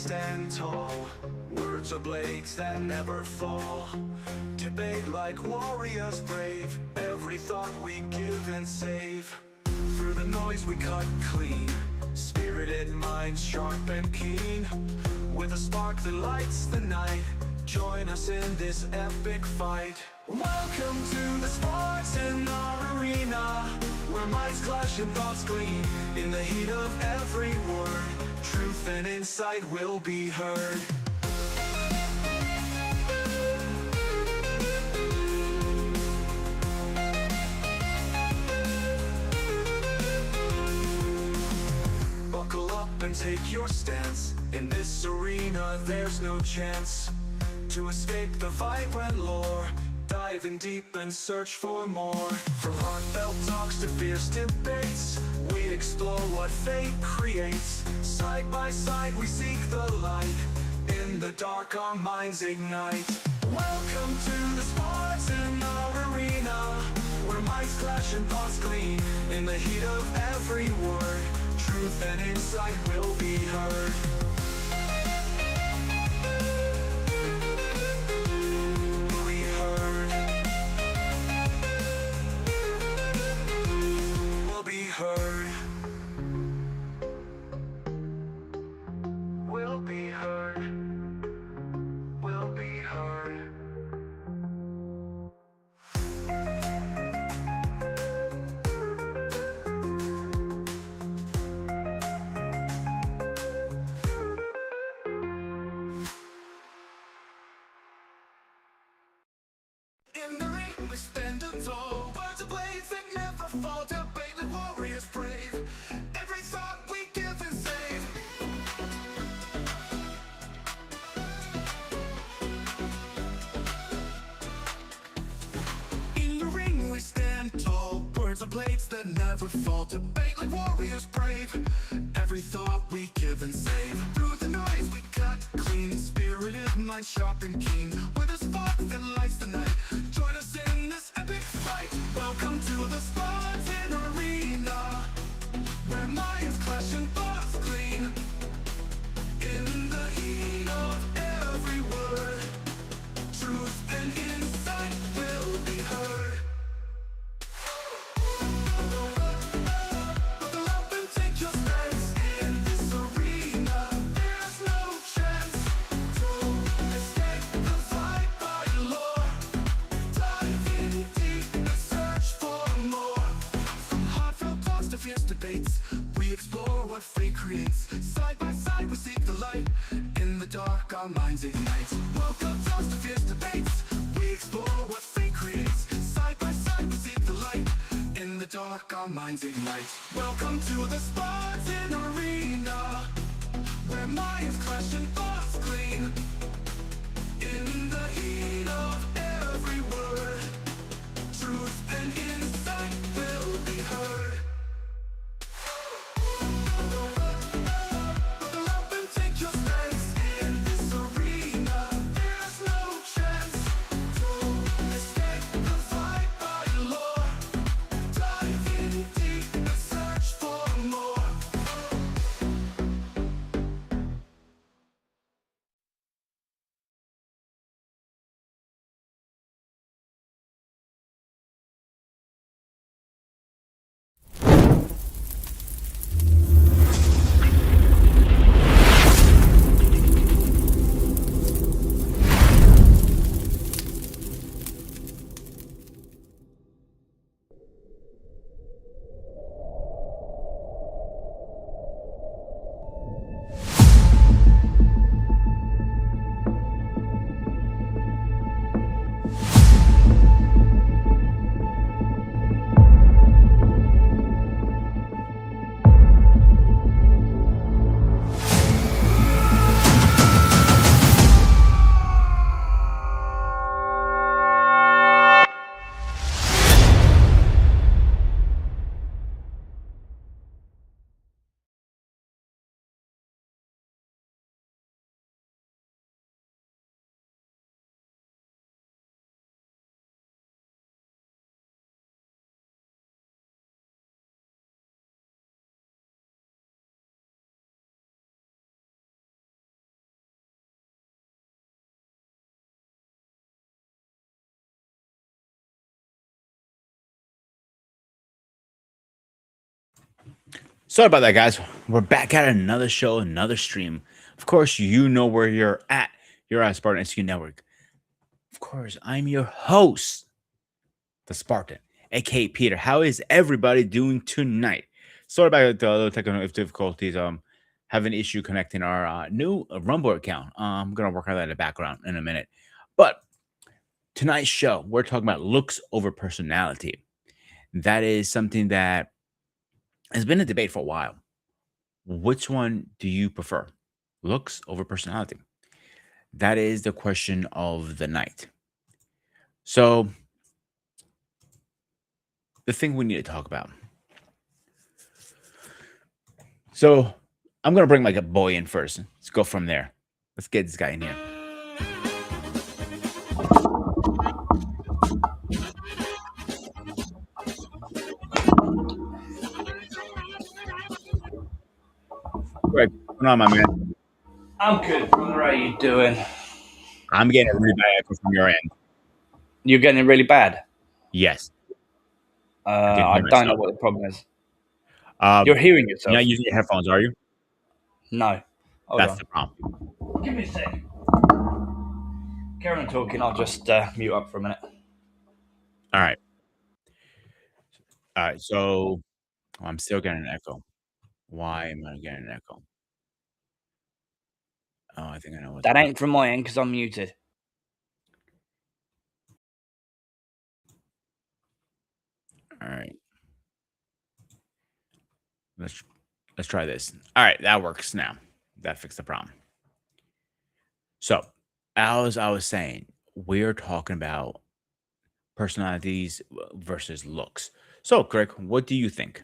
stand tall. Words are blades that never fall. Debate like warriors brave. Every thought we give and save. Through the noise we cut clean. Spirited minds sharp and keen. With a spark that lights the night. Join us in this epic fight. Welcome to the Spartan arena, where minds clash and thoughts gleam. In the heat of every word, truth and insight will be heard. Buckle up and take your stance. In this arena there's no chance to escape the vibrant lore. Dive in deep and search for more. From heartfelt talks to fierce debates, we explore what fate creates. Side by side we seek the light. In the dark our minds ignite. Welcome to the Spartan arena, where minds clash and thoughts gleam. In the heat of every word, truth and insight will be heard. Will be heard. Will be heard. In the ring we stand tall. Words of blades that never fall. Debate like warriors brave. Every thought we give and save. In the ring we stand tall. Words of blades that never fall. Debate like warriors brave. Every thought we give and save. Through the noise we cut clean. Spirited mind sharp and keen. With a spark that lights the night. Join us in this epic fight. Welcome to the Spartan arena, where minds clash and thoughts clean. In the heat of every word, truth and insight will be heard. Buckle up and take your stance. In this arena, there's no chance to escape the fight by law. Dive in deep and search for more. From heartfelt talks to fierce debates, we explore what fate creates. Side by side we seek the light. In the dark our minds ignite. Welcome talks to fierce debates, we explore what fate creates. Side by side we seek the light. In the dark our minds ignite. Welcome to the Spartan arena, where minds clash and thoughts gleam. In the heat of every word, truth and insight will be heard. Buckle up and take your stance. In this arena, there's no chance to escape the fight by law. Dive in deep and search for more. Sorry about that, guys. We're back at another show, another stream. Of course, you know where you're at. You're at Spartan SQ Network. Of course, I'm your host, the Spartan, aka Peter. How is everybody doing tonight? Sorry about the little technical difficulties. Having an issue connecting our new Rumble account. I'm gonna work on that in the background in a minute. But tonight's show, we're talking about looks over personality. That is something that has been a debate for a while. Which one do you prefer? Looks over personality? That is the question of the night. So, the thing we need to talk about. So, I'm going to bring my boy in first. Let's go from there. Let's get this guy in here. Greg, what's going on, my man? I'm good, brother. How are you doing? I'm getting a really bad echo from your end. You're getting it really bad. Yes, I can I hear don't know myself. what the problem is. Um, You're hearing you're yourself? not using your headphones, are you? No. Hold That's on. the problem. Give me a sec. Carry on talking. I'll just mute up for a minute. All right. All right. So, I'm still getting an echo. Why am I getting an echo? Oh, I think I know what's That ain't from my end because I'm muted. all right. Let's try this. All right, that works now. That fixed the problem. So, as I was saying, we're talking about personalities versus looks. So, Greg, what do you think?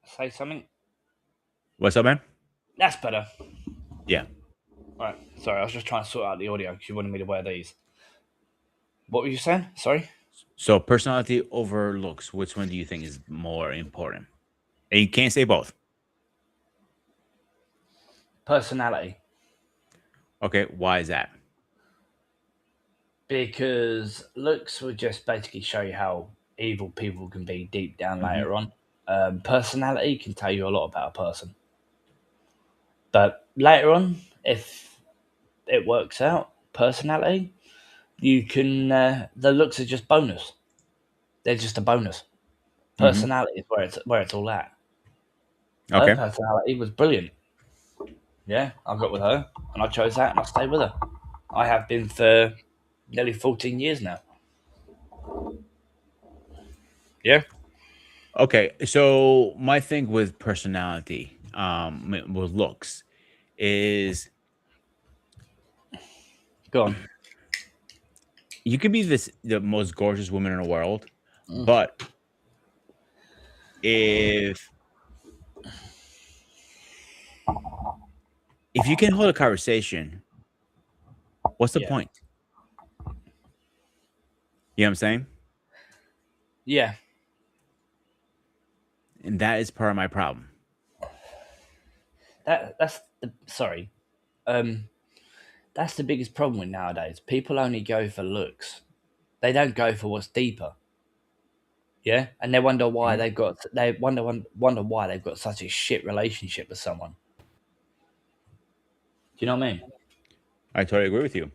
Say something. What's up, man? That's better. Yeah. All right. Sorry, I was just trying to sort out the audio because you wanted me to wear these. What were you saying? Sorry. So, personality over looks, which one do you think is more important? And you can't say both. Personality. Okay, why is that? Because looks would just basically show you how evil people can be deep down Mhm. later on. Personality can tell you a lot about a person. But later on, if it works out, personality, you can. The looks are just bonus. They're just a bonus. Mhm. Personality is where it's all at. Her Okay. personality was brilliant. Yeah, I got with her, and I chose that, and I stayed with her. I have been for nearly 14 years now. Yeah. Okay. So, my thing with personality, with looks, is Go on. you could be the most gorgeous woman in the world, Mm. but if you can hold a conversation, what's the Yeah. point? You know what I'm saying? Yeah. And that is part of my problem. That's the sorry. Um, that's the biggest problem with nowadays. People only go for looks. They don't go for what's deeper. Yeah, and they wonder why Mhm. wonder why they've got such a shit relationship with someone. Do you know what I mean? I totally agree with you.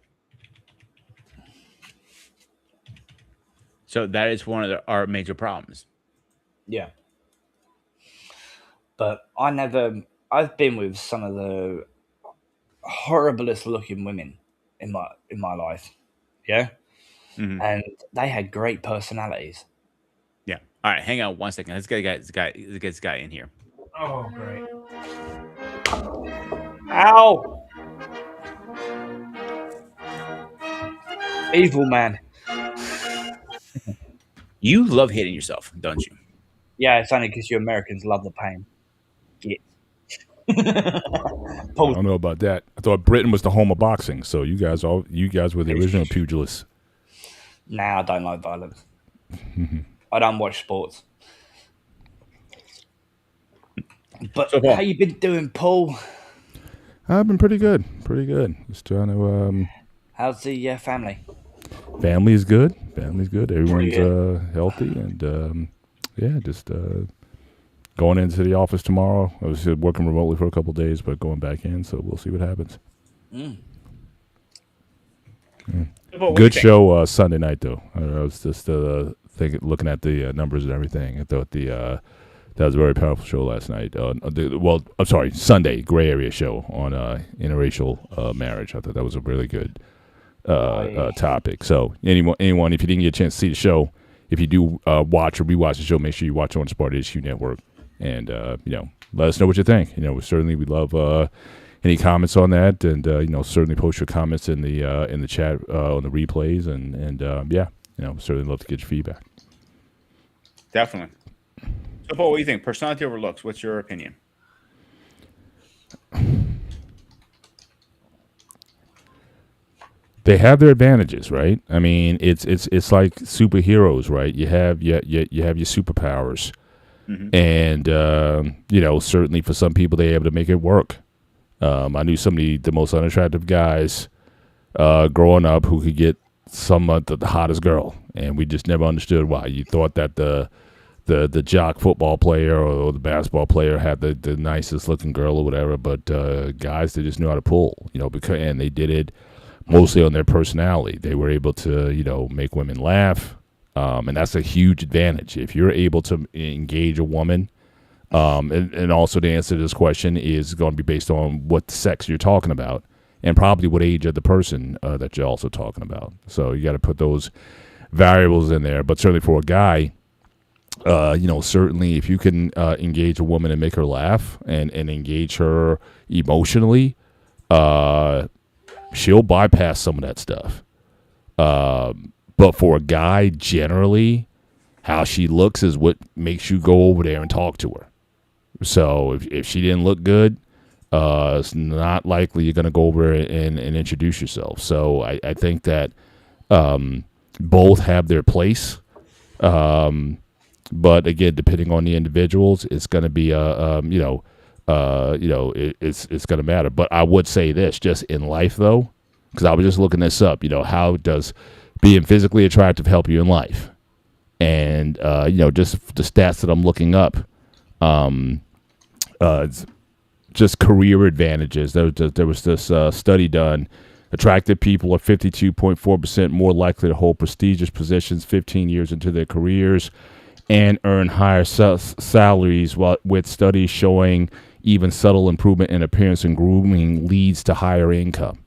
So that is one of our major problems. Yeah. But I've been with some of the horriblest looking women in my life. Yeah, Mhm. and they had great personalities. Yeah. All right. Hang on 1 second. Let's get this guy in here. Oh, great! Ow! Evil man. You love hitting yourself, don't you? Yeah, it's only because you Americans love the pain. Git. I Paul. don't know about that. I thought Britain was the home of boxing, so you guys were the original pugilists. Nah, I don't like violence. I don't watch sports. But So, how Paul, you been doing, Paul? I've been pretty good, pretty good. Just trying to, How's the family? family is good. Family's good. Everyone's healthy, and just going into the office tomorrow. I was working remotely for a couple of days, but going back in, so we'll see what happens. Good show Sunday night, though. I was just looking at the numbers and everything. I thought that was a very powerful show last night. I'm sorry, Sunday, Gray Area show on interracial marriage. I thought that was a really good topic. So anyone, if you didn't get a chance to see the show, if you do watch or rewatch the show, make sure you watch it on Spartan HQ Network, and let us know what you think. We love any comments on that, and certainly post your comments in the chat on the replays, and certainly love to get your feedback. Definitely. So, Paul, what do you think? Personality over looks. What's your opinion? They have their advantages, right? I mean, it's like superheroes, right? You have your superpowers, and certainly for some people they're able to make it work. I knew some of the most unattractive guys growing up who could get the hottest girl, and we just never understood why. You thought that the jock football player or the basketball player had the nicest looking girl or whatever, but guys, they just knew how to pull, and they did it mostly on their personality. They were able to, make women laugh, and that's a huge advantage. If you're able to engage a woman, and also the answer to this question is going to be based on what sex you're talking about and probably what age of the person that you're also talking about. So you got to put those variables in there. But certainly for a guy, certainly if you can engage a woman and make her laugh and engage her emotionally, she'll bypass some of that stuff. But for a guy, generally, how she looks is what makes you go over there and talk to her. So if she didn't look good, it's not likely you're going to go over and introduce yourself. So I think that both have their place. But again, depending on the individuals, it's going to be it's going to matter. But I would say this, just in life though, because I was just looking this up. How does being physically attractive help you in life? And just the stats that I'm looking up. Just career advantages. There was this study done. Attractive people are 52.4% more likely to hold prestigious positions 15 years into their careers and earn higher salaries, with studies showing even subtle improvement in appearance and grooming leads to higher income.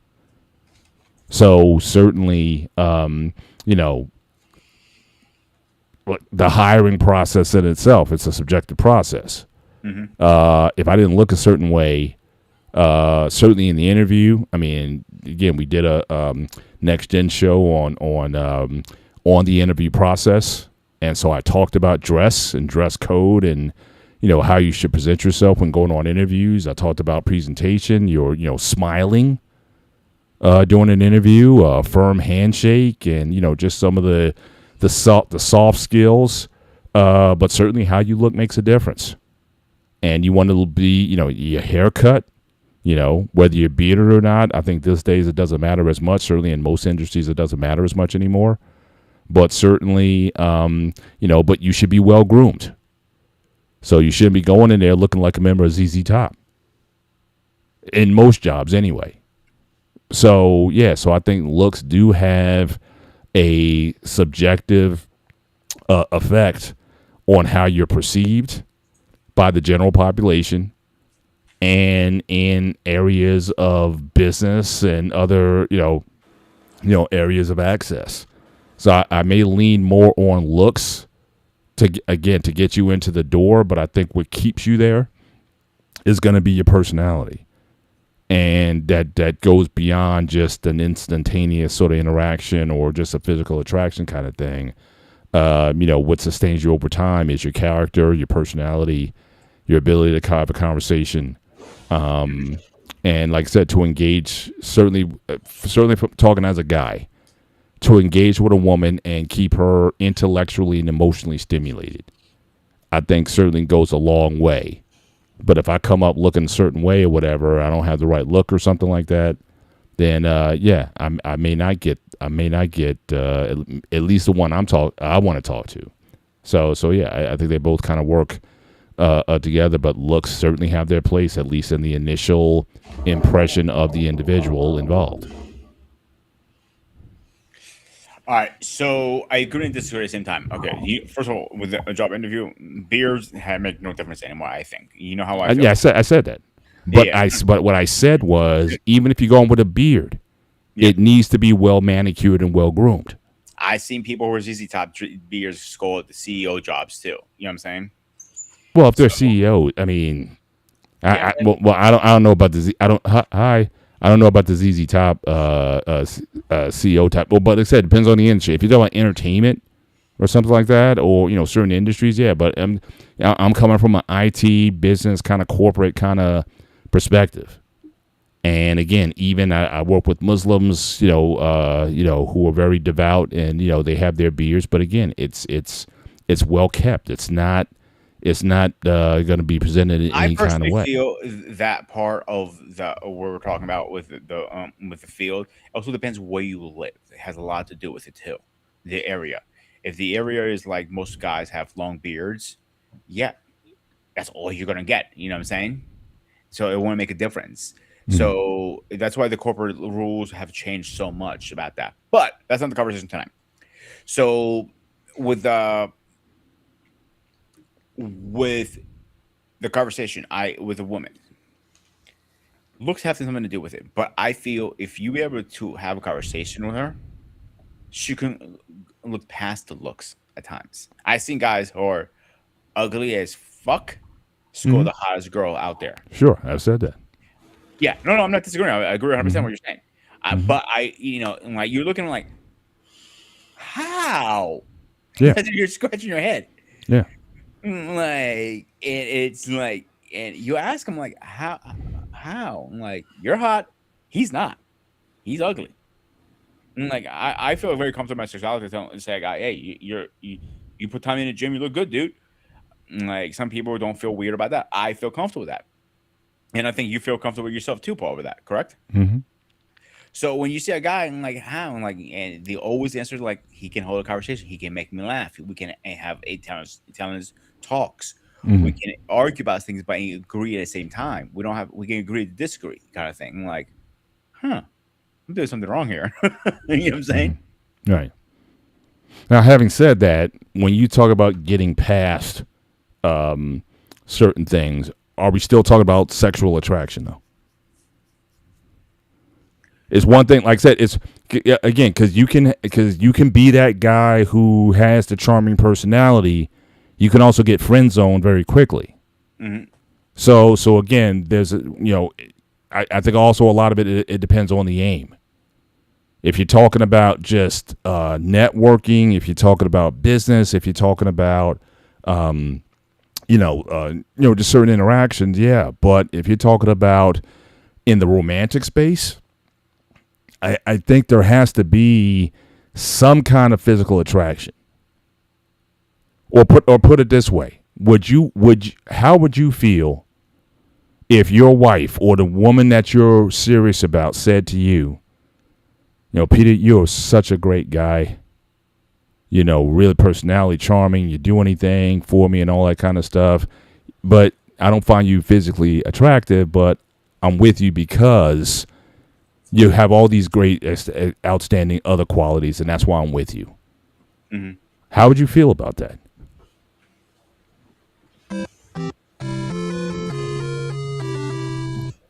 So certainly, the hiring process in itself, it's a subjective process. If I didn't look a certain way, certainly in the interview, I mean, again, we did a next gen show on the interview process, and so I talked about dress and dress code and how you should present yourself when going on interviews. I talked about presentation, your smiling during an interview, a firm handshake, and just some of the soft skills. But certainly how you look makes a difference. And you want to be, your haircut, whether you're bearded or not. I think these days it doesn't matter as much. Certainly in most industries it doesn't matter as much anymore. But certainly, but you should be well groomed. So you shouldn't be going in there looking like a member of ZZ Top. In most jobs anyway. So, so I think looks do have a subjective effect on how you're perceived by the general population and in areas of business and other, areas of access. So I may lean more on looks to get you into the door, but I think what keeps you there is going to be your personality. And that goes beyond just an instantaneous sort of interaction or just a physical attraction kind of thing. What sustains you over time is your character, your personality, your ability to have a conversation. And like I said, to engage, certainly talking as a guy, to engage with a woman and keep her intellectually and emotionally stimulated, I think certainly goes a long way. But if I come up looking a certain way or whatever, I don't have the right look or something like that, then yeah, I may not get at least the one I want to talk to. So yeah, I think they both kind of work together, but looks certainly have their place, at least in the initial impression of the individual involved. All right, so I agree and disagree at the same time. Okay, first of all, with a job interview, beards make no difference anymore. I think you know how I feel. Yeah, I said that, but Yeah. but what I said was, even if you go in with a beard, it needs to be well manicured and well groomed. I've seen people who are ZZ Top beards go at the CEO jobs too. You know what I'm saying? Well, if they're CEO, I mean, I don't know about the I don't know about the ZZ Top CEO type. Well, but like I said, it depends on the industry. If you're talking about entertainment or something like that, or certain industries, yeah. But I'm coming from an IT business kind of corporate kind of perspective. And again, even I work with Muslims, who are very devout, and they have their beards. But again, it's well kept. It's not going to be presented in any kind of way. I feel that part of what we're talking about with the field also depends where you live. It has a lot to do with it too. The area. If the area is like most guys have long beards, yeah, that's all you're gonna get. You know what I'm saying? So it won't make a difference. So that's why the corporate rules have changed so much about that. But that's not the conversation tonight. So with the conversation, with a woman, looks have something to do with it. But I feel if you be able to have a conversation with her, she can look past the looks at times. I've seen guys who are ugly as fuck score the hottest girl out there. Sure, I've said that. Yeah, no, I'm not disagreeing. I agree 100% what you're saying. But like you're looking like, how? Yeah, You're scratching your head. yeah. Like it's like, and you ask him like, how? I'm like, you're hot. He's not. He's ugly. And like I feel very comfortable in my sexuality to say, hey, you put time in the gym, you look good, dude. And like some people don't feel weird about that. I feel comfortable with that. And I think you feel comfortable with yourself too, Paul, with that, correct? Mm-hmm. So when you see a guy and like how and like and the always answer is like he can hold a conversation, he can make me laugh, we can have talents talks, we can argue about things but agree at the same time. We can agree to disagree kind of thing. I'm like, I'm doing something wrong here. You know what I'm saying? Right. Now, having said that, when you talk about getting past certain things, are we still talking about sexual attraction, though? It's one thing, like I said, it's again because you can be that guy who has the charming personality. You can also get friend zoned very quickly. Mm-hmm. So again, there's I think also a lot of it depends on the aim. If you're talking about just networking, if you're talking about business, if you're talking about just certain interactions, yeah. But if you're talking about in the romantic space, I think there has to be some kind of physical attraction. Or put it this way: how would you feel if your wife or the woman that you're serious about said to you, Peter, you're such a great guy. Really personality charming. You do anything for me and all that kind of stuff. But I don't find you physically attractive, but I'm with you because you have all these great, outstanding other qualities, and that's why I'm with you. Mm-hmm. How would you feel about that?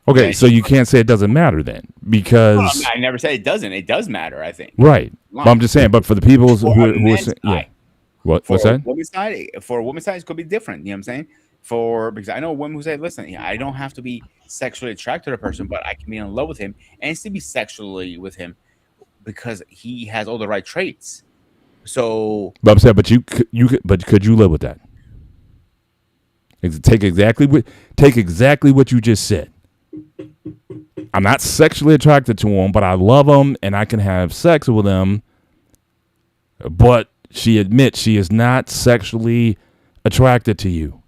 Okay, so you can't say it doesn't matter then, because I never said it doesn't. It does matter, I think. Right. But I'm just saying. But for the people who are saying, yeah. What's that? For a woman's side, it could be different. You know what I'm saying? Because I know women who say, "Listen, I don't have to be sexually attracted to a person, but I can be in love with him and still be sexually with him because he has all the right traits." So, but I'm saying, but could you live with that? Take exactly what you just said. I'm not sexually attracted to him, but I love him and I can have sex with him. But she admits she is not sexually attracted to you.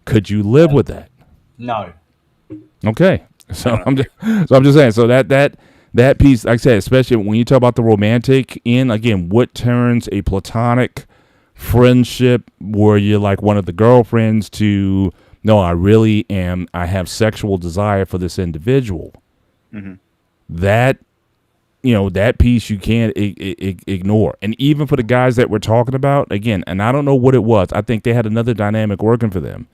Could you live with that? No. Okay. So I'm just saying. So that that piece, like I said, especially when you talk about the romantic end, again, what turns a platonic friendship where you're like one of the girlfriends to, no, I have sexual desire for this individual. That, that piece you can't ignore. And even for the guys that we're talking about, again, and I don't know what it was, I think they had another dynamic working for them.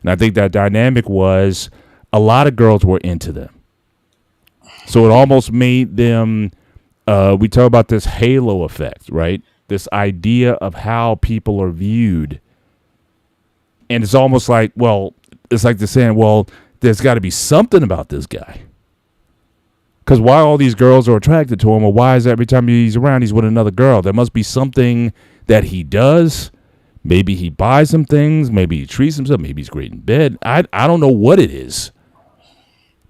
And I think that dynamic was a lot of girls were into them. So it almost made them, we talk about this halo effect, right? This idea of how people are viewed. And it's almost like, well, it's like they're saying, well, there's got to be something about this guy. Because why all these girls are attracted to him, or why is every time he's around, he's with another girl? There must be something that he does. Maybe he buys some things. Maybe he treats himself. Maybe he's great in bed. I don't know what it is.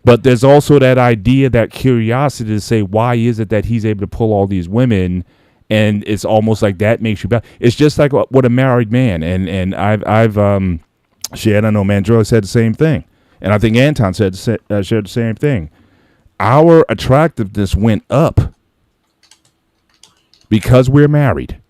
But there's also that idea, that curiosity to say, why is it that he's able to pull all these women? And it's almost like that makes you better. It's just like what a married man. And I've shared, I know Mandrella said the same thing. And I think Anton shared the same thing. Our attractiveness went up because we're married.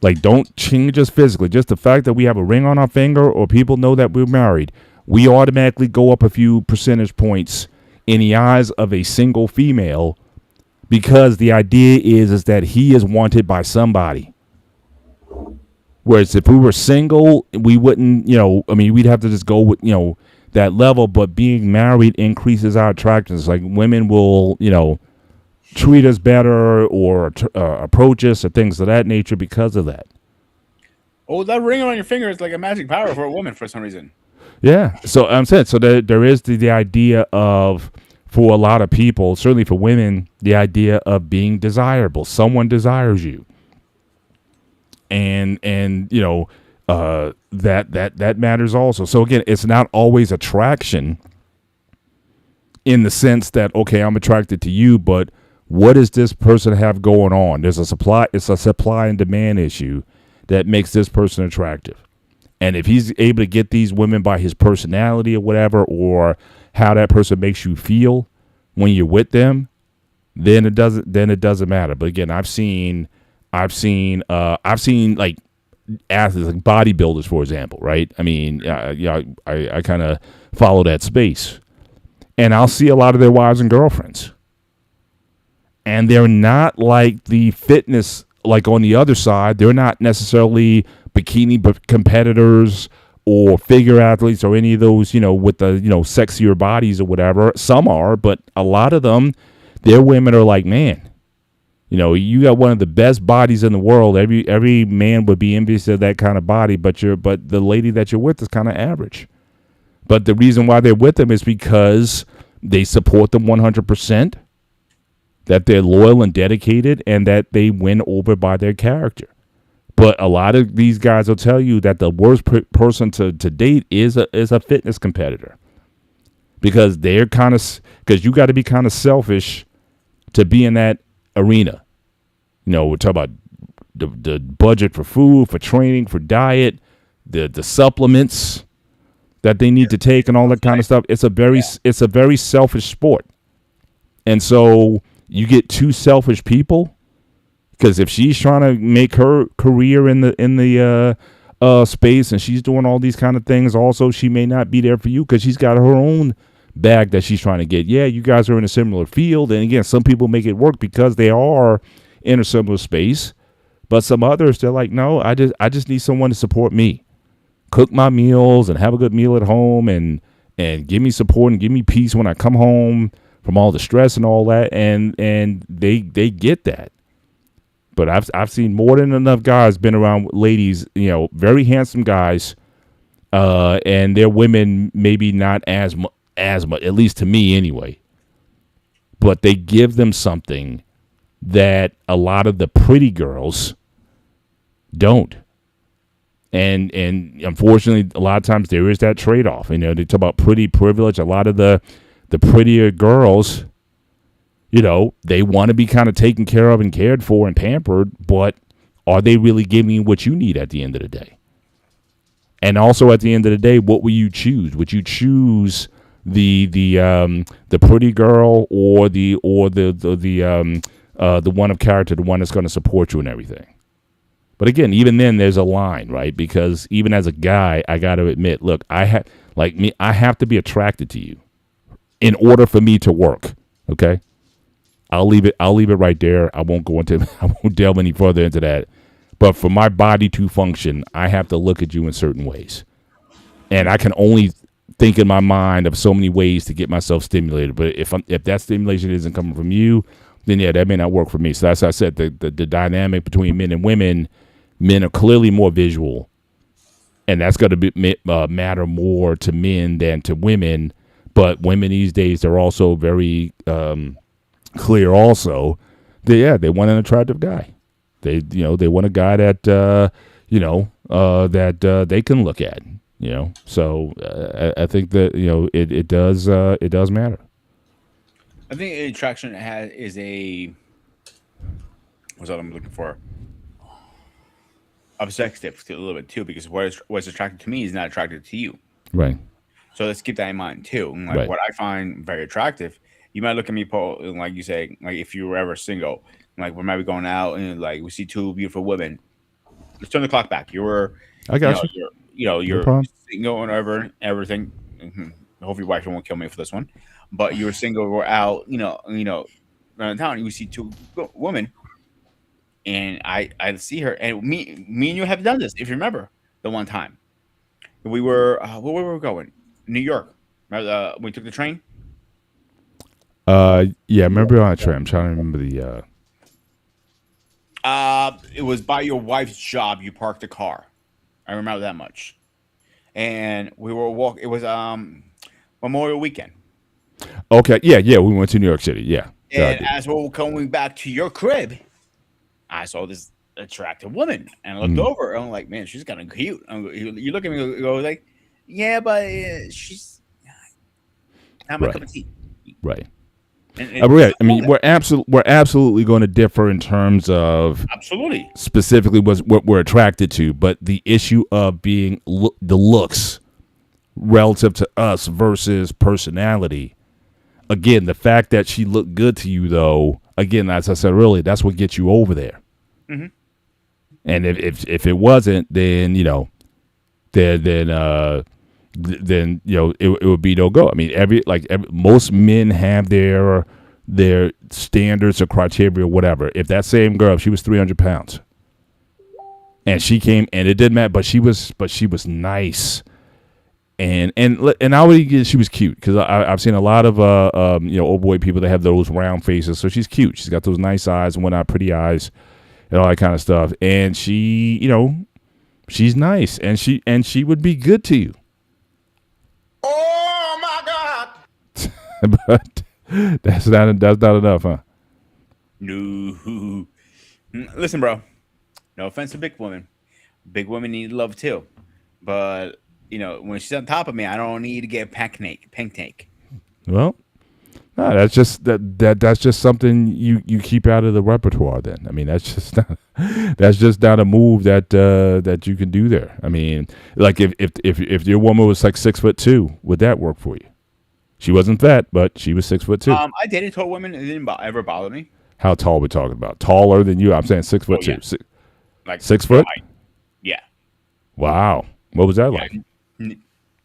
Like, don't change us physically. Just the fact that we have a ring on our finger or people know that we're married, we automatically go up a few percentage points in the eyes of a single female, because the idea is that he is wanted by somebody. Whereas if we were single, we wouldn't, we'd have to just go with, that level. But being married increases our attractiveness. Like, women will, treat us better or approach us or things of that nature because of that. Oh, that ring on your finger is like a magic power for a woman for some reason. Yeah. So I'm saying, so there is the idea of, for a lot of people, certainly for women, the idea of being desirable. Someone desires you. And that matters also. So again, it's not always attraction in the sense that, okay, I'm attracted to you, but what does this person have going on? It's a supply and demand issue that makes this person attractive. And if he's able to get these women by his personality or whatever, or how that person makes you feel when you're with them, then it doesn't matter. But again, I've seen like athletes, like bodybuilders, for example, right? I mean, I kind of follow that space, and I'll see a lot of their wives and girlfriends, and they're not like the fitness, like on the other side. They're not necessarily bikini competitors or figure athletes or any of those, with the, sexier bodies or whatever. Some are, but a lot of them, their women are like, man, you got one of the best bodies in the world. Every man would be envious of that kind of body, but the lady that you're with is kind of average. But the reason why they're with them is because they support them 100%, that they're loyal and dedicated, and that they win over by their character. But a lot of these guys will tell you that the worst person to date is a fitness competitor, because because you got to be kind of selfish to be in that arena. We're talking about the budget for food, for training, for diet, the supplements that they need to take, and all that kind of stuff. It's a very selfish sport, and so you get two selfish people. Because if she's trying to make her career in the space, and she's doing all these kind of things, also she may not be there for you because she's got her own bag that she's trying to get. Yeah, you guys are in a similar field, and again, some people make it work because they are in a similar space. But some others, they're like, no, I just need someone to support me, cook my meals, and have a good meal at home, and give me support and give me peace when I come home from all the stress and all that, and they get that. But I've seen more than enough guys been around ladies, very handsome guys, and their women maybe not as much, at least to me anyway. But they give them something that a lot of the pretty girls don't. And unfortunately, a lot of times there is that trade-off. They talk about pretty privilege. A lot of the prettier girls, they want to be kind of taken care of and cared for and pampered, but are they really giving you what you need at the end of the day? And also at the end of the day, what will you choose? Would you choose the pretty girl or the one of character, the one that's going to support you and everything. But again, even then, there's a line, right? Because even as a guy, I got to admit, look, I have to be attracted to you in order for me to work. Okay, I'll leave it right there. I won't delve any further into that. But for my body to function, I have to look at you in certain ways, and I can only think in my mind of so many ways to get myself stimulated. But if that stimulation isn't coming from you, then yeah, that may not work for me. So that's why I said the dynamic between men and women. Men are clearly more visual, and that's going to matter more to men than to women. But women these days, they're also very clear. Also, they want an attractive guy. They want a guy that that they can look at. So I think that it does matter. I think attraction is a what's what I'm looking for. Objective a little bit too, because what's attracted to me is not attracted to you. Right. So let's keep that in mind too. And Right. what I find very attractive, you might look at me, Paul, and like you say, like if you were ever single, like we might be going out and like we see two beautiful women. Let's turn the clock back. You were, I got you. You're problem. single and everything. I hope your wife won't kill me for this one, but you were single. We're out, around town. You see two women. And I see her, and me and you have done this. If you remember, the one time we were, where were we going? New York. Remember, we took the train. Yeah, I remember on a train. I'm trying to remember the. It was by your wife's job. You parked the car. I remember that much. And we were walking. It was Memorial Weekend. Okay, yeah, we went to New York City. Yeah, And as we were coming back to your crib, I saw this attractive woman, and I looked over, and I'm like, man, she's kind of cute. You look at me and go like, yeah, but she's not my Right. cup of tea. right. And Right. I mean, we're absolutely going to differ in terms of absolutely. specifically what we're attracted to, but the issue of being the looks relative to us versus personality. Again, the fact that she looked good to you, though, again, as I said earlier, that's what gets you over there. Mm-hmm. And if it wasn't, then then it would be no go. I mean, most men have their standards or criteria or whatever. If that same girl, if she was 300 pounds, and she came, and it didn't matter, but she was nice. And I would get she was cute, because I've seen a lot of old boy people that have those round faces. So she's cute. She's got those nice eyes and whatnot, pretty eyes, and all that kind of stuff. And she, she's nice, and she would be good to you. Oh my God! But that's not enough, huh? No. Listen, bro. No offense to big women. Big women need love too, but when she's on top of me, I don't need to get pink tank. Well, no, that's just that's just something you keep out of the repertoire. Then I mean, that's just not a move that you can do there. I mean, like if your woman was like 6'2", would that work for you? She wasn't fat, but she was 6'2". I dated tall women. It didn't ever bother me. How tall are we talking about? Taller than you? I'm saying 6'2". Yeah. Like 6 foot? Yeah. Wow. What was that like?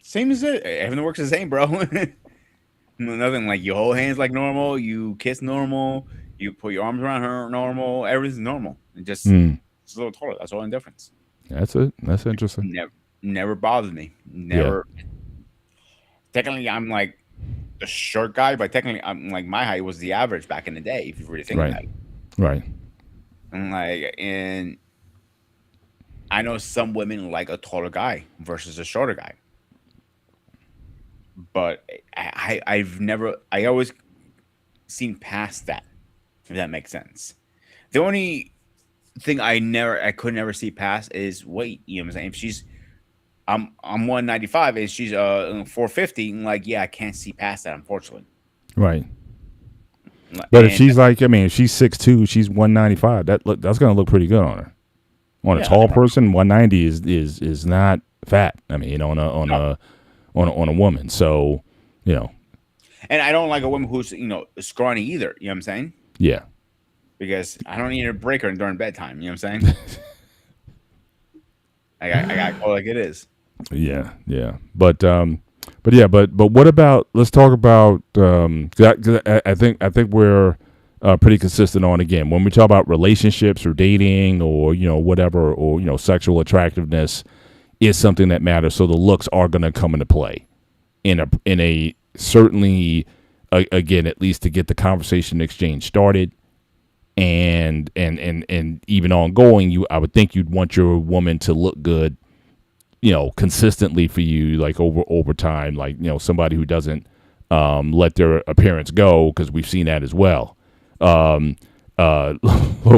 Same as it. Everything works the same, bro. Nothing like you hold hands like normal. You kiss normal. You put your arms around her normal. Everything's normal. It just it's a little taller. That's all the difference. That's it. That's interesting. Never bothered me. Never. Yeah. Technically, I'm like a short guy, but technically, I'm like my height was the average back in the day. If you really think about it. Right. And I know some women like a taller guy versus a shorter guy, but I always seen past that, if that makes sense. The only thing I could never see past is weight. You know what I'm saying? If she's I'm 195 and she's 450, like yeah, I can't see past that, unfortunately. Right. But if she's like, if she's 6'2", she's 195. That's gonna look pretty good on her. On a tall person, 190 is not fat. I mean, on a woman. So, You know, And I don't like a woman who's scrawny either. You know what I'm saying? yeah, Because I don't need to break her during bedtime. You know what I'm saying? I got to call it like it is. yeah, yeah. But yeah, but what about? Let's talk about. 'Cause I think we're pretty consistent on, again, when we talk about relationships or dating or whatever, or sexual attractiveness is something that matters. So the looks are going to come into play in a certainly, again, at least to get the conversation exchange started. And even ongoing, I would think you'd want your woman to look good, consistently for you, like over time, like somebody who doesn't let their appearance go, because we've seen that as well. Low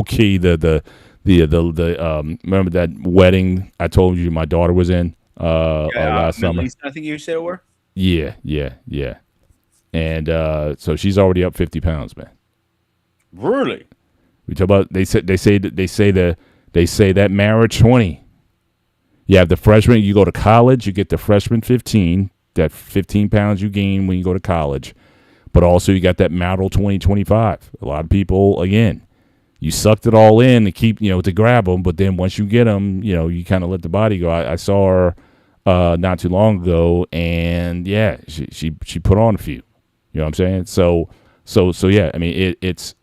key, the remember that wedding I told you my daughter was in last summer? I think you said it were. Yeah. And so she's already up 50 pounds, man. Really? We talk about they say that marriage 20. You have the freshman, you go to college, you get the freshman 15, that 15 pounds you gain when you go to college. But also you got that marital 20, 25. A lot of people, again, you sucked it all in to keep, to grab them. But then once you get them, you kind of let the body go. I saw her not too long ago, and yeah, she put on a few. You know what I'm saying? So yeah, I mean, it's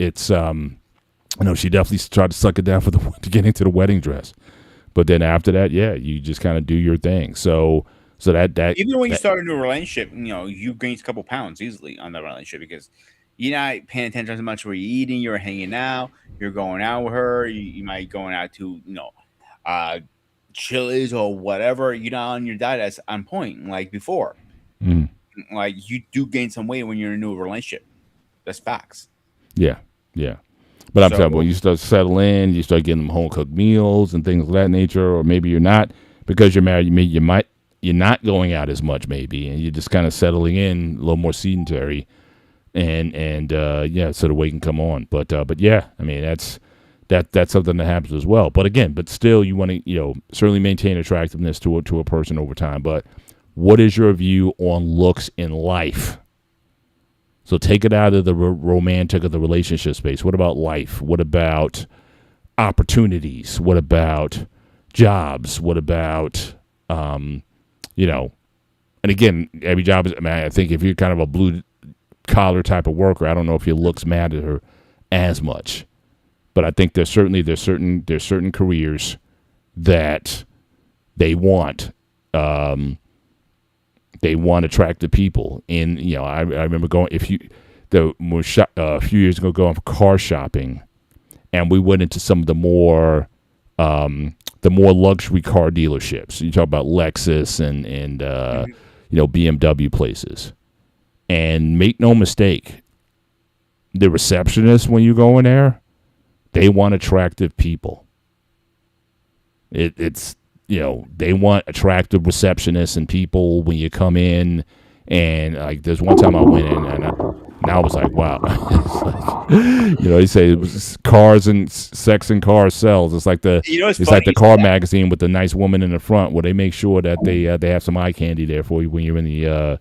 she definitely tried to suck it down to get into the wedding dress. But then after that, yeah, you just kind of do your thing. So that even when you start a new relationship, you gain a couple pounds easily on that relationship because you're not paying attention as much where you're eating, you're hanging out, you're going out with her, you might going out to Chili's or whatever. You're not on your diet as on point like before. Mm. Like you do gain some weight when you're in a new relationship. That's facts. Yeah. But I'm saying, when you start settling, you start getting them home cooked meals and things of that nature, or maybe you're not because you're married. You're not going out as much, maybe, and you're just kind of settling in a little more sedentary, and so the weight can come on. But yeah, I mean that's something that happens as well. But again, still, you want to certainly maintain attractiveness to a person over time. But what is your view on looks in life? So take it out of the romantic or the relationship space. What about life? What about opportunities? What about jobs? What about, and again, every job is, I think if you're kind of a blue collar type of worker, I don't know if your looks matter as much, but I think there's certain careers that they want attractive people. And I remember going a few years ago, going for car shopping, and we went into some of the more luxury car dealerships. You talk about Lexus and BMW places, and make no mistake, the receptionists, when you go in there, they want attractive people. It's they want attractive receptionists and people when you come in. And like, there's one time I went in and I was like, wow. It's like, they say it was cars and sex and cars sells. It's like like the car magazine with the nice woman in the front, where they make sure that they have some eye candy there for you when you're in the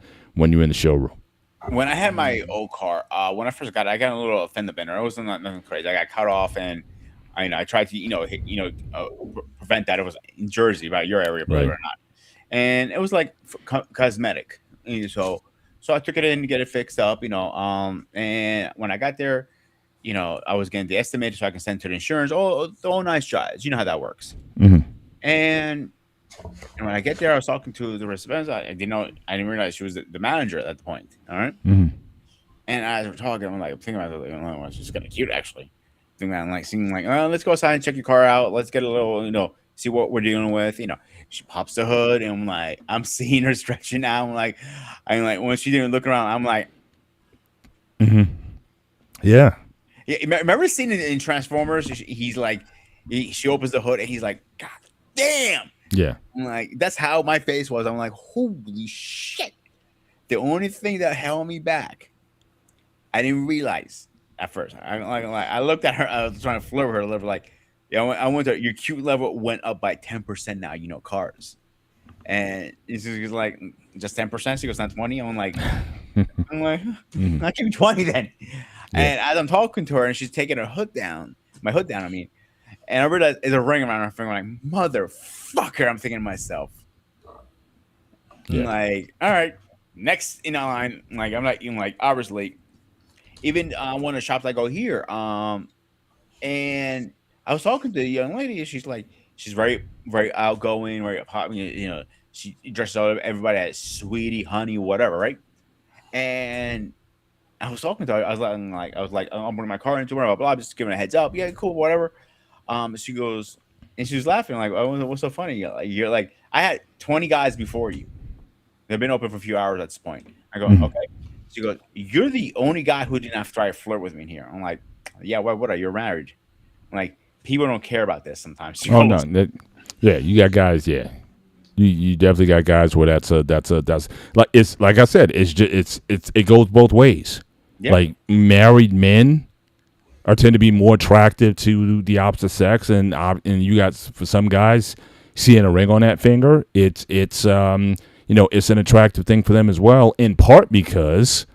showroom. When I had my old car, when I first got it, I got a little fender bender. It wasn't nothing crazy. I got cut off, and I tried to prevent that. It was in Jersey, about your area, believe it or not, and it was like cosmetic. And so I took it in to get it fixed up, and when I got there, I was getting the estimated so I can send to the insurance. Oh, nice tries. You know how that works. Mm-hmm. And when I get there, I was talking to the receptionist. I didn't realize she was the manager at that point. All right. Mm-hmm. And as we're talking, I'm like, thinking about it, like, she's kind of cute, actually. Thinking about, like, seeing, like, let's go outside and check your car out. Let's get a little, see what we're dealing with. She pops the hood, and I'm seeing her stretching out. I'm like, when she didn't look around, I'm like, mm-hmm. Yeah. Remember seeing it in Transformers? He's like, she opens the hood, and he's like, God damn. Yeah. I'm like, that's how my face was. I'm like, holy shit. The only thing that held me back, I didn't realize at first. I looked at her. I was trying to flirt with her a little, like, I went to your cute level went up by 10% now. Cars, and she's like, just 10%. She goes, not 20. I'm like, I'm like, Mhm. I'll give you 20 then. And as I'm talking to her and she's taking her hood down, my hood down, I mean, and I realize there's a ring around her finger. I'm like, motherfucker, I'm thinking to myself. I'm Yeah. like, all right, next in line, like I'm not even like hours late. Even one of the shops I go here, and I was talking to the young lady, and she's very, very outgoing, very pop. She dresses up everybody as sweetie, honey, whatever, right? And I was talking to her. I was like, I'm bringing my car into her, blah, blah, blah, just giving her a heads up. Yeah, cool, whatever. She goes, and she was laughing, like, oh, what's so funny? You're like, I had 20 guys before you. They've been open for a few hours at this point. I go, Mhm. okay. She goes, you're the only guy who didn't have to try to flirt with me in here. I'm like, yeah, what are you married? I'm like, people don't care about this sometimes. She Oh no, goes, yeah, you got guys. Yeah, you definitely got guys where that's like it's like I said, it's just it goes both ways. Yeah. Like married men are tend to be more attractive to the opposite sex, and you got for some guys seeing a ring on that finger, it's it's an attractive thing for them as well. In part because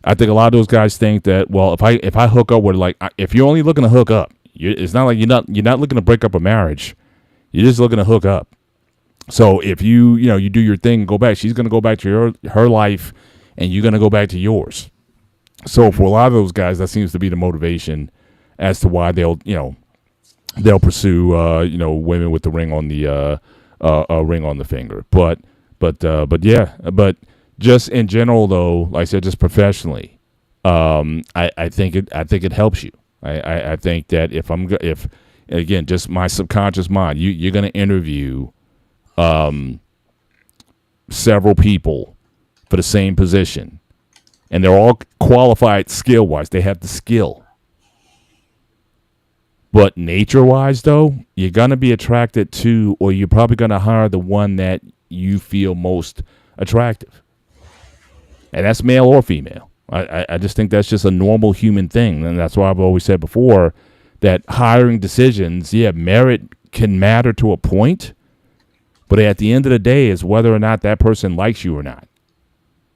I think a lot of those guys think that, well, if I hook up with, like, if you're only looking to hook up, it's not like you're not looking to break up a marriage. You're just looking to hook up. So if you do your thing, go back. She's gonna go back to her life, and you're gonna go back to yours. So for a lot of those guys, that seems to be the motivation as to why they'll pursue women with the ring on the ring on the finger. But just in general though, like I said, just professionally, I think it helps you. I think that if again, just my subconscious mind, you're going to interview several people for the same position, and they're all qualified skill wise. They have the skill. But nature wise, though, you're going to be attracted to, or you're probably going to hire the one that you feel most attractive. And that's male or female. I just think that's just a normal human thing. And that's why I've always said before that hiring decisions, yeah, merit can matter to a point. But at the end of the day, is whether or not that person likes you or not.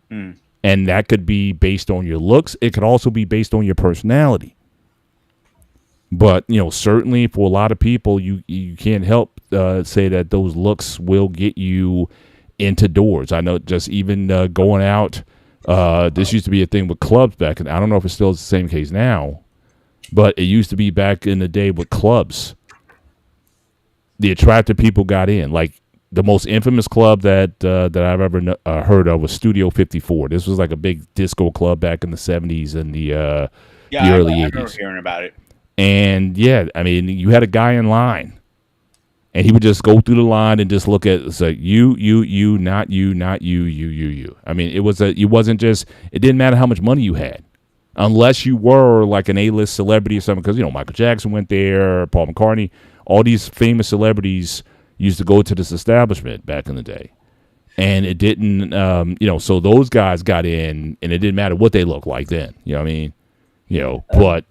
And that could be based on your looks. It could also be based on your personality. But, certainly for a lot of people, you can't help say that those looks will get you into doors. I know just even going out, this used to be a thing with clubs back, and I don't know if it's still the same case now, but it used to be back in the day with clubs. The attractive people got in. Like the most infamous club that I've ever heard of was Studio 54. This was like a big disco club back in the 70s and the early 80s. I remember hearing about it. And yeah, I mean, you had a guy in line, and he would just go through the line and just look at it's like you, not you, not you, you. I mean, it wasn't just. It didn't matter how much money you had, unless you were like an A-list celebrity or something. Because Michael Jackson went there, Paul McCartney, all these famous celebrities used to go to this establishment back in the day, and it didn't. So those guys got in, and it didn't matter what they looked like then. You know what I mean? But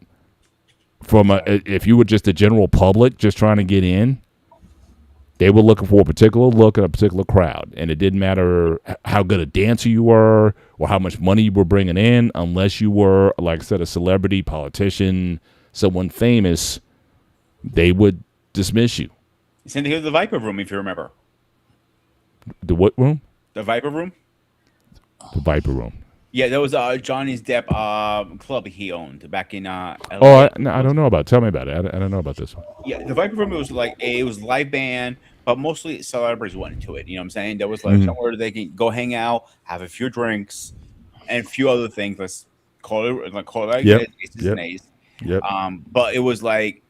if you were just a general public just trying to get in, they were looking for a particular look at a particular crowd, and it didn't matter how good a dancer you were or how much money you were bringing in, unless you were, like I said, a celebrity, politician, someone famous, they would dismiss you. Same thing with the Viper Room, if you remember. The what room? The Viper Room. The Viper Room. Yeah, that was Johnny Depp club he owned back in LA. Oh, I don't know about it. Tell me about it. I don't know about this one. Yeah, the Viper Room was like it was live band, but mostly celebrities went into it. You know what I'm saying? There was like somewhere they can go hang out, have a few drinks, and a few other things. Let's call it like Yep. Yep. But it was like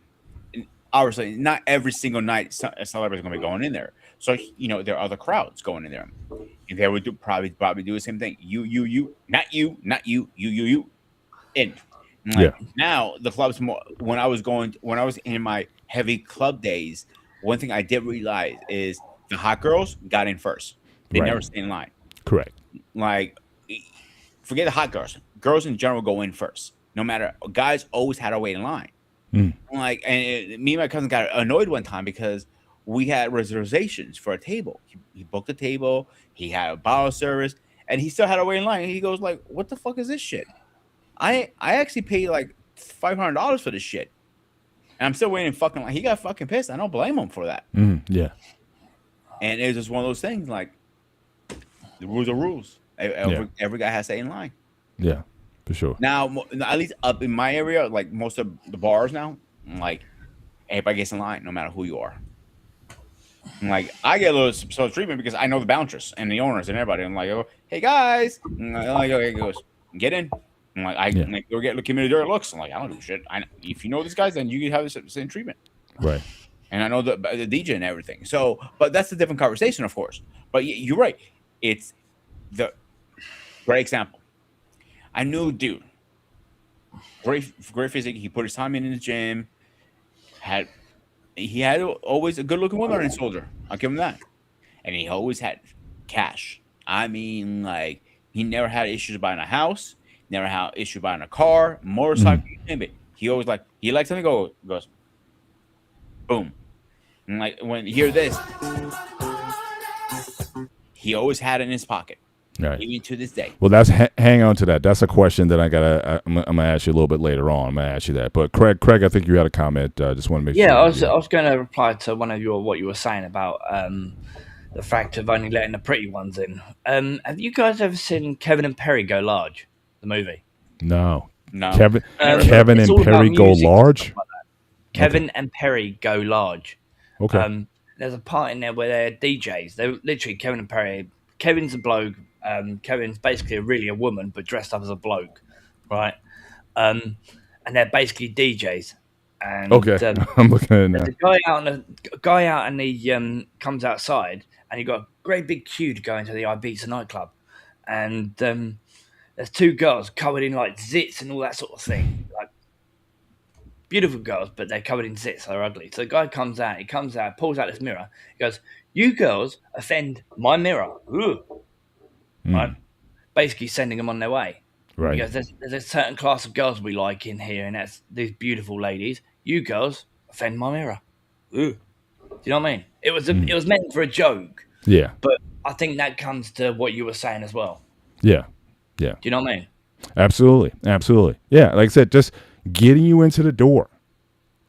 obviously not every single night a celebrity is gonna be going in there. So there are other crowds going in there. And they would probably do the same thing. You, not you, you. In. Now the clubs more. When I was in my heavy club days, one thing I did realize is the hot girls got in first. They Right. never stay in line. Correct. Like, forget the hot girls. Girls in general go in first. No matter, guys always had to wait in line. Like, and me and my cousin got annoyed one time because we had reservations for a table. He booked a table. He had a bottle service, and he still had to wait in line. And he goes like, "What the fuck is this shit? I actually paid like $500 for this shit, and I'm still waiting fucking line." He got fucking pissed. I don't blame him for that. Yeah. And it was just one of those things like the rules are rules. Every guy has to stay in line. Yeah. For sure. Now, at least up in my area, like most of the bars now, like everybody gets in line, no matter who you are. And, like I get a little special treatment because I know the bouncers and the owners and everybody. I'm like, oh, hey guys, and I'm like, okay, he goes, get in. I'm like, like, go get give me the dirty looks. I'm like, I don't do shit. If you know these guys, then you can have the same treatment. Right. And I know the DJ and everything. So, but that's a different conversation, of course. But you're right. It's the great example. I knew a dude, great physique. He put his time in the gym. He had always a good looking woman on his shoulder. I'll give him that. And he always had cash. I mean, like he never had issues buying a house. Never had issue buying a car, motorcycle. He always he likes something. Goes, boom. And like when you hear this, he always had it in his pocket. Right. Even to this day. Well, hang on to that. That's a question that I'm gonna ask you a little bit later on. I'm gonna ask you that. But Craig, I think you had a comment. Just want to make sure. Yeah, I was going to reply to what you were saying about the fact of only letting the pretty ones in. Have you guys ever seen Kevin and Perry Go Large, the movie? No. No. Kevin and Perry Go Large. Like Kevin and Perry Go Large. Okay. There's a part in there where they're DJs. They're literally Kevin and Perry. Kevin's a bloke. Kevin's basically really a woman, but dressed up as a bloke, right? And they're basically DJs. And, okay, I'm looking at it now. The guy out, and he comes outside, and you got a great big queue to go into the Ibiza nightclub, and there's two girls covered in like zits and all that sort of thing, like beautiful girls, but they're covered in zits. They're ugly. So the guy comes out, pulls out this mirror. He goes, "You girls offend my mirror." Ugh. Right, basically sending them on their way. Right. Because there's a certain class of girls we like in here, and that's these beautiful ladies. You girls offend my mirror. Ooh. Do you know what I mean? It was meant for a joke. Yeah. But I think that comes to what you were saying as well. Yeah. Yeah. Do you know what I mean? Absolutely. Yeah. Like I said, just getting you into the door.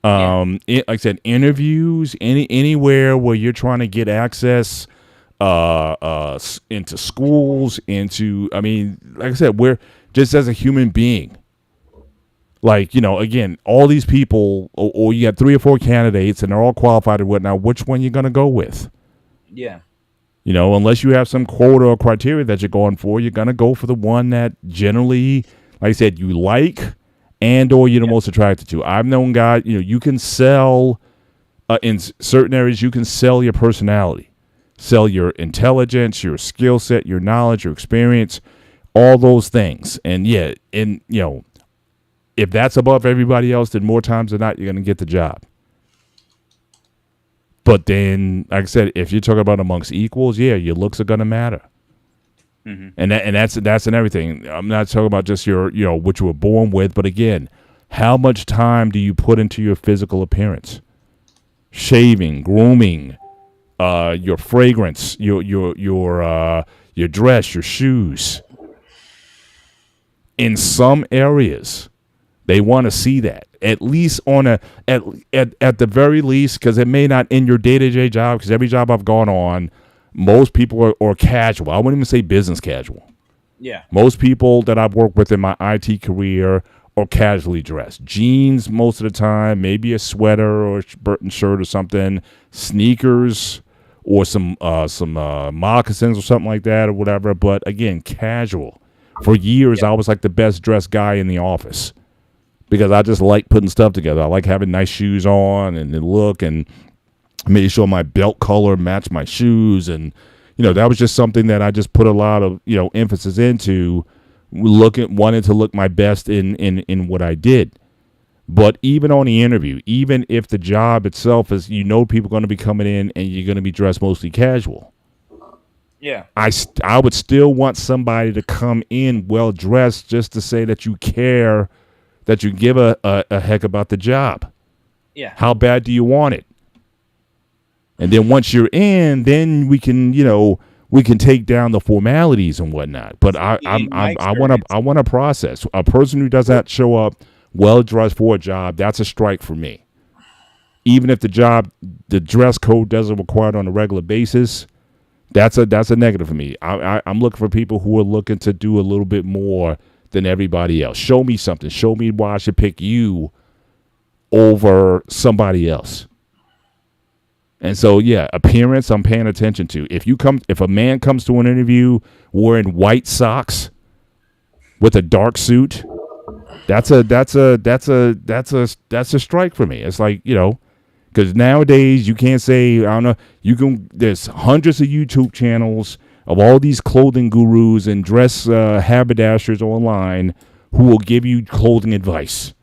Like I said, interviews, anywhere where you're trying to get access. Into schools, I mean, like I said, we're just as a human being, like, again, all these people, or you got 3 or 4 candidates and they're all qualified and whatnot, which one you going to go with? Yeah. Unless you have some quota or criteria that you're going for, you're going to go for the one that generally, like I said, you like and or you're the most attracted to. I've known guys, you can sell, in certain areas, you can sell your personality. Sell your intelligence, your skill set, your knowledge, your experience, all those things. And if that's above everybody else, then more times than not, you're going to get the job. But then, like I said, if you're talking about amongst equals, your looks are going to matter. Mm-hmm. And that's in everything. I'm not talking about just your, what you were born with, but again, how much time do you put into your physical appearance? Shaving, grooming, your fragrance, your dress, your shoes. In some areas, they want to see that at least at the very least, because it may not in your day-to-day job. Because every job I've gone on, most people are casual. I wouldn't even say business casual. Yeah. Most people that I've worked with in my IT career are casually dressed. Jeans most of the time, maybe a sweater or a Burton shirt or something, sneakers, or some moccasins or something like that or whatever. But again, casual. For years, I was like the best dressed guy in the office because I just like putting stuff together. I like having nice shoes on and the look, and made sure my belt color matched my shoes. And, that was just something that I just put a lot of, emphasis into, wanting to look my best in what I did. But even on the interview, even if the job itself is, people are going to be coming in and you're going to be dressed mostly casual. Yeah. I would still want somebody to come in well dressed just to say that you care, that you give a heck about the job. Yeah. How bad do you want it? And then once you're in, then we can, we can take down the formalities and whatnot. But I want to process. A person who does not show up well dressed for a job, that's a strike for me. Even if the dress code doesn't require it on a regular basis, that's a negative for me. I'm looking for people who are looking to do a little bit more than everybody else. Show me something. Show me why I should pick you over somebody else. And so, yeah, appearance I'm paying attention to. If a man comes to an interview wearing white socks with a dark suit, that's a strike for me. It's like, because nowadays you can't say, I don't know, there's hundreds of YouTube channels of all these clothing gurus and dress haberdashers online who will give you clothing advice.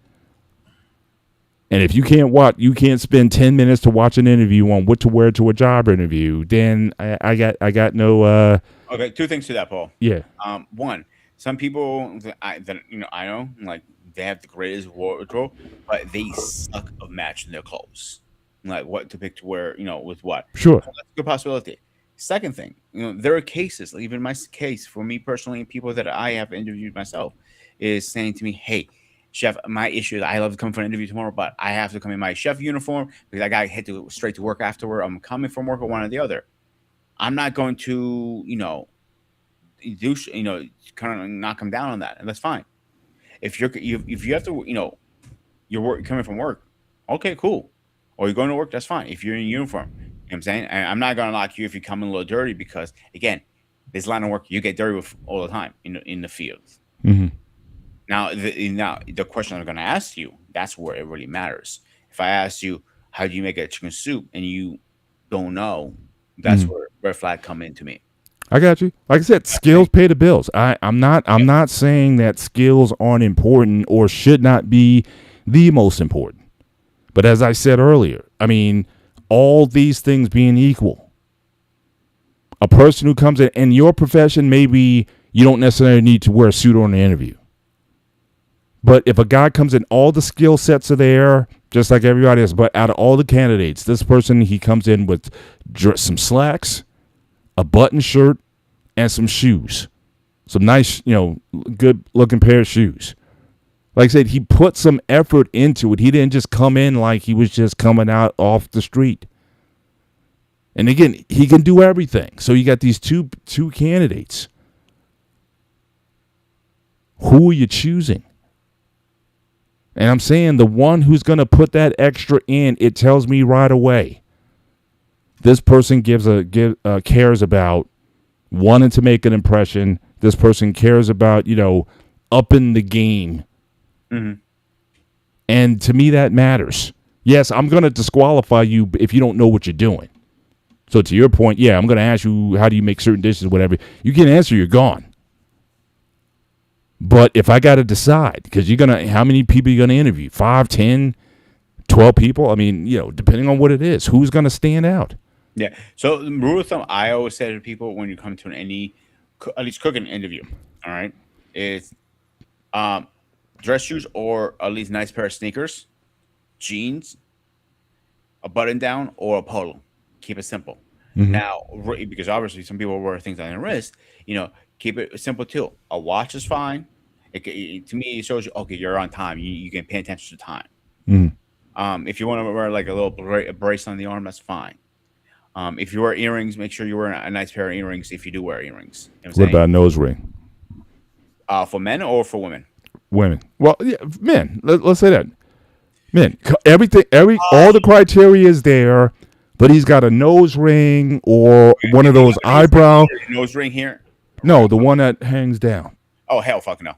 And if you can't spend 10 minutes to watch an interview on what to wear to a job interview, then I got no. Okay, two things to that, Paul. Yeah. One, some people that I know, like, they have the greatest wardrobe, but they suck of matching their clothes, like what to pick to wear, with what. Sure. So that's a good possibility. Second thing, there are cases, like even my case for me personally, people that I have interviewed myself is saying to me, "Hey, chef, my issue is I love to come for an interview tomorrow, but I have to come in my chef uniform because I got to head straight to work afterward. I'm coming from work or one or the other. I'm not going to, kind of knock them down on that, and that's fine. If you have to, you're coming from work, okay, cool. Or you're going to work, that's fine. If you're in uniform, you know what I'm saying? And I'm not going to knock you if you come in a little dirty because, again, this line of work you get dirty with all the time in the field. Mm-hmm. Now the question I'm going to ask you, that's where it really matters. If I ask you, how do you make a chicken soup, and you don't know, that's where red flag come into me. I got you. Like I said, skills pay the bills. I'm not saying that skills aren't important or should not be the most important. But as I said earlier, I mean, all these things being equal, a person who comes in your profession, maybe you don't necessarily need to wear a suit on an interview. But if a guy comes in, all the skill sets are there, just like everybody else. But out of all the candidates, this person, he comes in with some slacks, a button shirt, and some shoes. Some nice, good looking pair of shoes. Like I said, he put some effort into it. He didn't just come in like he was just coming out off the street. And again, he can do everything. So you got these two candidates. Who are you choosing? And I'm saying the one who's going to put that extra in, it tells me right away. This person cares about wanting to make an impression. This person cares about, upping the game. Mm-hmm. And to me, that matters. Yes, I'm going to disqualify you if you don't know what you're doing. So to your point, yeah, I'm going to ask you, how do you make certain dishes, whatever. You can answer, you're gone. But if I got to decide, because how many people are you going to interview? 5, 10, 12 people? I mean, depending on what it is, who's going to stand out? Yeah. So the rule of thumb I always say to people when you come to any, at least cooking interview, all right, is dress shoes or at least nice pair of sneakers, jeans, a button down, or a polo. Keep it simple. Mm-hmm. Now, because obviously some people wear things on their wrist, keep it simple too. A watch is fine. To me, it shows you, okay, you're on time. You can pay attention to time. Mm-hmm. If you want to wear like a little brace on the arm, that's fine. If you wear earrings, make sure you wear a nice pair of earrings if you do wear earrings. What about a nose ring? For men or for women? Women. Well, yeah, men. Let's say that. Men. All the criteria is there, but he's got a nose ring or one of those eyebrow. Nose ring here? No, the one that hangs down. Oh, hell fuck no.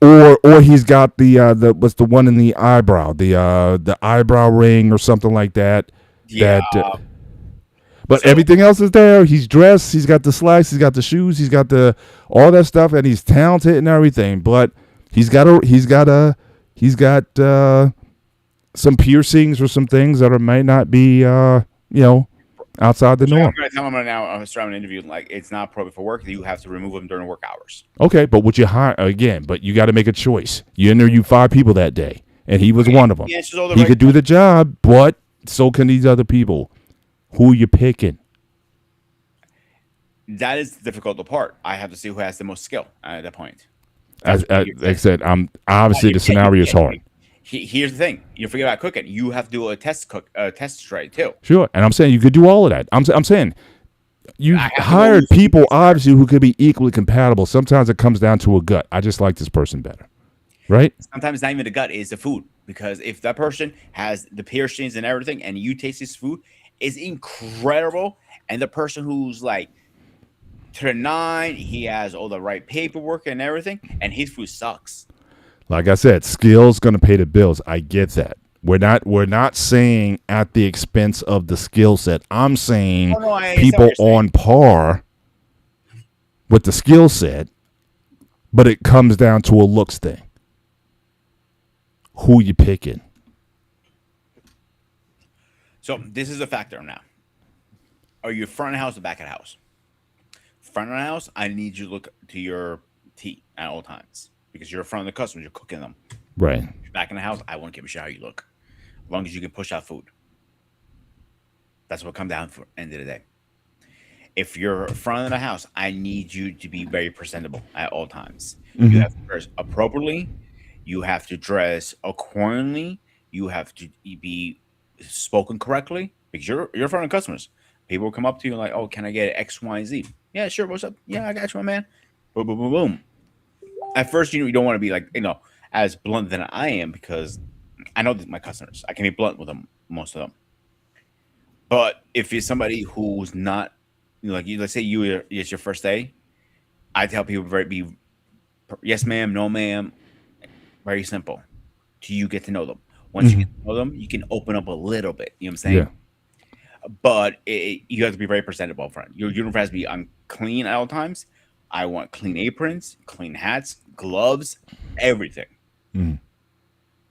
Or he's got the what's the one in the eyebrow, the eyebrow ring or something like that. Yeah. But everything else is there. He's dressed. He's got the slacks. He's got the shoes. He's got all that stuff, and he's talented and everything. But he's got some piercings or some things that might not be outside the norm. I'm going to tell him right now, I'm an interview, like, it's not appropriate for work. You have to remove them during work hours. Okay, but would you hire again? But you got to make a choice. You interview 5 people that day, and he was one of them. He could do the job, but so can these other people. Who are you picking? that is the difficult part. I have to see who has the most skill at that point. As like I said, I'm obviously the scenario is hard. Here's the thing: you forget about cooking. You have to do a test tray too. Sure, and I'm saying you could do all of that. I'm saying you I have to hired know people obviously who could be equally compatible. Sometimes it comes down to a gut. I just like this person better, right? Sometimes not even the gut is the food, because if that person has the piercings and everything, and you taste this food, is incredible, and the person who's like to the nine, he has all the right paperwork and everything, and his food sucks. Like I said, skill's going to pay the bills. I get that. We're not saying at the expense of the skill set. I'm saying Oh, no, I understand people what you're saying. on par with the skill set, but it comes down to a looks thing. Who you picking? So this is a factor now. Are you front of the house or back of the house? Front of the house, I need you to look to your teeth at all times, because you're in front of the customers. You're cooking them. Right. If you're back in the house, I won't give a shit how you look, as long as you can push out food. That's what come down for end of the day. If you're in front of the house, I need you to be very presentable at all times. You have to dress appropriately. You have to dress accordingly. You have to be spoken correctly, because you're in front of customers. People will come up to you like, "Oh, can I get X, Y, and Z?" Yeah, sure. What's up? Yeah, I got you, my man. Boom, boom, boom, boom. At first, you don't want to be like, as blunt than I am, because I know my customers. I can be blunt with them, most of them. But if you're somebody who's not, like you, let's say it's your first day, I tell people be yes, ma'am, no, ma'am. Very simple. Till you get to know them. Once you get to know them, you can open up a little bit. You know what I'm saying? Yeah. But you have to be very presentable, friend. Your uniform has to be clean at all times. I want clean aprons, clean hats, gloves, everything.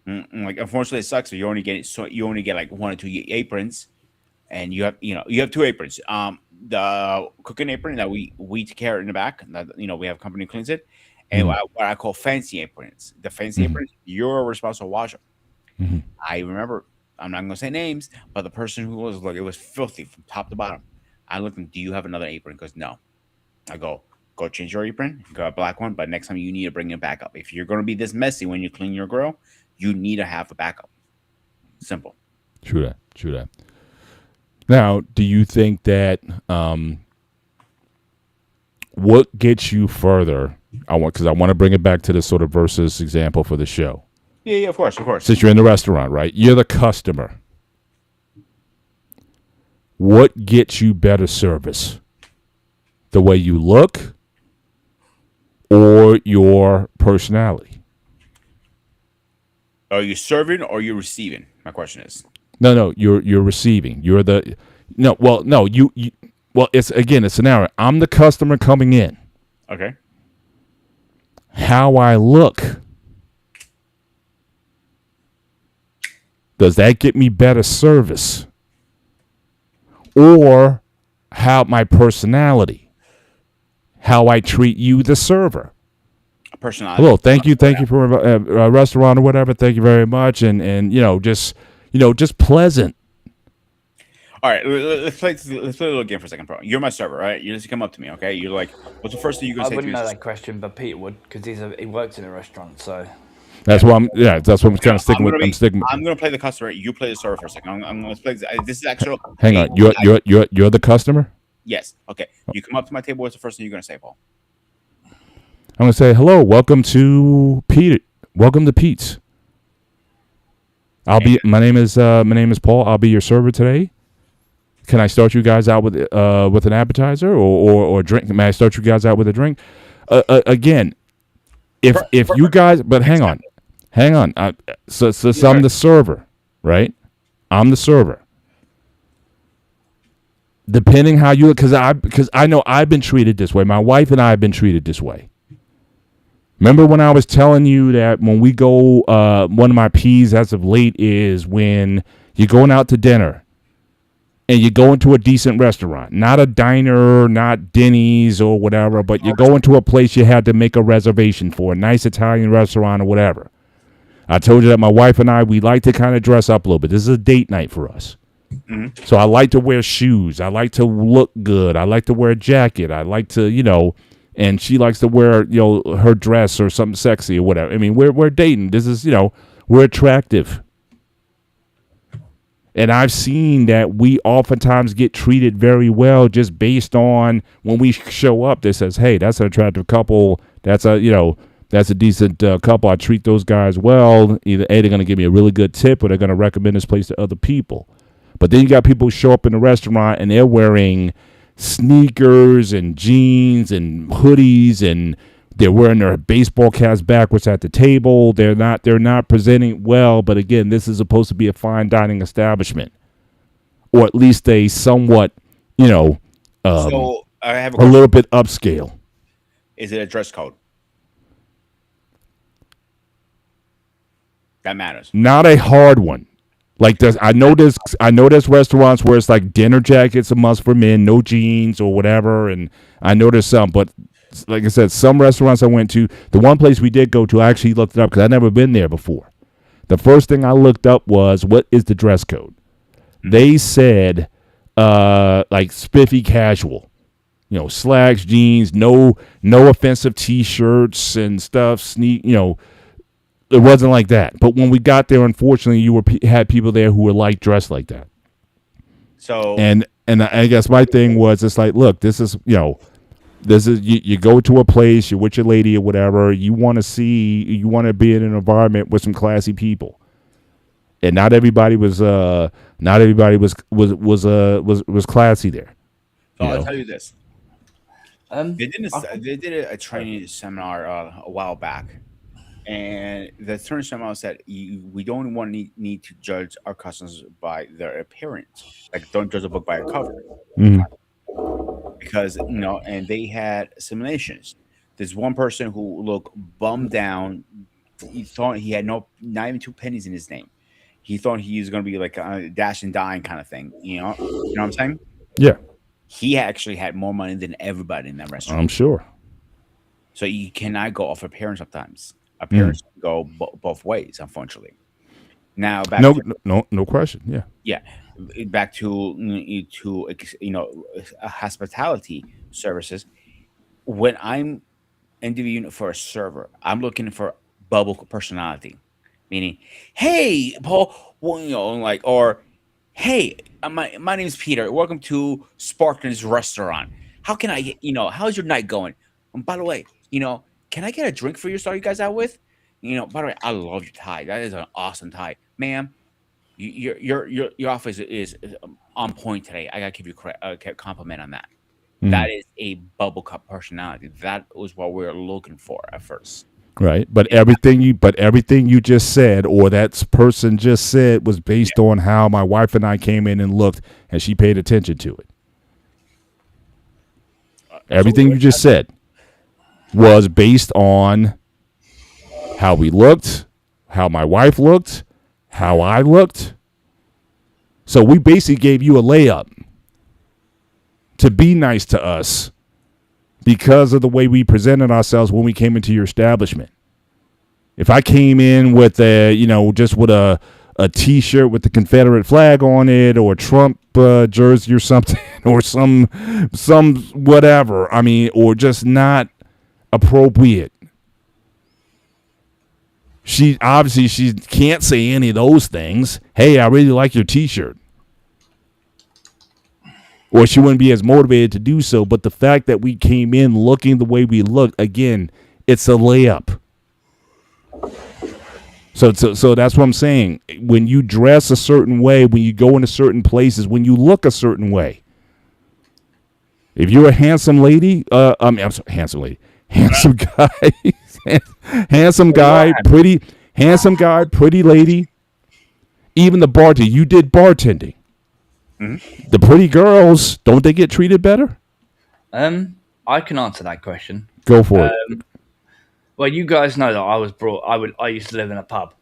Like, unfortunately, it sucks. You only get like 1 or 2 aprons, and you have 2 aprons. The cooking apron that we take care of in the back. That we have a company who cleans it, and what I call fancy aprons. The fancy aprons, you're responsible to wash them. I remember. I'm not gonna say names, but the person who was like, it was filthy from top to bottom. I looked at him, "Do you have another apron?" He goes, "No." I go change your apron, go a black one, but next time you need to bring it back up. If you're gonna be this messy when you clean your grill, you need to have a backup. Simple. True that. Now, do you think that what gets you further? Because I want to bring it back to this sort of versus example for the show. Yeah, of course. Since you're in the restaurant, right? You're the customer. What gets you better service? The way you look or your personality? Are you serving or are you receiving? My question is. No, you're receiving. You're the well, it's again a scenario. I'm the customer coming in. Okay. How I look, does that get me better service? Or how my personality, how I treat you, the server. Personality. Hello, thank you for a restaurant or whatever. Thank you very much, and just pleasant. All right, let's play a little game for a second, bro. You're my server, right? You just come up to me, okay? You're like, "What's the first thing you're gonna I say?" wouldn't to me? know that question, but Peter would, because he works in a restaurant. So That's what I'm. Yeah, that's what I'm kind of sticking with. I'm sticking. I'm gonna play the customer. You play the server for a second. I'm gonna play. This is actual. Hang on. You're the customer. Yes. Okay. You come up to my table. What's the first thing you're gonna say, Paul? I'm gonna say hello. Welcome to Peter. Welcome to Pete's. My name is Paul. I'll be your server today. Can I start you guys out with an appetizer or drink? May I start you guys out with a drink? Again, if you guys, but hang on. So I'm the server, right? I'm the server. Depending how you, because I know I've been treated this way. My wife and I have been treated this way. Remember when I was telling you that when we go, one of my peas as of late is when you're going out to dinner and you go into a decent restaurant, not a diner, not Denny's or whatever, but you go into a place you had to make a reservation for, a nice Italian restaurant or whatever. I told you that my wife and I, we like to kind of dress up a little bit. This is a date night for us. So I like to wear shoes. I like to look good. I like to wear a jacket. I like to, and she likes to wear, her dress or something sexy or whatever. I mean, we're dating. This is, we're attractive. And I've seen that we oftentimes get treated very well just based on when we show up that says, hey, that's an attractive couple. That's a decent couple. I treat those guys well. Either A, they're going to give me a really good tip or they're going to recommend this place to other people. But then you got people who show up in the restaurant and they're wearing sneakers and jeans and hoodies and they're wearing their baseball caps backwards at the table. They're not presenting well. But again, this is supposed to be a fine dining establishment, or at least a somewhat, So I have a a question. little bit upscale. Is it a dress code? That matters. Not a hard one. Like this, I know there's restaurants where it's like dinner jackets a must for men, no jeans or whatever. And I know there's some, but like I said, some restaurants I went to, the one place we did go to, I actually looked it up because I'd never been there before. The first thing I looked up was, what is the dress code? They said like spiffy casual, slacks, jeans, no offensive t-shirts and stuff, it wasn't like that. But when we got there, unfortunately, you had people there who were dressed like that. So And I guess my thing was, it's like, look, this is you go to a place, you're with your lady or whatever, you want to be in an environment with some classy people. And not everybody was classy there. So you I'll know? tell you this. They did a training seminar a while back, and the training seminar said we don't want to need to judge our customers by their appearance. Like, don't judge a book by a cover, because and they had simulations. There's one person who looked bummed down. He thought he had not even 2 pennies in his name. He thought he was going to be like a dash and dine kind of thing. You know what I'm saying? Yeah, He actually had more money than everybody in that restaurant. I'm sure. So you cannot go off appearance sometimes. Appearance can go both ways, unfortunately. Now back No question. Yeah. yeah, back to hospitality services. When I'm interviewing for a server, I'm looking for bubble personality, meaning, hey, Paul, well, or hey, my name's Peter. Welcome to Sparklin's restaurant. How can I, how's your night going? And by the way, can I get a drink for you to start you guys out with? By the way, I love your tie. That is an awesome tie, ma'am. Your office is on point today. I gotta give you a compliment on that. That is a bubble cup personality. That was what we were looking for at first. Right. But everything you just said, or that person just said, was based on how my wife and I came in and looked, and she paid attention to it. Everything you just said was based on how we looked, how my wife looked, how I looked. So we basically gave you a layup to be nice to us because of the way we presented ourselves when we came into your establishment. If I came in with just with a T-shirt with the Confederate flag on it, or a Trump jersey or something, or some whatever, or just not appropriate, she can't say any of those things. Hey, I really like your T-shirt. Or she wouldn't be as motivated to do so. But the fact that we came in looking the way we looked, again, it's a layup. So that's what I'm saying. When you dress a certain way, when you go into certain places, when you look a certain way, if you're a handsome lady, I'm sorry, handsome lady, handsome guy, handsome guy, pretty lady, even the bartender. You did bartending. Mm-hmm. The pretty girls, don't they get treated better? I can answer that question. Go for it. Well, you guys know that I used to live in a pub,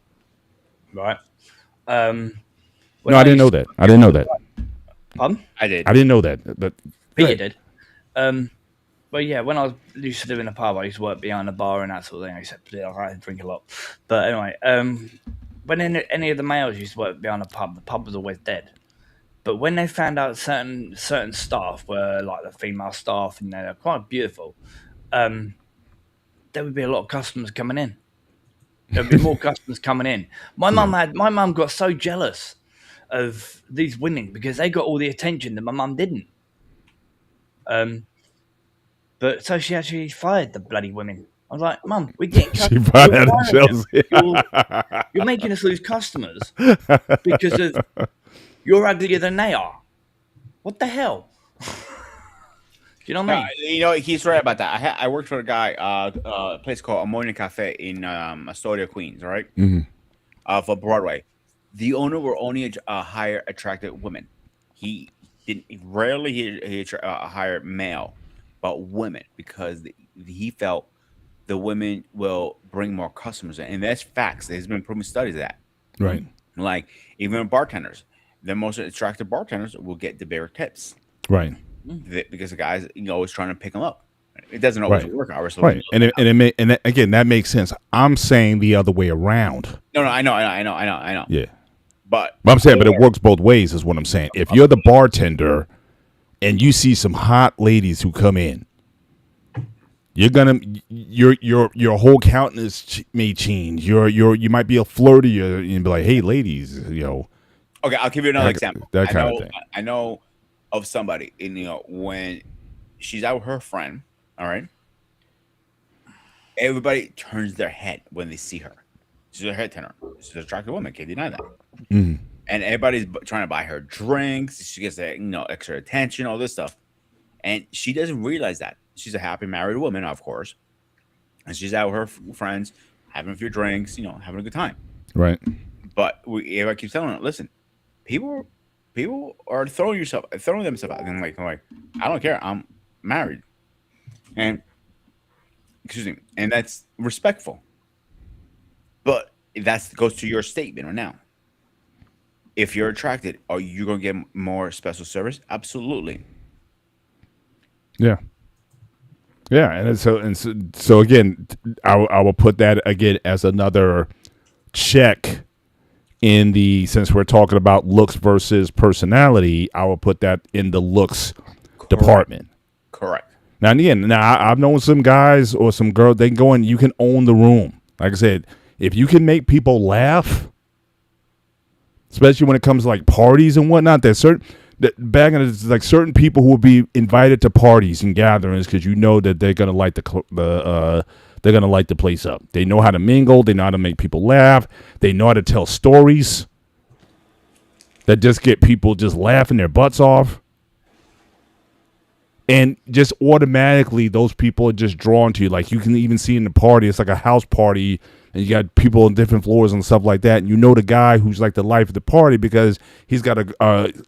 right? No, I didn't know that. I didn't know that. Pardon? I did. I didn't know that. But Peter did. Well, yeah, when I used to live in a pub, I used to work behind the bar and that sort of thing. Except I drink a lot. But anyway, when any of the males used to work behind the pub was always dead. But when they found out certain staff were like the female staff and they're quite beautiful, there would be a lot of customers coming in. There'd be more customers coming in. My mum got so jealous of these women because they got all the attention that my mum didn't. But so she actually fired the bloody women. I was like, Mum, we're getting She customers. fired You're the firing them. Chelsea. You're making us lose customers because of you're uglier than they are. What the hell? Do you know what I mean? You know, he's right about that. I worked for a guy, a place called Ammonia Cafe in Astoria, Queens, right? For Broadway. The owner will only hire attractive women. He didn't rarely he hired male, but women because he felt the women will bring more customers in, and that's facts. There's been proven studies of that. Right. Like even bartenders, the most attractive bartenders will get the bigger tips. Right. Because the guys, always trying to pick them up. It doesn't always work, obviously. Right. And again, that makes sense. I'm saying the other way around. No, I know. Yeah. But I'm saying, but it works both ways, is what I'm saying. If you're the bartender and you see some hot ladies who come in, you're gonna your whole countenance may change. You might be a flirty and be like, "Hey, ladies," Okay, I'll give you another example. That kind of thing. I know of somebody, and when she's out with her friend, all right, everybody turns their head when they see her. She's a head turner. She's an attractive woman. Can't deny that. Mm-hmm. And everybody's trying to buy her drinks. She gets extra attention, all this stuff, and she doesn't realize that she's a happy married woman, of course, and she's out with her friends, having a few drinks, having a good time. Right. But I keep telling her, listen, people are throwing themselves out. And I'm like, I don't care. I'm married, and and that's respectful. But that goes to your statement right now. If you're attracted, are you going to get more special service? Absolutely. Yeah. Yeah, and so again, I will put that again as another check in the, since we're talking about looks versus personality, I will put that in the looks department. Correct. Now again, I've known some guys or some girls, they can go in, you can own the room. Like I said, if you can make people laugh, especially when it comes to like parties and whatnot, there's certain certain people who will be invited to parties and gatherings because that they're gonna light they're gonna light the place up. They know how to mingle. They know how to make people laugh. They know how to tell stories that just get people just laughing their butts off. And just automatically, those people are just drawn to you. Like you can even see in the party, it's like a house party, and you got people on different floors and stuff like that. And the guy who's like the life of the party because he's got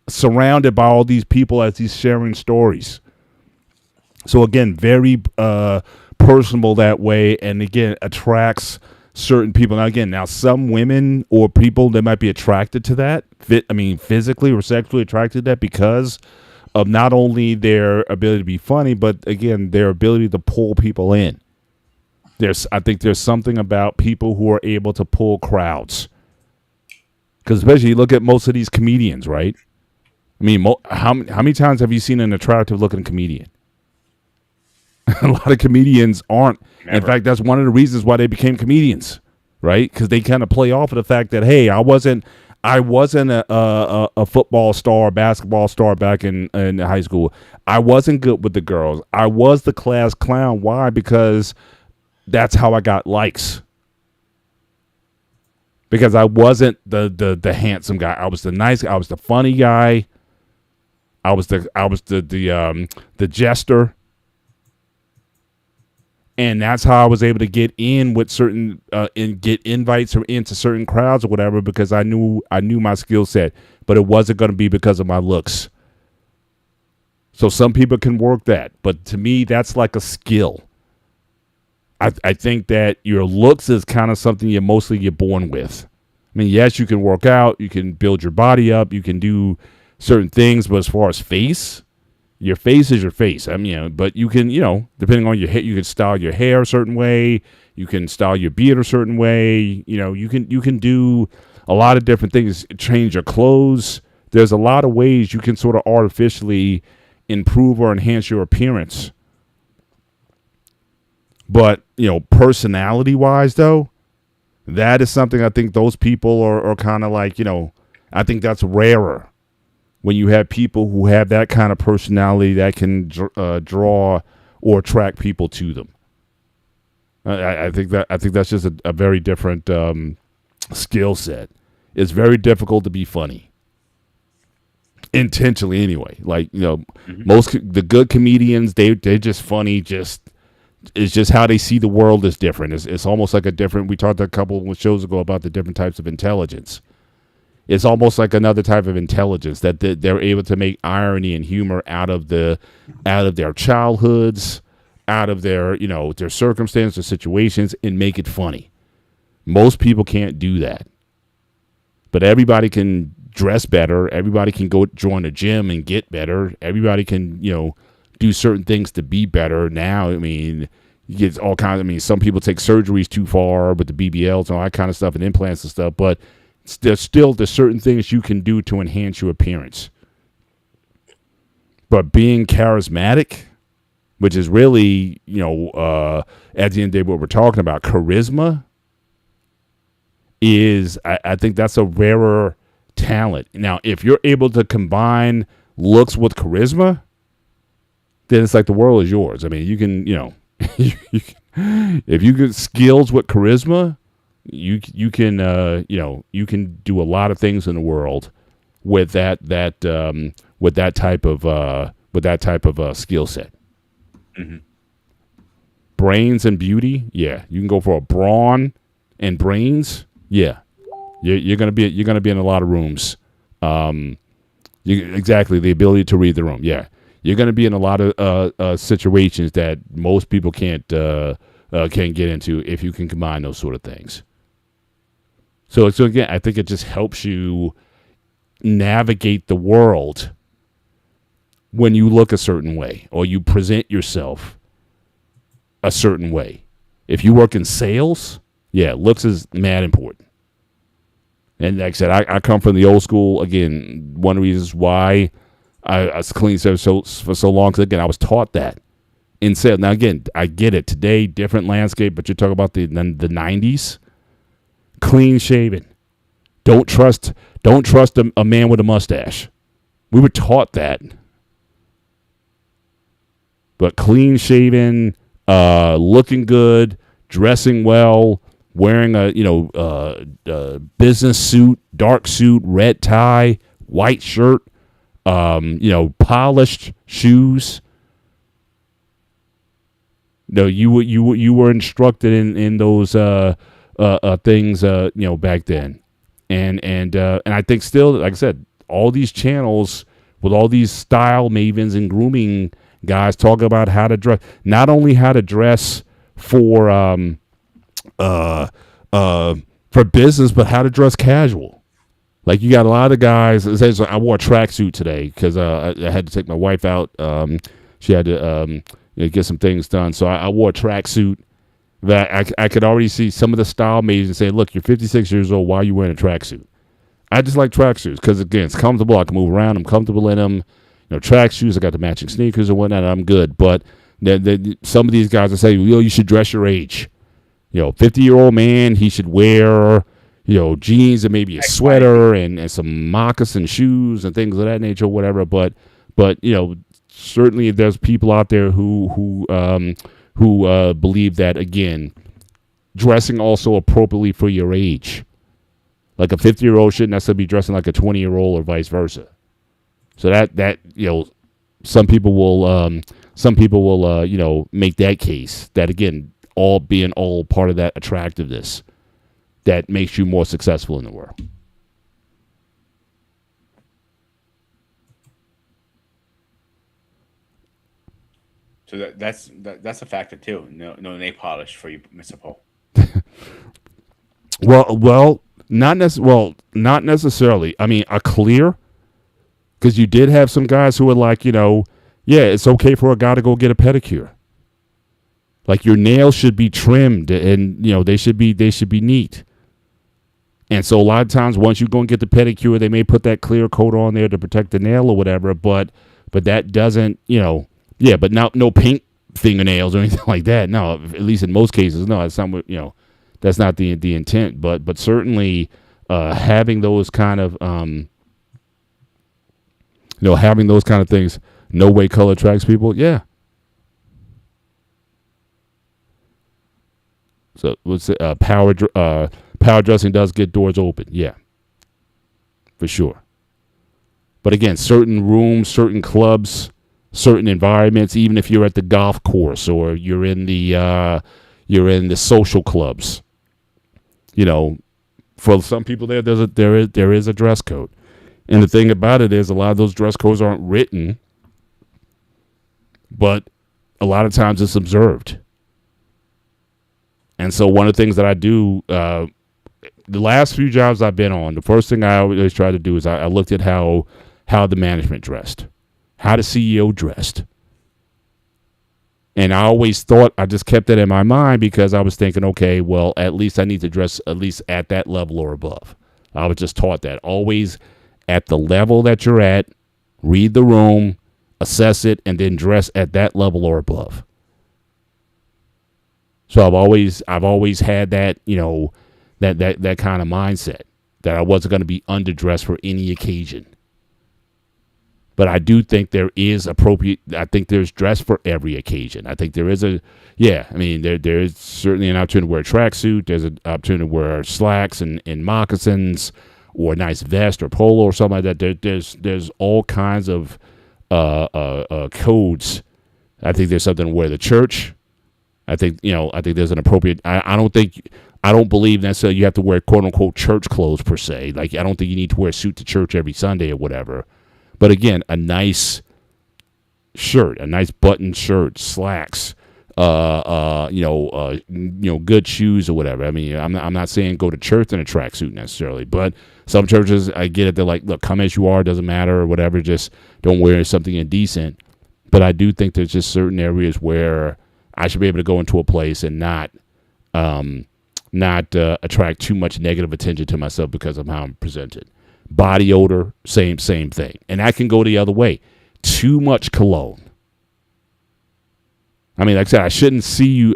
surrounded by all these people as he's sharing stories. So again, very personable that way, and again attracts certain people. Now some women or people that might be attracted to that, physically or sexually attracted to that because of not only their ability to be funny, but again, their ability to pull people in. I think there's something about people who are able to pull crowds. Because especially you look at most of these comedians, right? How many times have you seen an attractive looking comedian? A lot of comedians aren't. Never. In fact, that's one of the reasons why they became comedians, right? Because they kind of play off of the fact that, hey, I wasn't a football star, basketball star back in high school. I wasn't good with the girls. I was the class clown. Why? Because that's how I got likes. Because I wasn't the handsome guy. I was the nice guy. I was the funny guy. I was the jester. And that's how I was able to get in with certain and get invites or into certain crowds or whatever, because I knew my skill set, but it wasn't going to be because of my looks. So some people can work that, but to me, that's like a skill. I think that your looks is kind of something you're born with. Yes, you can work out, you can build your body up, you can do certain things, but as far as face, your face is your face. But you can, depending on your hair, you can style your hair a certain way. You can style your beard a certain way. You can do a lot of different things. Change your clothes there's a lot of ways you can sort of artificially improve or enhance your appearance. But, personality wise, though, that is something I think those people are kind of like, I think that's rarer when you have people who have that kind of personality that can draw or attract people to them. I think that's just a very different skill set. It's very difficult to be funny. Intentionally anyway. Like, most the good comedians, they're just funny, it's just how they see the world is different. It's almost like we talked a couple of shows ago about the different types of intelligence. It's almost like another type of intelligence that they're able to make irony and humor out of their childhoods, out of their circumstances or situations, and make it funny. Most people can't do that. But everybody can dress better. Everybody can go join a gym and get better. Everybody can, do certain things to be better. Now, you get all kinds of, some people take surgeries too far with the BBLs and all that kind of stuff and implants and stuff, but there's certain things you can do to enhance your appearance. But being charismatic, which is really, at the end of the day, what we're talking about, charisma is, I think that's a rarer talent. Now, if you're able to combine looks with charisma, then it's like the world is yours. You can, if you get skills with charisma, you can, you can do a lot of things in the world with that type of skill set. Mm-hmm. Brains and beauty, yeah, you can go for a brawn and brains, yeah. You're gonna be in a lot of rooms. Exactly, the ability to read the room, yeah. You're going to be in a lot of situations that most people can't get into if you can combine those sort of things. So again, I think it just helps you navigate the world when you look a certain way or you present yourself a certain way. If you work in sales, yeah, looks is mad important. And like I said, I come from the old school. Again, one of the reasons why I was clean service for so long, because again, I was taught that in sales. Now again, I get it. Today, different landscape, but you're talking about the 90s. Clean shaven. Don't trust a man with a mustache. We were taught that. But clean shaven, looking good, dressing well, wearing a business suit, dark suit, red tie, white shirt. Polished shoes. No, you were instructed in those things back then, and I think still, like I said, all these channels with all these style mavens and grooming guys talk about how to dress, not only how to dress for business, but how to dress casual. Like, you got a lot of guys. I wore a tracksuit today because I had to take my wife out. She had to get some things done. So I wore a tracksuit that I could already see some of the style maids and say, look, you're 56 years old. Why are you wearing a tracksuit? I just like tracksuits because, again, it's comfortable. I can move around. I'm comfortable in them. Tracksuits, I got the matching sneakers and whatnot. I'm good. But some of these guys will say, you should dress your age. 50-year-old man, he should wear jeans and maybe a sweater and some moccasin shoes and things of that nature, whatever. But certainly there's people out there who believe that, again, dressing also appropriately for your age. Like a 50-year-old shouldn't necessarily be dressing like a 20-year-old or vice versa. So that some people will make that case that, again, all part of that attractiveness that makes you more successful in the world. So that's a factor too. No nail polish for you, Mr. Paul. Well, not necessarily. I mean, a clear, because you did have some guys who were like, yeah, it's okay for a guy to go get a pedicure. Like, your nails should be trimmed and they should be neat. And so a lot of times, once you go and get the pedicure, they may put that clear coat on there to protect the nail or whatever. But that doesn't, but no pink fingernails or anything like that. No, at least in most cases, no. That's not what, that's not the intent. But certainly, having those kind of having those kind of things, no way color attracts people. Yeah. So what's it? Power dressing does get doors open. Yeah, for sure. But again, certain rooms, certain clubs, certain environments, even if you're at the golf course or you're in the social clubs, for some people there is a dress code. And the thing about it is a lot of those dress codes aren't written, but a lot of times it's observed. And so one of the things that I do, the last few jobs I've been on, the first thing I always try to do is I looked at how the management dressed, how the CEO dressed. And I always thought, I just kept that in my mind because I was thinking, okay, well, at least I need to dress at least at that level or above. I was just taught that. Always at the level that you're at, read the room, assess it, and then dress at that level or above. So I've always had that, that kind of mindset that I wasn't going to be underdressed for any occasion. But I do think there is appropriate. I think there's dress for every occasion. I think there is there is certainly an opportunity to wear a tracksuit. There's an opportunity to wear slacks and moccasins or a nice vest or polo or something like that. There's all kinds of codes. I think there's something to wear to church. I think there's an appropriate. I don't believe necessarily you have to wear quote unquote church clothes per se. Like I don't think you need to wear a suit to church every Sunday or whatever. But again, a nice shirt, a nice buttoned shirt, slacks, good shoes or whatever. I mean, I'm not saying go to church in a tracksuit necessarily, but some churches, I get it. They're like, look, come as you are, doesn't matter or whatever. Just don't wear something indecent. But I do think there's just certain areas where I should be able to go into a place and not attract too much negative attention to myself because of how I'm presented. Body odor, same thing. And that can go the other way. Too much cologne. I mean, like I said, I shouldn't see you.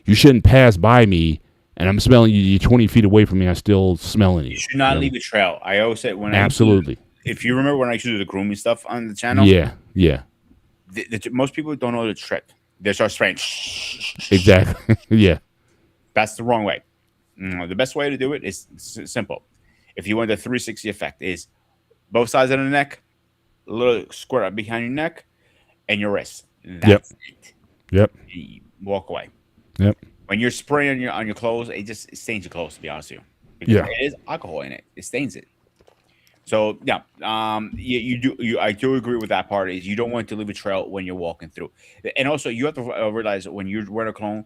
You shouldn't pass by me and I'm smelling you. You're 20 feet away from me. I'm still smelling you. You should not leave a trail. I always say absolutely. If you remember when I used to do the grooming stuff on the channel. Yeah. Most people don't know the trick. They start spraying. Exactly. Yeah. That's the wrong way. The best way to do it is simple. If you want the 360 effect, is both sides of the neck, a little squirt up behind your neck, and your wrist. That's it. Yep. You walk away. Yep. When you're spraying on your clothes, it stains your clothes. To be honest with you, because it is alcohol in it. It stains it. So yeah, I do agree with that part. Is you don't want to leave a trail when you're walking through, and also you have to realize when you're wearing a cologne,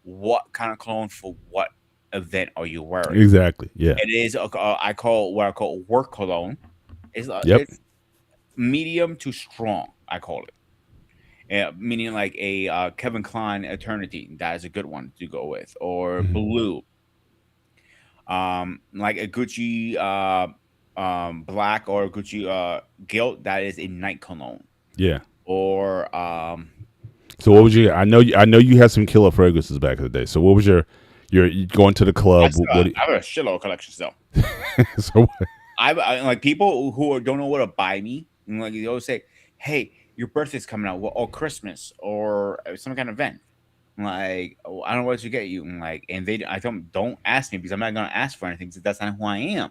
what kind of cologne for what event are you wearing? Exactly. Yeah. It is I call work cologne. It's medium to strong. I call it, meaning like a Kevin Klein Eternity. That is a good one to go with, or blue. Like a Gucci black or Gucci gilt. That is a night cologne. Yeah. Or So what was I know you had some killer fragrances back in the day. So what was your going to the club? I have a shitload of collections still. So I like people who don't know what to buy me. And like they always say, "Hey, your birthday's coming out, or Christmas, or some kind of event." I'm like, oh, I don't know what to get you. And I don't ask me because I'm not gonna ask for anything because that's not who I am.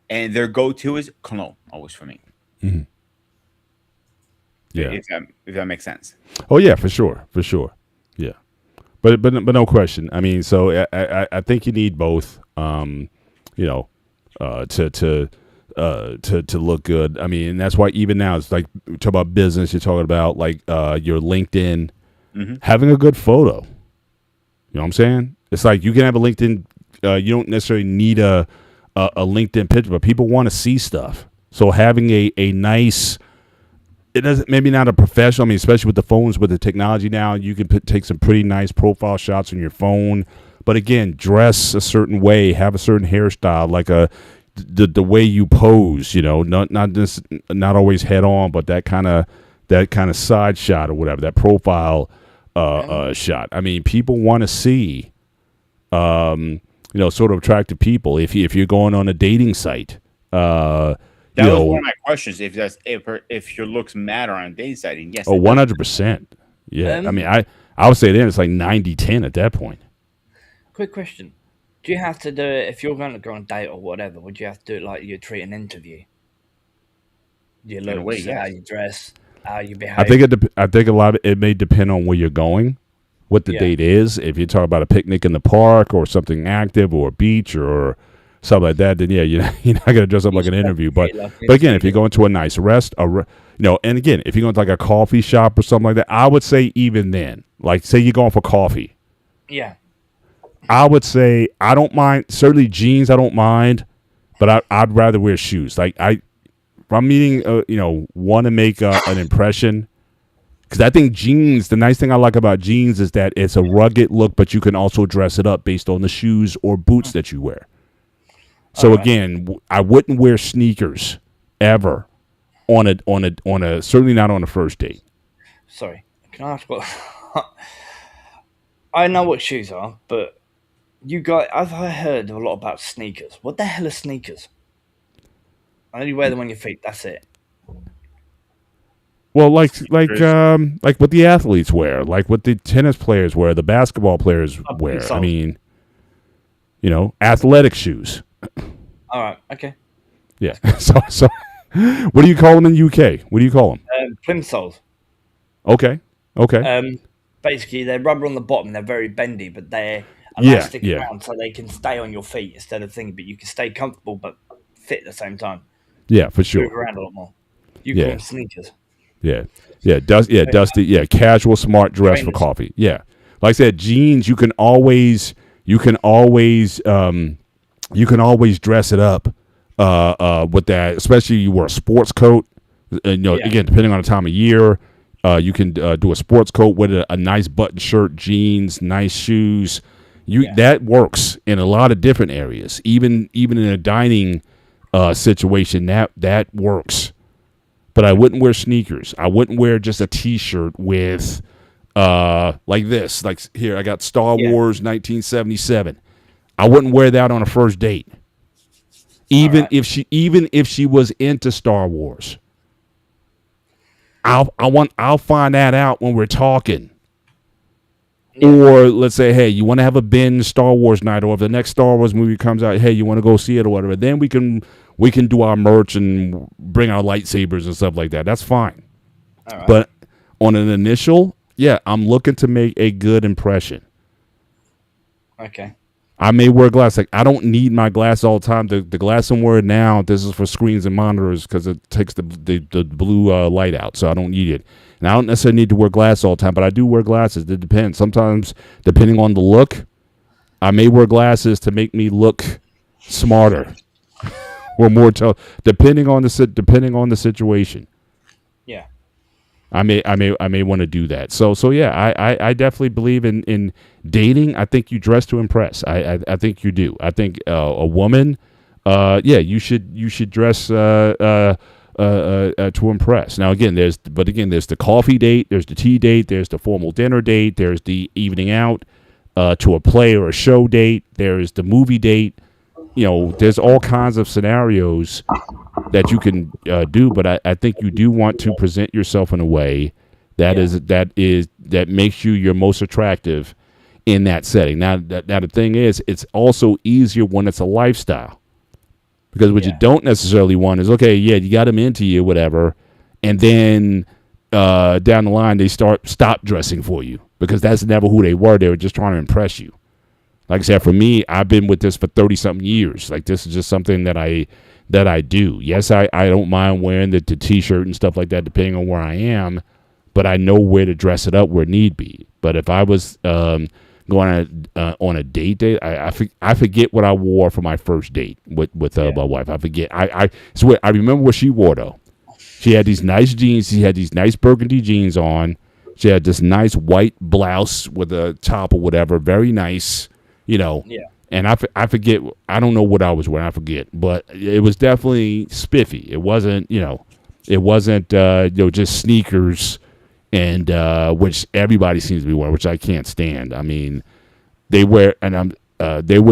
And their go-to is cologne, always for me. Mm-hmm. Yeah, if that makes sense. Oh yeah, for sure. Yeah, but no question. I mean, so I think you need both. To look good. I mean, and that's why even now it's like talk about business. You're talking about like your LinkedIn, having a good photo. You know what I'm saying? It's like you can have a LinkedIn. You don't necessarily need a LinkedIn picture, but people want to see stuff. So having a nice, it doesn't, maybe not a professional. I mean, especially with the phones, with the technology now, you can take some pretty nice profile shots on your phone, But again, dress a certain way, have a certain hairstyle, like the way you pose. Not always head on, but that kind of side shot or whatever, that profile shot. I mean, people want to see, sort of attractive people. If you're going on a dating site, That was one of my questions. If your looks matter on a dating site, and yes, 100%. Yeah, I mean, I would say then it's like 90-10 at that point. Quick question. Do you have to do it if you're going to go on a date or whatever? Would you have to do it like you treat an interview? Your looks, way, yes. how you dress, how you behave. I think a lot of it may depend on where you're going, what the date is. If you talk about a picnic in the park or something active or a beach or something like that, then yeah, you're not going to dress up like an interview. But again, if you're going to a nice and again, if you're going to like a coffee shop or something like that, I would say even then, like say you're going for coffee. Yeah. I would say I don't mind. Certainly jeans, I don't mind, but I'd rather wear shoes. Like if I'm meeting, want to make an impression, because I think jeans. The nice thing I like about jeans is that it's a rugged look, but you can also dress it up based on the shoes or boots that you wear. So again, I wouldn't wear sneakers ever on a certainly not on a first date. Sorry, can I ask what? I know what shoes are, but I've heard a lot about sneakers. What the hell are sneakers? I only wear them on your feet. That's it. Well, like what the athletes wear, like what the tennis players wear, the basketball players wear. I mean, athletic shoes. All right. Okay. Yeah. So, what do you call them in UK? What do you call them? Plimsolls. Okay. Basically, they're rubber on the bottom. They're very bendy, but they're elastic around, so they can stay on your feet instead of thinking. But you can stay comfortable but fit at the same time. Yeah, for sure. Move around a lot more. You call them sneakers. Yeah. Dusty. Yeah, casual, smart dress for coffee. Yeah, like I said, jeans. You can always dress it up with that. Especially you wear a sports coat. Again, depending on the time of year. You can do a sports coat with a nice button shirt, jeans, nice shoes. That works in a lot of different areas. Even in a dining situation, that works. But I wouldn't wear sneakers. I wouldn't wear just a T-shirt with like this. Like here, I got Star Wars 1977. I wouldn't wear that on a first date. Even if she was into Star Wars. I'll find that out when we're talking. Or let's say, hey, you want to have a binge Star Wars night, or if the next Star Wars movie comes out, hey, you want to go see it or whatever. Then we can do our merch and bring our lightsabers and stuff like that. That's fine. All right. But on an initial, I'm looking to make a good impression. Okay. I may wear glasses. Like I don't need my glass all the time. The glass I'm wearing now, this is for screens and monitors because it takes the blue light out, so I don't need it. And I don't necessarily need to wear glasses all the time, but I do wear glasses. It depends. Sometimes, depending on the look, I may wear glasses to make me look smarter or more depending on the situation. Yeah. I may want to do that. So yeah, I definitely believe in dating. I think you dress to impress. I think you do. I think a woman, you should dress to impress. Now again, there's the coffee date, there's the tea date, there's the formal dinner date, there's the evening out to a play or a show date, there's the movie date. There's all kinds of scenarios that you can do, but I think you do want to present yourself in a way that makes you your most attractive in that setting. Now the thing is, it's also easier when it's a lifestyle, because what you don't necessarily want is, okay, you got them into you, whatever, and then down the line they stop dressing for you, because that's never who they were. They were just trying to impress you. Like I said, for me, I've been with this for 30-something years. Like, this is just something that I do. Yes, I don't mind wearing the T-shirt and stuff like that, depending on where I am, but I know where to dress it up where need be. But if I was going on a date, I forget what I wore for my first date with my wife. I forget. I swear, I remember what she wore, though. She had these nice jeans. She had these nice burgundy jeans on. She had this nice white blouse with a top or whatever, very nice. you know. Yeah. And I forget, I don't know what I was wearing, I forget, but it was definitely spiffy. It wasn't, just sneakers, and which everybody seems to be wearing, which I can't stand. I mean, they wear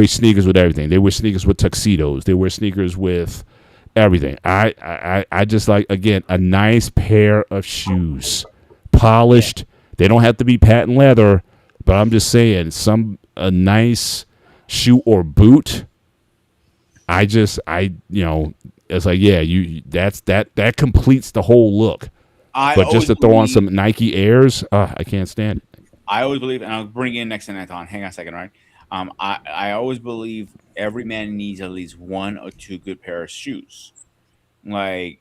sneakers with everything. They wear sneakers with tuxedos. They wear sneakers with everything. I just like, again, a nice pair of shoes, polished. They don't have to be patent leather, but I'm just saying, a nice shoe or boot. It's like, that completes the whole look. But just to throw on some Nike Airs, I can't stand it. I always believe, and I'll bring in next to Nathan. Hang on a second, right? I always believe every man needs at least one or two good pair of shoes. Like,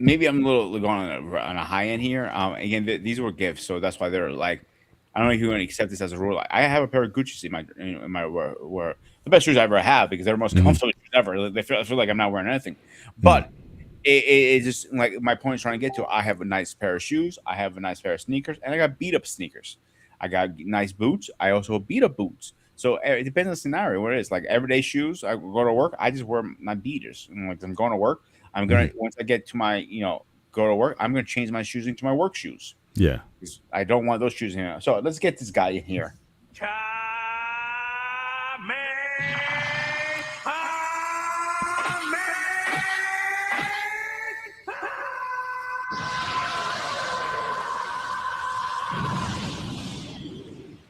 maybe I'm a little going on a high end here. Again, these were gifts, so that's why they're like, I don't know if you want to accept this as a rule. I have a pair of Gucci's in my were the best shoes I ever have, because they're the most comfortable shoes ever. I feel like I'm not wearing anything, but it's just like, my point is trying to get to. I have a nice pair of shoes. I have a nice pair of sneakers, and I got beat up sneakers. I got nice boots. I also have beat up boots. So it depends on the scenario. What it is, like everyday shoes, I go to work. I just wear my beaters. And like, I'm going to work. I'm gonna once I get to my go to work, I'm gonna change my shoes into my work shoes. Yeah. I don't want those shoes in here. So let's get this guy in here.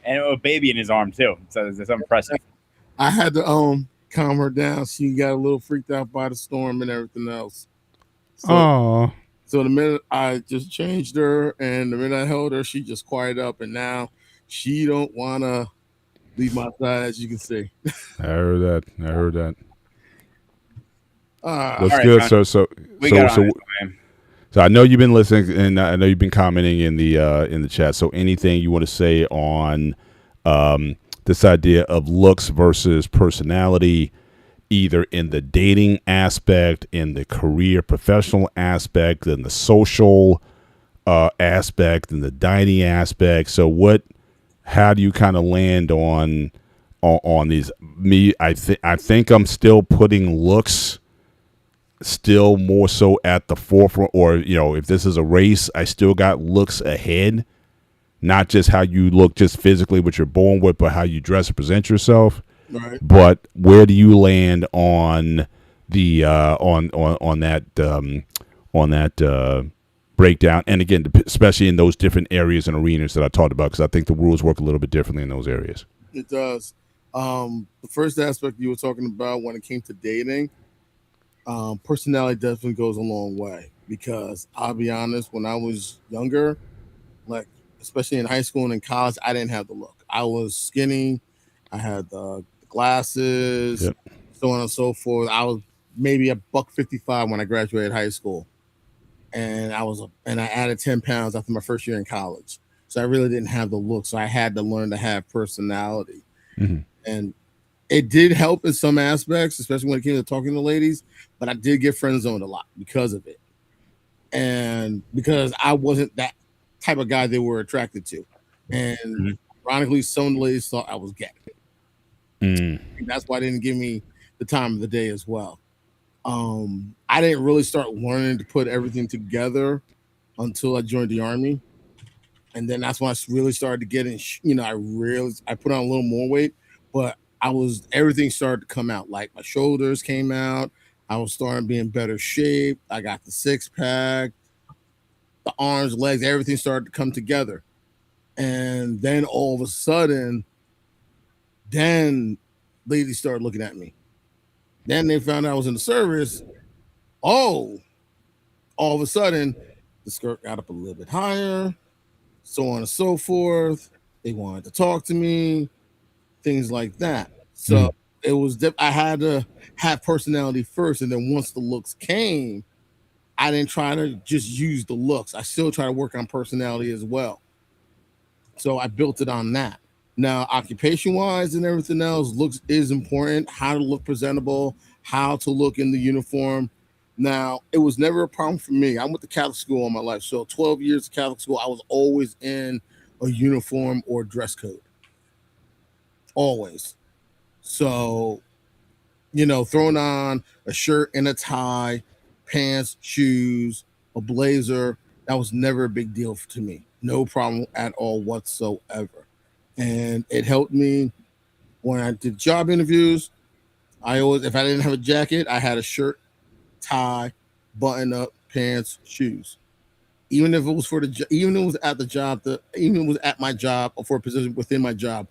And a baby in his arm too. So it's impressive. I had to calm her down. She got a little freaked out by the storm and everything else. Oh. So the minute I just changed her, and the minute I held her, she just quieted up, and now she don't want to leave my side, as you can see. I heard that. That's right, good. man. So I know you've been listening, and I know you've been commenting in the chat. So anything you want to say on this idea of looks versus personality, either in the dating aspect, in the career professional aspect, in the social aspect, in the dining aspect. So how do you kind of land on these? I think I'm still putting looks still more so at the forefront, or if this is a race, I still got looks ahead, not just how you look just physically, what you're born with, but how you dress and present yourself. Right. But where do you land on the on that breakdown? And again, especially in those different areas and arenas that I talked about, because I think the rules work a little bit differently in those areas. It does. The first aspect you were talking about when it came to dating, personality definitely goes a long way, because I'll be honest, when I was younger, like especially in high school and in college, I didn't have the look. I was skinny. I had the glasses, so on and so forth. I was maybe $155 when I graduated high school, and I added 10 pounds after my first year in college. So I really didn't have the look. So I had to learn to have personality, and it did help in some aspects, especially when it came to talking to ladies. But I did get friend zoned a lot because of it, and because I wasn't that type of guy they were attracted to, and ironically, some ladies thought I was gay. That's why they didn't give me the time of the day as well. I didn't really start learning to put everything together until I joined the Army, and then that's when I really started to get in. I put on a little more weight, but everything started to come out. Like my shoulders came out. I was starting to be in better shape. I got the 6-pack, the arms, legs, everything started to come together. And then all of a sudden, then ladies started looking at me. Then they found out I was in the service. Oh, all of a sudden, the skirt got up a little bit higher, so on and so forth. They wanted to talk to me, things like that. So it was, I had to have personality first. And then once the looks came, I didn't try to just use the looks. I still try to work on personality as well. So I built it on that. Now, occupation-wise and everything else, looks is important. How to look presentable, how to look in the uniform. Now, it was never a problem for me. I went to Catholic school all my life. So 12 years of Catholic school, I was always in a uniform or dress code. always. So, throwing on a shirt and a tie, pants, shoes, a blazer, that was never a big deal to me. No problem at all whatsoever. And it helped me when I did job interviews. I always, if I didn't have a jacket, I had a shirt, tie, button up, pants, shoes. Even if it was even if it was at the job, even if it was at my job or for a position within my job,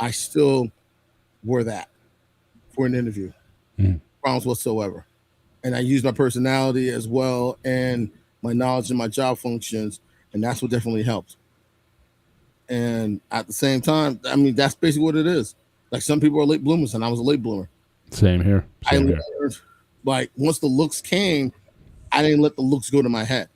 I still wore that for an interview. Problems whatsoever. And I used my personality as well and my knowledge and my job functions, and that's what definitely helped. And at the same time, I mean, that's basically what it is. Like some people are late bloomers, and I was a late bloomer. Same here. I learned, like, once the looks came, I didn't let the looks go to my head.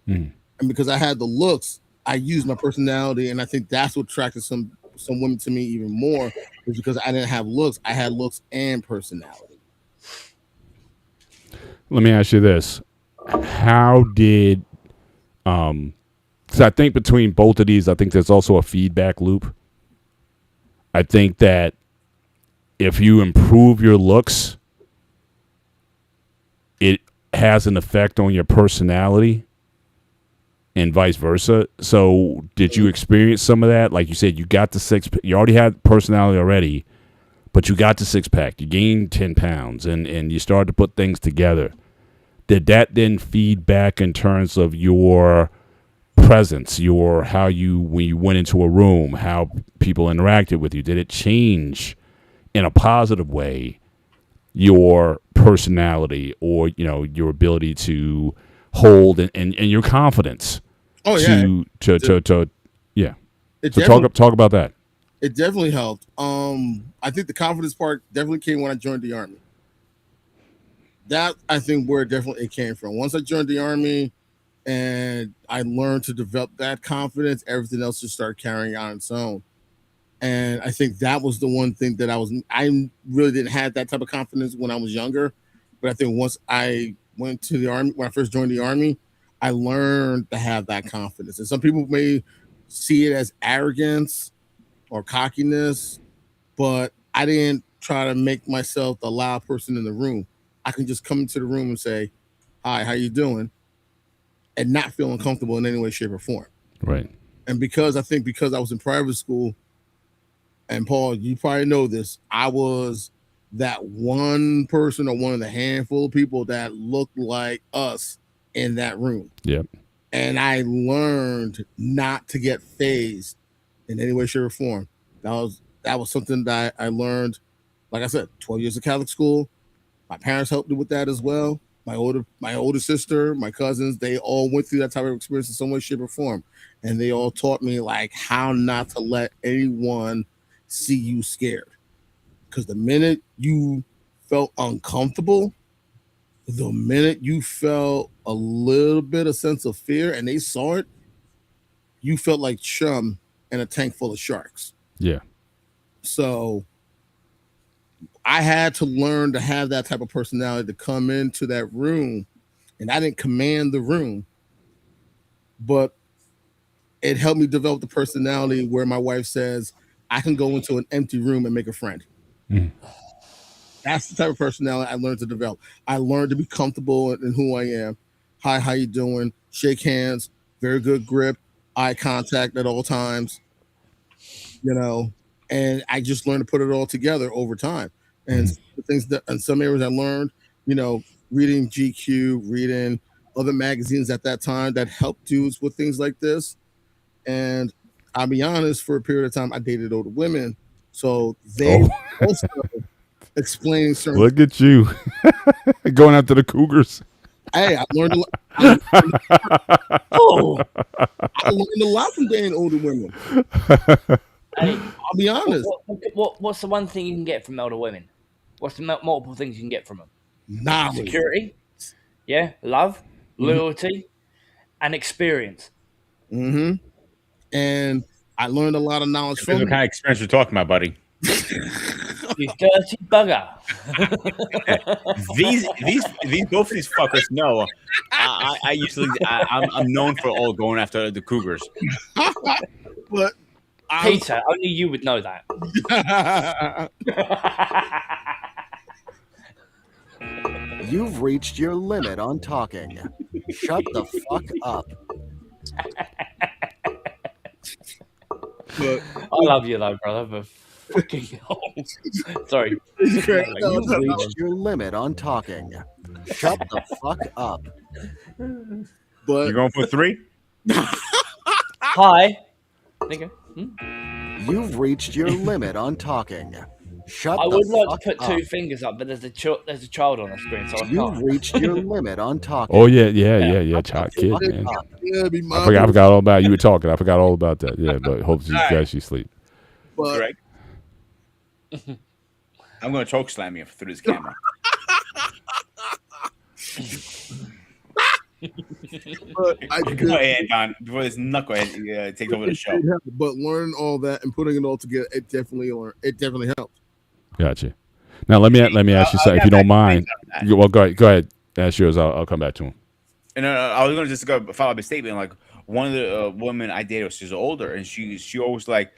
And because I had the looks, I used my personality, and I think that's what attracted some women to me even more, is because I didn't have looks. I had looks and personality. Let me ask you this. How did because I think between both of these, I think there's also a feedback loop. I think that if you improve your looks, it has an effect on your personality and vice versa. So did you experience some of that? Like you said, you got the you already had personality already, but you got the 6-pack, you gained 10 pounds and you started to put things together. Did that then feed back in terms of your presence, when you went into a room, how people interacted with you? Did it change in a positive way your personality or, your ability to hold and your confidence? Oh yeah. Talk about that. It definitely helped. I think the confidence part definitely came when I joined the Army. That, I think, where it came from. Once I joined the Army and I learned to develop that confidence, everything else just started carrying on its own. And I think that was the one thing that I really didn't have that type of confidence when I was younger. But I think once I went to the Army, when I first joined the Army, I learned to have that confidence. And some people may see it as arrogance or cockiness, but I didn't try to make myself the loud person in the room. I can just come into the room and say, "Hi, how you doing?" and not feel uncomfortable in any way, shape, or form. Right. And because I was in private school, and Paul, you probably know this, I was that one person or one of the handful of people that looked like us in that room. Yep. And I learned not to get phased in any way, shape, or form. That was something that I learned. Like I said, 12 years of Catholic school. My parents helped me with that as well. My older sister, my cousins, they all went through that type of experience in some way, shape, or form. And they all taught me like how not to let anyone see you scared. Because the minute you felt uncomfortable, the minute you felt a little bit of sense of fear and they saw it, you felt like chum in a tank full of sharks. Yeah. So I had to learn to have that type of personality to come into that room. And I didn't command the room, but it helped me develop the personality where my wife says, I can go into an empty room and make a friend. That's the type of personality I learned to develop. I learned to be comfortable in who I am. Hi, how you doing? Shake hands, very good grip, eye contact at all times, and I just learned to put it all together over time. And the things that in some areas I learned, reading GQ, reading other magazines at that time that helped dudes with things like this. And I'll be honest, for a period of time, I dated older women. So they also explaining certain. Look at you going after the cougars. Hey, I learned a lot. I learned a lot from dating older women. Hey, I'll be honest. What's the one thing you can get from older women? What's the multiple things you can get from them? Knowledge. Security, love, loyalty, and experience. Mm-hmm. And I learned a lot of knowledge from What them. kind of experience you're talking about, buddy? You dirty bugger. These both of these fuckers know. I'm known for all going after the cougars. But Peter, only you would know that. You've reached your limit on talking. Shut the fuck up. But I love you though, brother. But fucking hell. Sorry. it's great. You've reached your limit on talking. Shut the fuck up. But You going for 3? Hi. Nigga. You've reached your limit on talking. Shut I the would like fuck to put up. 2 fingers up, but there's a child on the screen, so I You've can't. reached your limit on talking. Oh yeah, child kid, Fuck man. up. yeah, be I mindful. forgot all about you were talking. I forgot all about that. Yeah, but hope you guys you sleep. But Greg? I'm going to choke slam you through this camera. Go ahead, Don. Before this knucklehead takes over the show. But learning all that and putting it all together, it definitely helped. Gotcha. Now let me ask you something, if you don't mind. Well, go ahead. Ask yours. I'll come back to him. And I was going to just go follow up a statement. Like, one of the women I dated, she's older, and she always like,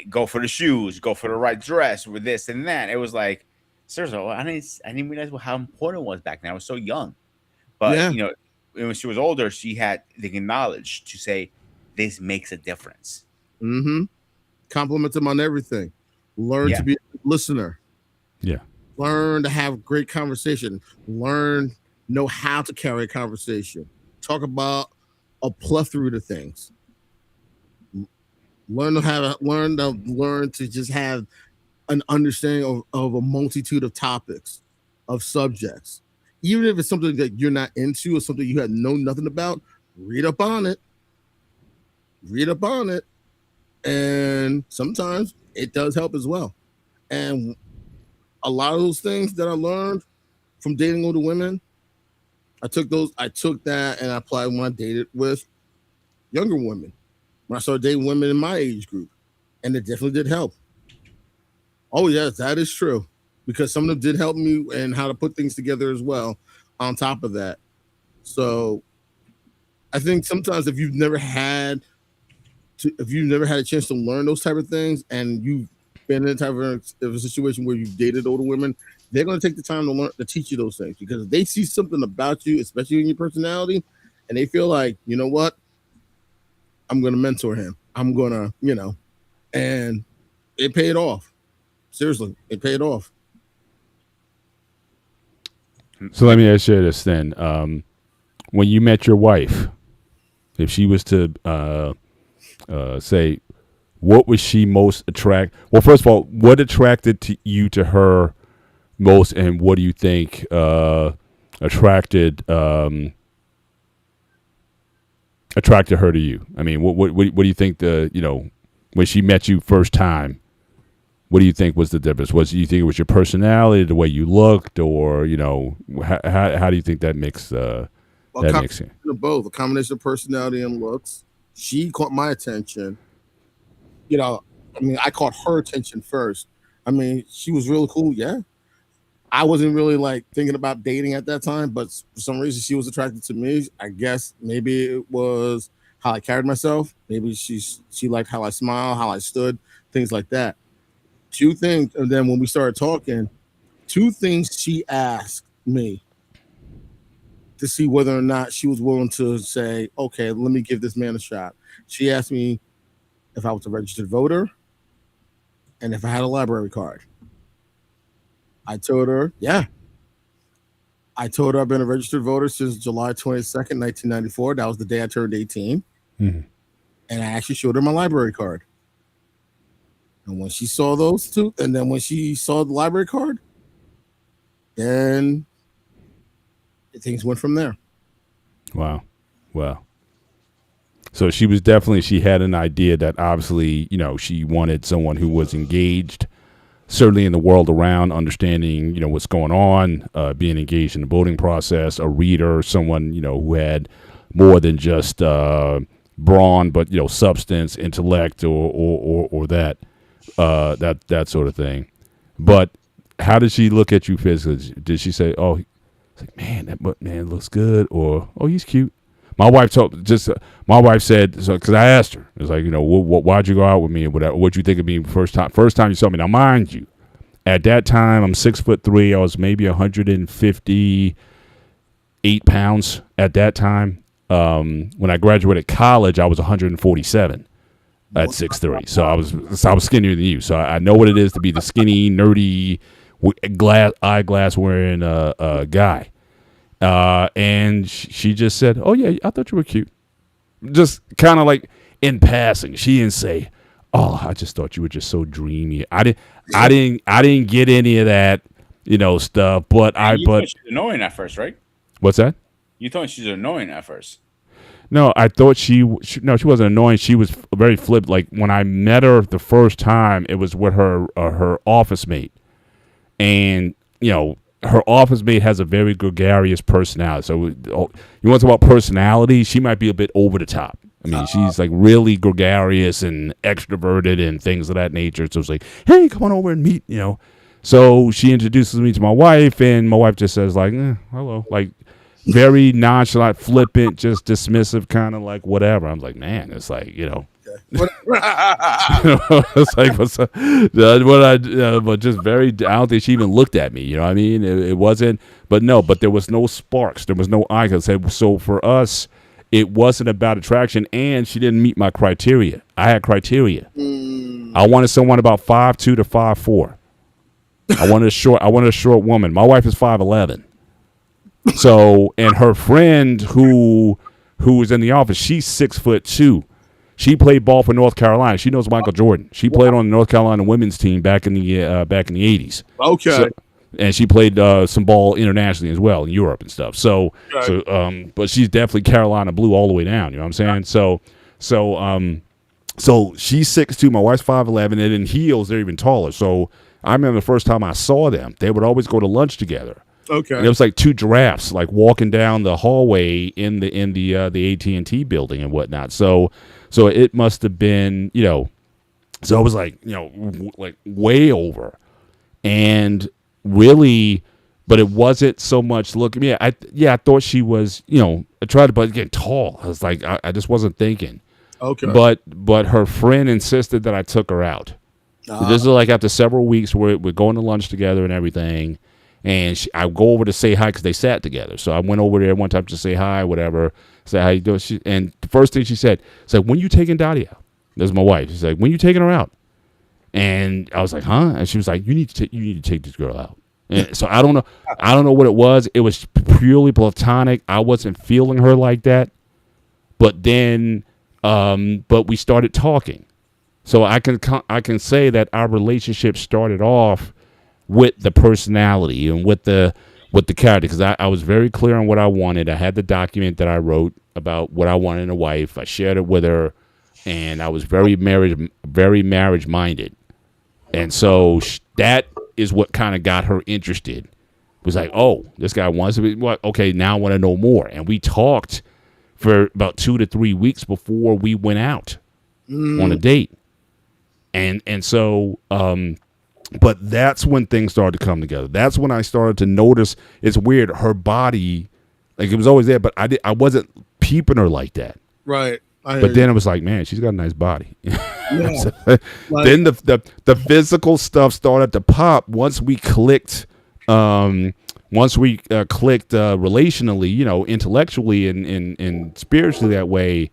go for the shoes, go for the right dress, with this and that. It was like, seriously, I didn't realize how important it was back then. I was so young, but Yeah. when she was older, she had the knowledge to say this makes a difference. Mm-hmm. Compliment them on everything. Learn to be a listener. Yeah. Learn to have great conversation. Know how to carry a conversation. Talk about a plethora of things. Learn to just have an understanding of a multitude of topics, of subjects. Even if it's something that you're not into or something you know nothing about, read up on it. And sometimes it does help as well. And a lot of those things that I learned from dating older women, I took that and I applied when I dated with younger women. When I started dating women in my age group, and it definitely did help. Oh yes, that is true, because some of them did help me and how to put things together as well. On top of that, so I think sometimes if you've never had a chance to learn those type of things, and you've been in a type of a situation where you've dated older women, they're going to take the time to teach you those things, because they see something about you, especially in your personality, and they feel like, you know what, I'm going to mentor him. I'm going to, and it paid off. Seriously, it paid off. So let me ask you this then. When you met your wife, if she was to say, what was she most well, first of all, what attracted you to her most, and what do you think attracted her to you? I mean, what do you think when she met you first time? What do you think was the difference? Do you think it was your personality, the way you looked, or how do you think that makes that makes sense? Both a combination of personality and looks. She caught my attention. I caught her attention first. She was really cool. Yeah, I wasn't really like thinking about dating at that time, but for some reason she was attracted to me. I guess maybe it was how I carried myself. Maybe she liked how I smiled, how I stood, things like that. 2 things, and then when we started talking, 2 things she asked me to see whether or not she was willing to say, okay, let me give this man a shot. She asked me if I was a registered voter and if I had a library card. I told her, yeah. I told her I've been a registered voter since July 22nd, 1994. That was the day I turned 18. Mm-hmm. And I actually showed her my library card. And when she saw those 2, and then when she saw the library card, then things went from there. Wow. So she had an idea that obviously, she wanted someone who was engaged, certainly in the world around, understanding, what's going on, being engaged in the voting process, a reader, someone, who had more than just brawn, but, substance, intellect, or that sort of thing. But how did she look at you physically? Did she say, oh, it's like, man, that man looks good, or, oh, he's cute? My wife said, so because I asked her, it's like, why'd you go out with me or whatever? What'd you think of me first time you saw me? Now, mind you, at that time, I'm 6'3". I was maybe 158 pounds at that time. When I graduated college, I was 147 at 6'3". So I was skinnier than you. So I know what it is to be the skinny, nerdy, eyeglass wearing guy. And she just said, "Oh yeah, I thought you were cute." Just kind of like in passing. She didn't say, "Oh, I just thought you were just so dreamy." I didn't get any of that, stuff. But thought she was annoying at first, right? What's that? You thought she was annoying at first. No, I thought she wasn't annoying. She was very flippant. Like when I met her the first time, it was with her office mate, and her office mate has a very gregarious personality. So you want to talk about personality? She might be a bit over the top. I mean, she's like really gregarious and extroverted and things of that nature. So it's like, hey, come on over and meet, So she introduces me to my wife, and my wife just says like, hello, like very nonchalant, flippant, just dismissive, kind of like whatever. I'm like, man, it's like, it's like, what's up? But just very, I don't think she even looked at me. You know what I mean? It wasn't, but there was no sparks. There was no eye contact. So for us, it wasn't about attraction, and she didn't meet my criteria. I had criteria. I wanted someone about 5'2" to 5'4". I wanted a short woman. My wife is 5'11". So, and her friend who was in the office, she's 6'2". She played ball for North Carolina. She knows Michael Jordan. She played on the North Carolina women's team back in the 80s. Okay. So, and she played some ball internationally as well in Europe and stuff. So but she's definitely Carolina blue all the way down. You know what I'm saying? So she's 6'2". My wife's 5'11", and in heels they're even taller. So I remember the first time I saw them, they would always go to lunch together. Okay. And it was like two giraffes, like walking down the hallway in the AT&T building and whatnot. So it must have been, so it was like, like way over, and really, but it wasn't so much looking. Yeah, I thought she was, I tried to, but again, tall. I was like, I just wasn't thinking. Okay. But her friend insisted that I took her out. So this is like after several weeks we're going to lunch together and everything. And I go over to say hi because they sat together. So I went over there one time to say hi, whatever. Say how you doing? And the first thing she said, it's like, when you taking Dottie out? This is my wife. She's like, when you taking her out? And I was like, huh? And she was like, you need to take this girl out. And so I don't know what it was. It was purely platonic. I wasn't feeling her like that. But then, but we started talking. So I can say that our relationship started off with the personality and with the character, because I was very clear on what I wanted. I had the document that I wrote about what I wanted in a wife. I shared it with her, and I was very marriage minded. And so that is what kind of got her interested. It was like, oh, this guy wants to be, what? Okay, now I want to know more. And we talked for about 2 to 3 weeks before we went out on a date. And so, but that's when things started to come together. That's when I started to notice, it's weird, her body, like it was always there, but I wasn't peeping her like that. Right. But then it was like, man, she's got a nice body. Yeah. So, then the physical stuff started to pop once we clicked. Clicked relationally, intellectually and spiritually that way.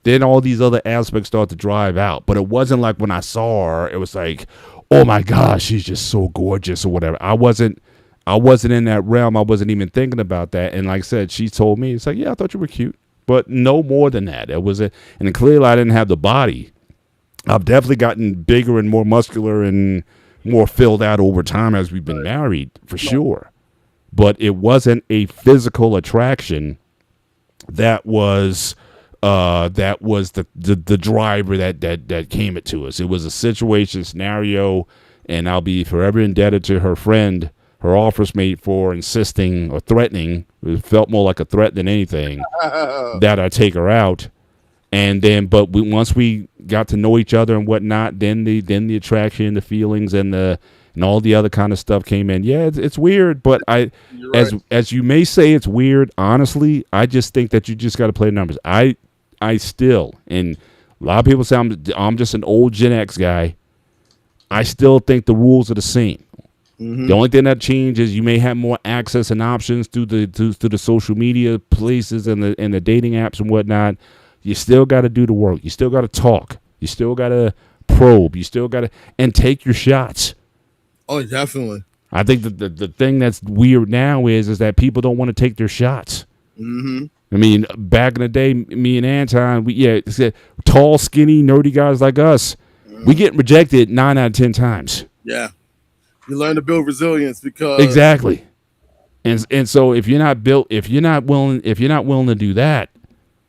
Then all these other aspects start to drive out. But it wasn't like when I saw her, it was like, oh my gosh, she's just so gorgeous or whatever. I wasn't in that realm. I wasn't even thinking about that. And like I said, she told me, it's like, yeah, I thought you were cute, but no more than that. And clearly I didn't have the body. I've definitely gotten bigger and more muscular and more filled out over time as we've been married, for sure. But it wasn't a physical attraction that was the driver that came it to us. It was a situation, scenario, and I'll be forever indebted to her friend, her office mate, for insisting or threatening. It felt more like a threat than anything that I take her out. And then, once we got to know each other and whatnot, then the attraction, the feelings, and the and all the other kind of stuff came in. Yeah, it's weird, but You're right. as you may say it's weird, honestly, I just think that you just got to play the numbers. I still, and a lot of people say I'm just an old Gen X guy. I still think the rules are the same. The only thing that changes, you may have more access and options through the social media places and the dating apps and whatnot. You still got to do the work. You still got to talk. You still got to probe. You still got to and take your shots. Oh, definitely. I think the thing that's weird now is that people don't want to take their shots. Mm-hmm. I mean, back in the day, me and Anton, it's tall, skinny, nerdy guys like us, we get rejected 9 out of 10 times. Yeah. You learn to build resilience because Exactly. And so if you're not willing to do that,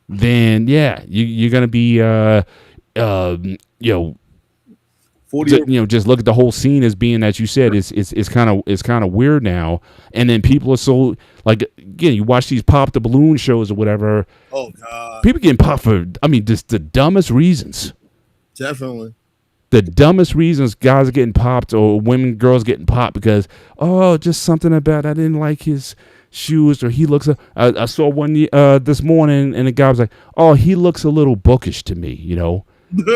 then yeah, you're gonna be 40 just look at the whole scene as being, as you said, it's kind of weird now. And then people are so, like, again, you watch these pop the balloon shows or whatever. Oh God. People getting popped for, I mean, just the dumbest reasons. Definitely. The dumbest reasons guys are getting popped or girls getting popped because, just something about, I didn't like his shoes or he looks, I saw one this morning and the guy was like, oh, he looks a little bookish to me,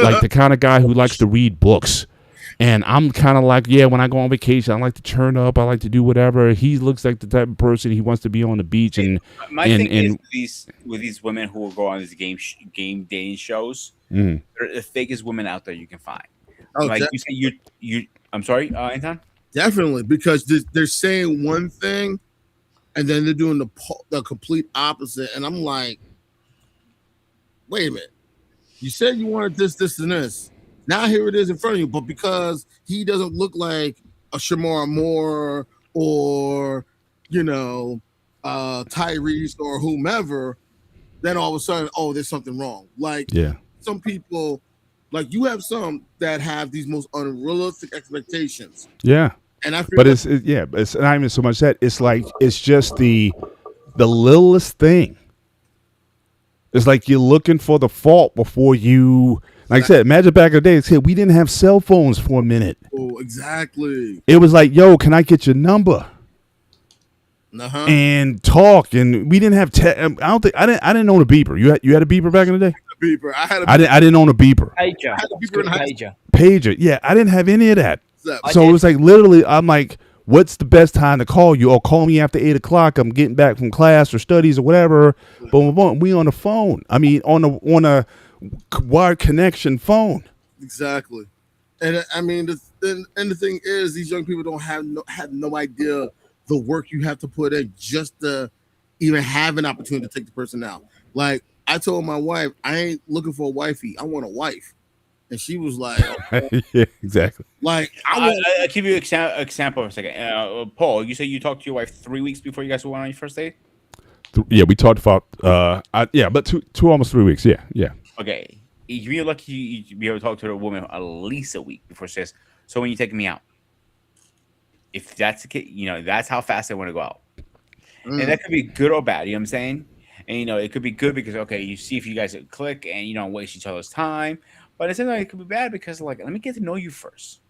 like the kind of guy who likes to read books. And I'm kind of like, yeah, when I go on vacation, I like to turn up. I like to do whatever. He looks like the type of person he wants to be on the beach. And My thing is with these women who will go on these game dating shows, they're the fakest women out there you can find. Oh, Like you say, you. I'm sorry, Anton. definitely, because they're saying one thing, and then they're doing the complete opposite. And I'm like, wait a minute. You said you wanted this, and this. Now here it is in front of you, but because he doesn't look like a Shamar Moore or Tyrese or whomever, then all of a sudden, oh, there's something wrong. Like yeah, some people, like you have some that have these most unrealistic expectations, yeah. and I feel But like, it's not even so much that. It's like it's just the littlest thing. It's like you're looking for the fault before you. Like I said, imagine back in the day, we didn't have cell phones for a minute. oh, exactly. It was like, yo, can I get your number? Uh-huh. And talk, and we didn't have. I didn't own a beeper. You had a beeper back in the day. Beeper. I had a I didn't own a beeper. Pager. had a It's beeper in called high pager. Pager. Yeah, I didn't have any of that. I So did. it was like literally, I'm like, what's the best time to call you? Or call me after 8 o'clock. I'm getting back from class or studies or whatever. Boom, boom, boom. We on the phone. I mean, on a wired connection phone. Exactly. And I mean, the thing is, these young people don't have no idea the work you have to put in just to even have an opportunity to take the person out. Like I told my wife, I ain't looking for a wifey. I want a wife. And she was like, Yeah, exactly. like I want I'll give you an example for a second. Paul, you said you talked to your wife 3 weeks before you guys went on your first date. Yeah, we talked about. But two almost 3 weeks. Yeah. Okay, you're lucky you be able to talk to a woman at least a week before she says, "So when you taking me out?" If that's the case, that's how fast they want to go out, and that could be good or bad. You know what I'm saying? And it could be good because you see if you guys click and you don't waste each other's time. But at the same time, it could be bad because let me get to know you first.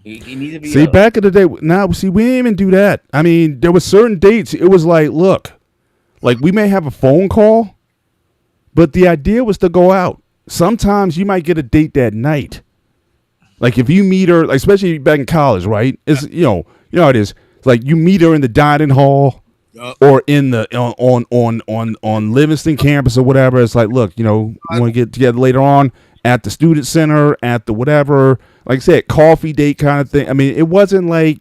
You need to be. See, back in the day, we didn't even do that. I mean, there were certain dates. It was like, look, like we may have a phone call, but the idea was to go out. Sometimes you might get a date that night. Like if you meet her, like especially back in college, right? It's how it is. It's like you meet her in the dining hall or in the on Livingston campus or whatever. It's like, look, we want to get together later on at the student center, at the whatever. Like I said, coffee date kind of thing. I mean, it wasn't like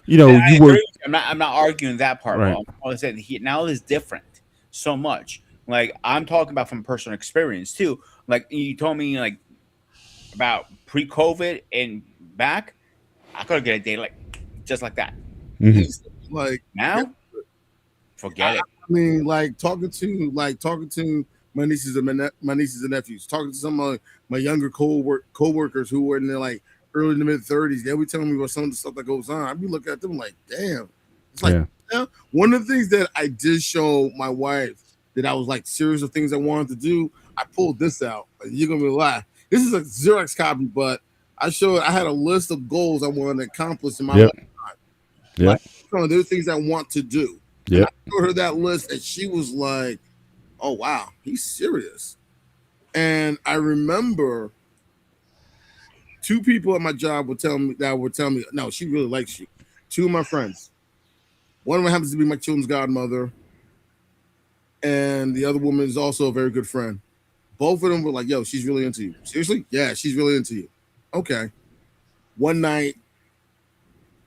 you were. I'm not arguing that part. Right. All I said now is different so much. Like I'm talking about from personal experience too. Like you told me like about pre-COVID and back, I could get a date just like that. Mm-hmm. like Now, forget it. I mean, like talking to my nieces and nephews, talking to some of my younger co-workers who were in their like early to mid 30s. They'll be telling me about some of the stuff that goes on. I'd be looking at them like, damn. It's like one of the things that I did show my wife that I was like serious of things I wanted to do. I pulled this out. Like, you're gonna be laugh. This is a Xerox copy, but I had a list of goals I wanted to accomplish in my Yep. life. Yep. Like, there are things I want to do. And Yep. I showed her that list, and she was like, "Oh wow, he's serious." And I remember 2 people at my job would tell me, "No, she really likes you." 2 of my friends. One of them happens to be my children's godmother, and the other woman is also a very good friend. Both of them were like, "Yo, she's really into you." Seriously? Yeah, she's really into you. Okay. One night,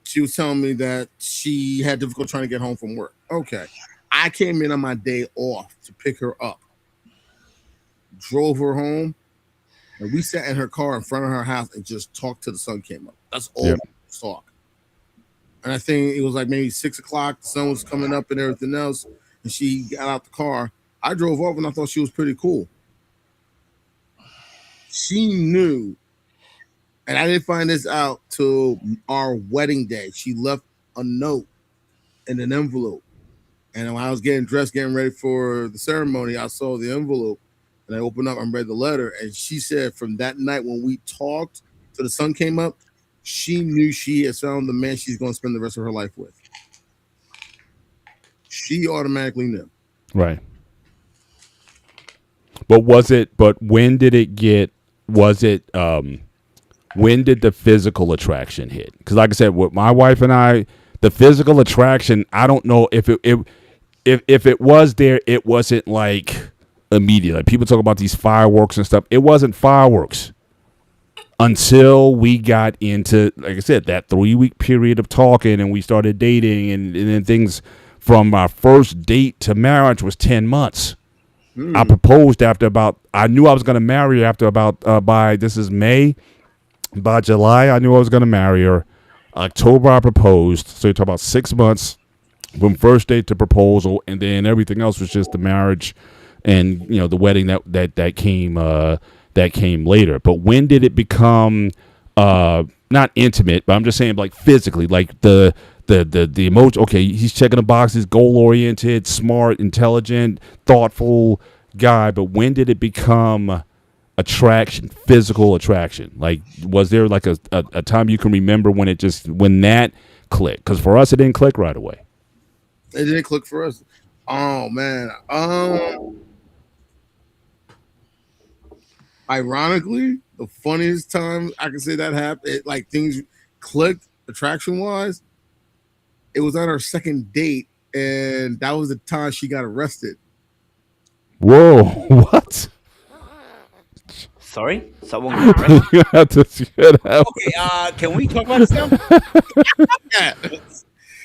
she was telling me that she had difficulty trying to get home from work. Okay. I came in on my day off to pick her up, drove her home, and we sat in her car in front of her house and just talked till the sun came up. That's all Yep. we talk. And I think it was like maybe 6 o'clock. The sun was coming up and everything else. And she got out the car. I drove off and I thought she was pretty cool. She knew, and I didn't find this out till our wedding day. She left a note in an envelope. And when I was getting dressed, getting ready for the ceremony, I saw the envelope and I opened up and read the letter. And she said from that night when we talked till the sun came up, she knew she had found the man she's going to spend the rest of her life with. She automatically knew. Right. But when did it get, when did the physical attraction hit? Because like I said, with my wife and I, the physical attraction, I don't know if it was there, it wasn't like immediate. Like people talk about these fireworks and stuff. It wasn't fireworks until we got into, like I said, that 3-week period of talking and we started dating and then things from our first date to marriage was 10 months. I proposed I knew I was going to marry her after this is May. By July, I knew I was going to marry her. October, I proposed. So you're talking about 6 months from first date to proposal, and then everything else was just the marriage and the wedding that came later. But when did it become not intimate, but I'm just saying like physically, like the emotion? Okay, he's checking the boxes, goal oriented, smart, intelligent, thoughtful guy. But when did it become attraction, physical attraction? Like, was there like a time you can remember when that clicked? Because for us, it didn't click right away. It didn't click for us. Oh man. Ironically, the funniest time I can say that happened, like things clicked attraction wise, it was on our second date, and that was the time she got arrested. Whoa, what? Sorry? Someone got arrested? You have to get out. Okay, can we talk about this now? Yeah.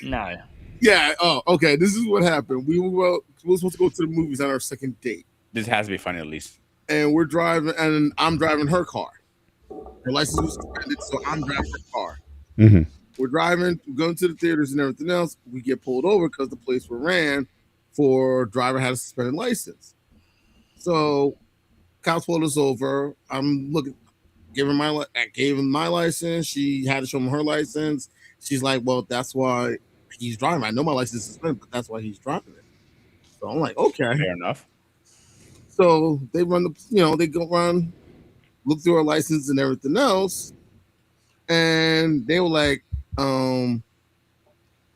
No. Yeah. Oh, okay. This is what happened. We were supposed to go to the movies on our second date, This has to be funny at least. and we're driving, and I'm driving her car. Her license was suspended, so I'm driving her car. Mm-hmm. We're driving, going to the theaters and everything else. We get pulled over because the police were ran for driver had a suspended license. So cops pulled us over. I'm looking, I gave him my license. She had to show him her license. She's like, "Well, that's why he's driving. I know my license is suspended, but that's why he's driving it." So I'm like, "Okay." Fair enough. So they run they go run, look through her license and everything else, and they were like, "You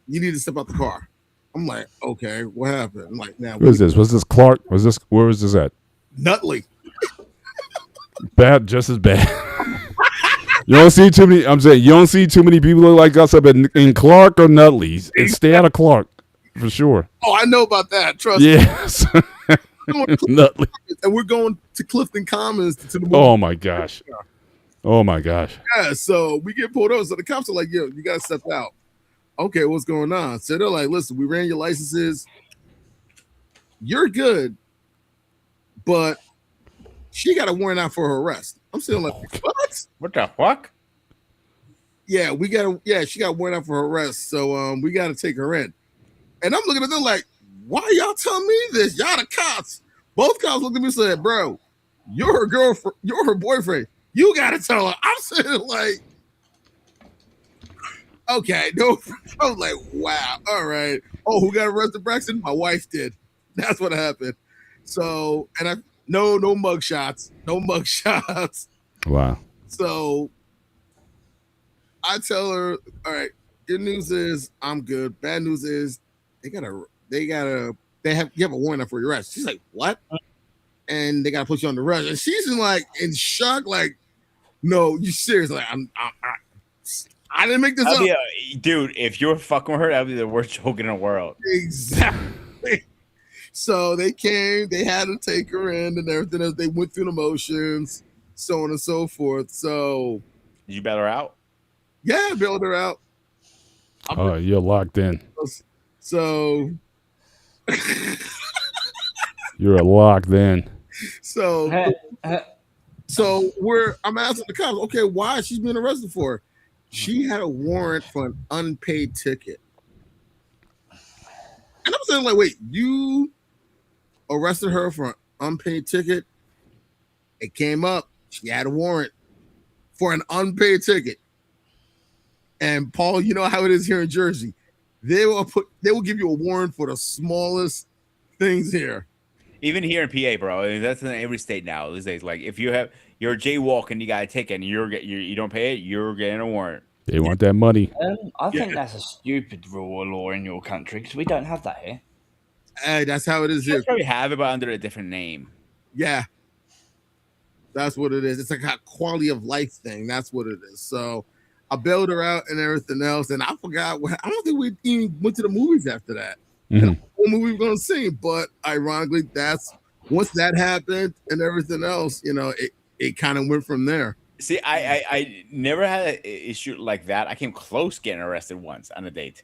need to step out the car." I'm like, "Okay, what happened?" I'm like, "Now, Who is this? Was this Clark? Where was this at? Nutley." Bad, just as bad. You don't see too many. I'm saying you don't see too many people like us up in Clark or Nutley. Stay out of Clark for sure. Oh, I know about that. Trust me. Yes, Nutley. And we're going to Clifton Commons to the movie. Oh my gosh. Oh my gosh. Yeah, so we get pulled over. So the cops are like, "Yo, you gotta step out." Okay, what's going on? So they're like, "Listen, we ran your licenses. You're good, but she got a warrant out for her arrest." I'm still like, "What?" What the fuck? Yeah, she got a warrant out for her arrest. So we gotta take her in. And I'm looking at them like, "Why y'all telling me this? Y'all the cops." Both cops looked at me and said, "Bro, you're her girlfriend, you're her boyfriend. You gotta tell her." I'm sitting like, okay, no. I was like, wow, all right. Oh, who got arrested, Braxton? My wife did. That's what happened. So, no mug shots. No mug shots. Wow. So I tell her, all right, good news is I'm good. Bad news is you have a warrant for your arrest. She's like, what? And they gotta put you on the arrest. And she's in shock, like, no, you serious? Like, I didn't make this up. Dude, if you're fucking with her, that'd be the worst joke in the world. Exactly. So they came, they had to take her in and everything else. They went through the motions, so on and so forth. So Did you bail her out? yeah, I bailed her out. Oh, you're locked in. So You're locked in. so I'm asking the cops, okay, why is she being arrested for? She had a warrant for an unpaid ticket. And I'm saying, like, wait, you arrested her for an unpaid ticket? It came up. She had a warrant for an unpaid ticket. And Paul, you know how it is here in Jersey. They will give you a warrant for the smallest things here. Even here in PA, bro. That's in every state now these days. Like, if you're jaywalking, you got a ticket, and you don't pay it, you're getting a warrant. They want that money. I think that's a stupid rule or law in your country because we don't have that here. Hey, that's how it is You here. probably have it, but under a different name. Yeah. That's what it is. It's like a quality of life thing. That's what it is. So I bailed her out and everything else. And I forgot. I don't think we even went to the movies after that. Mhm. What movie we were going to see. But ironically, once that happened and everything else, it kind of went from there. See, I never had an issue like that. I came close getting arrested once on a date.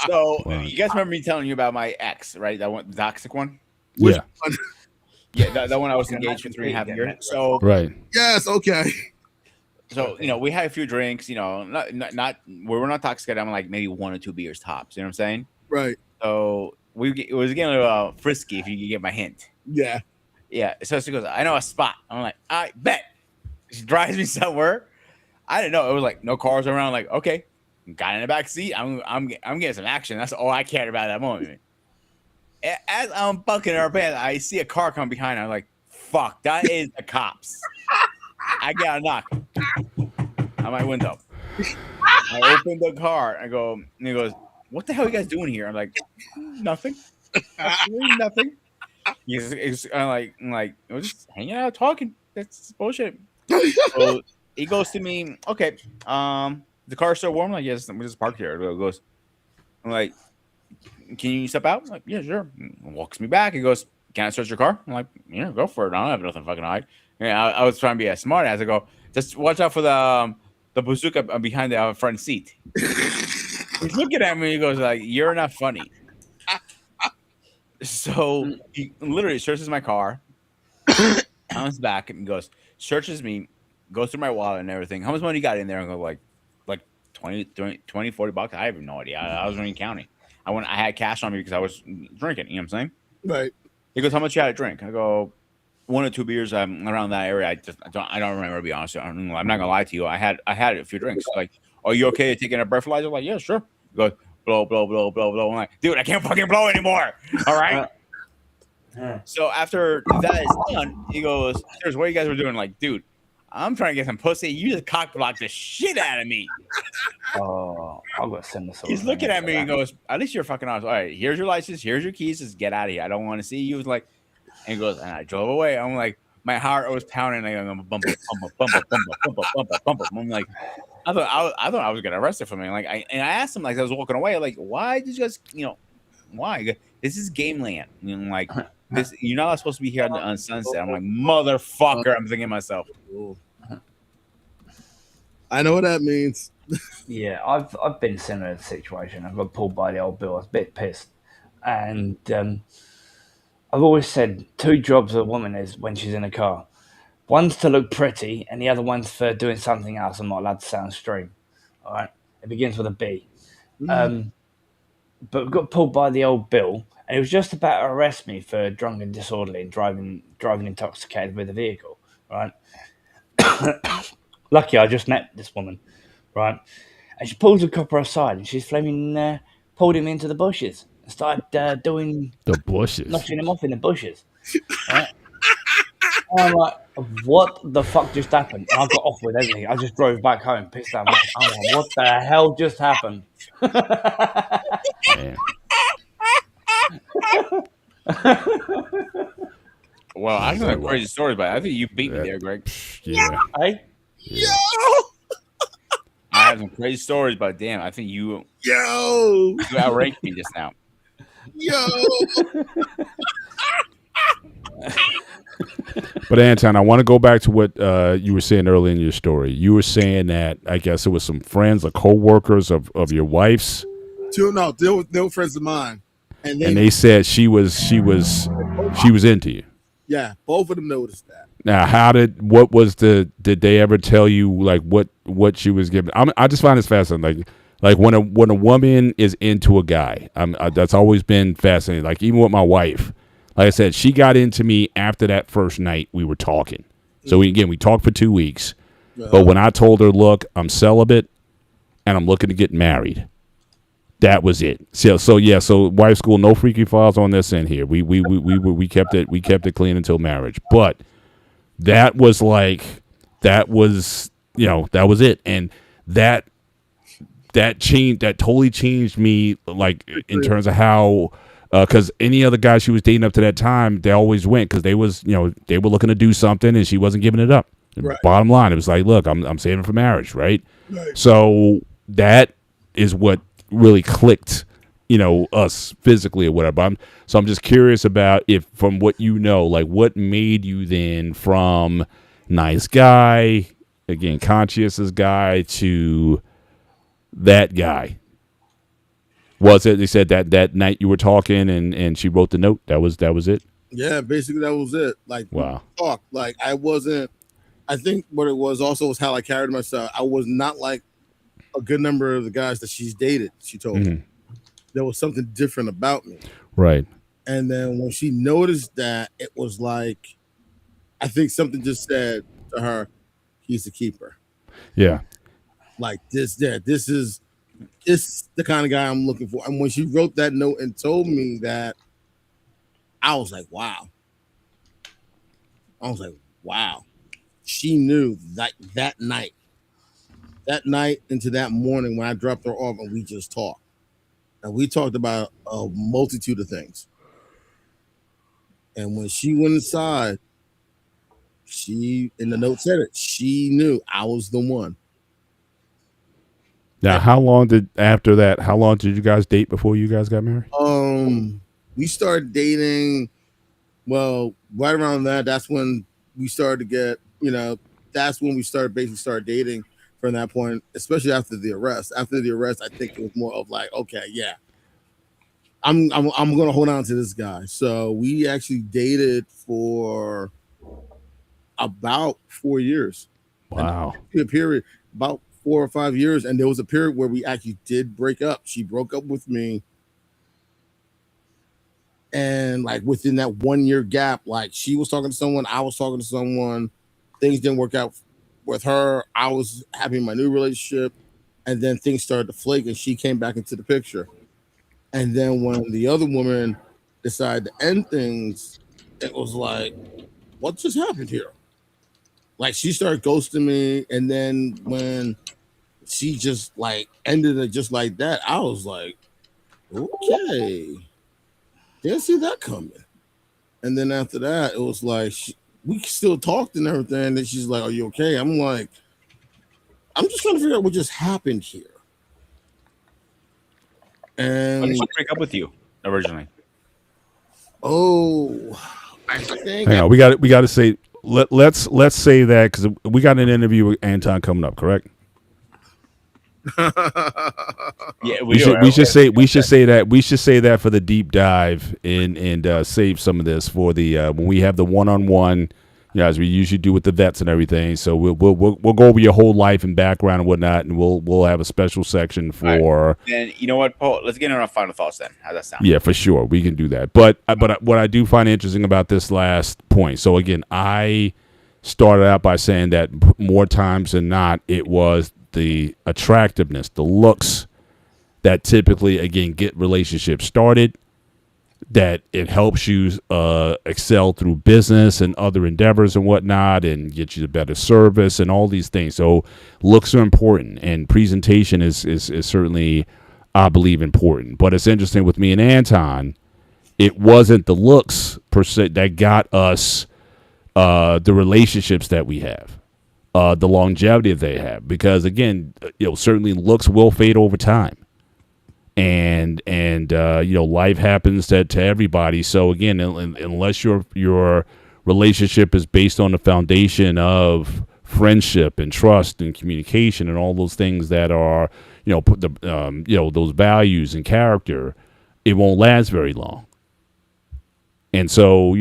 So Wow. you guys remember me telling you about my ex, right? That one, the toxic one. Which Yeah. one? Yeah, that one I was engaged for 3.5 years. So Right. Yes. Okay. we had a few drinks. Not we were not toxic. I'm like maybe 1 or 2 beers tops. You know what I'm saying? Right. So it was getting a little frisky, if you could get my hint. Yeah. Yeah. So she goes, I know a spot. I'm like, I bet. She drives me somewhere. I didn't know. It was like no cars around. Like, okay. Got in the back seat. I'm getting some action. That's all I cared about at that moment. As I'm bucking her pants, I see a car come behind. I'm like, fuck, that is the cops. I got a knock on my window. I open the car. I go, and he goes, what the hell are you guys doing here? I'm like, nothing. Absolutely nothing. I'm like, we're just hanging out talking. That's bullshit. So he goes to me, okay, the car's still warm? I'm like, yes, we just parked here. He goes, I'm like, can you step out? I'm like, yeah, sure. He walks me back. He goes, can I search your car? I'm like, yeah, go for it. I don't have nothing fucking to hide. Yeah, I was trying to be a smart ass. I go, just watch out for the bazooka behind the front seat. He's looking at me. He goes, like, you're not funny. So he literally searches my car, comes back and goes, searches me, goes through my wallet and everything. How much money you got in there? I go, like 20, 40 bucks. I have no idea. I wasn't even counting. I had cash on me because I was drinking. You know what I'm saying? Right. He goes, how much you had to drink? I go, 1 or 2 beers. Around that area. I don't remember, to be honest. I'm not gonna lie to you. I had a few drinks. Like, are you okay taking a breathalyzer? I'm like, yeah, sure. He goes, blow, blow, blow, blow, blow. I'm like, dude, I can't fucking blow anymore. All right. So after that is done, he goes, "Here's what you guys were doing." Like, dude, I'm trying to get some pussy. You just cock blocked the shit out of me. Oh, I've got to send this. He's looking at me and goes, "At least you're fucking honest. All right, here's your license. Here's your keys. Just get out of here. I don't want to see you." Like, and he goes, and I drove away. I'm like, my heart was pounding. Like, I'm bump, bump. I'm like, I thought I was gonna arrest her for me. Like, I asked him, like, as I was walking away, like, why did you guys, why? This is game land. Like. This, you're not supposed to be here on Sunset. I'm like, motherfucker. I'm thinking to myself. I know what that means. Yeah, I've been in a similar situation. I got pulled by the old bill. I was a bit pissed, and I've always said 2 jobs a woman is when she's in a car. One's to look pretty, and the other one's for doing something else. I'm not allowed to say on stream. All right, it begins with a B. But we got pulled by the old bill. And he was just about to arrest me for drunk and disorderly and driving intoxicated with a vehicle, right? Lucky I just met this woman, right? And she pulls the copper aside and she's flaming pulled him into the bushes and started doing The bushes. knocking him off in the bushes. Right? And I'm like, what the fuck just happened? And I got off with everything. I just drove back home, pissed out. I'm like, what the hell just happened? Man. Well, I got crazy stories, but I think you beat me there, Greg. Yeah. Hey? I have some crazy stories, but damn, I think you Yo, outranked me just now. yo. But Anton, I want to go back to what you were saying earlier in your story. You were saying that I guess it was some friends or co-workers of your wife's, They were friends of mine, and they said she was into you. yeah, both of them noticed that. Now, did they ever tell you like what she was giving? I just find this fascinating. Like when a woman is into a guy, that's always been fascinating. Like even with my wife, like I said, she got into me after that first night we were talking. So we talked for 2 weeks. But when I told her, look, I'm celibate and I'm looking to get married, that was it. So wife school, no freaky files on this end here. We kept it clean until marriage. But that was that was it. And that totally changed me, like in terms of how, because any other guy she was dating up to that time, they always went because they were looking to do something and she wasn't giving it up. Right. Bottom line, it was like, look, I'm saving for marriage, right? So that is what really clicked, us physically or whatever. So I'm just curious about if, from what you know, like what made you then from nice guy, again, conscientious guy, to that guy. Was it, they said that night you were talking and she wrote the note? That was it? Yeah, basically that was it. Like, Wow. talk. Like I think what it was also was how I carried myself. I was not like a good number of the guys that she's dated. She told me there was something different about me. Right. And then when she noticed that, it was like, I think something just said to her, he's a keeper. Yeah. Like this is the kind of guy I'm looking for. And when she wrote that note and told me that, I was like, wow. She knew that night into that morning when I dropped her off and we just talked. And we talked about a multitude of things. And when she went inside, she, in the note said it, she knew I was the one. Now, how long did you guys date before you guys got married? We started dating, well, right around that. That's when we started to get, that's when we started dating from that point, especially after the arrest. After the arrest, I think it was more of like, okay, yeah, I'm gonna hold on to this guy. So we actually dated for about 4 years. Wow. A period about 4 or 5 years, and there was a period where we actually did break up. She broke up with me, and like within that 1 year gap, like she was talking to someone, I was talking to someone, things didn't work out with her. I was having my new relationship, and then things started to flake, and she came back into the picture. And then when the other woman decided to end things, it was like, what just happened here? Like she started ghosting me, and then when she just like ended it just like that, I was like, okay, didn't see that coming. And then after that, it was like we still talked and everything. And she's like, "Are you okay?" I'm like, I'm just trying to figure out what just happened here. And When did she break up with you originally? I think Hang on, we got to say let's say that because we got an interview with Anton coming up, correct? Yeah, We should say that for the deep dive and save some of this for the when we have the one-on-one, as we usually do with the vets and everything. So we'll go over your whole life and background and whatnot, and we'll have a special section for. Then you know what, Paul? Let's get into our final thoughts then. How's that sound? Yeah, for sure, we can do that. But what I do find interesting about this last point. So again, I started out by saying that more times than not, it was the attractiveness, the looks that typically, again, get relationships started. that it helps you excel through business and other endeavors and whatnot, and get you the better service and all these things. So looks are important, and presentation is certainly, I believe, important. But it's interesting with me and Anton, it wasn't the looks per se that got us the relationships that we have, the longevity that they have, because again, certainly looks will fade over time, and life happens to everybody. So again, unless your relationship is based on the foundation of friendship and trust and communication and all those things that are put the those values and character, it won't last very long. And so,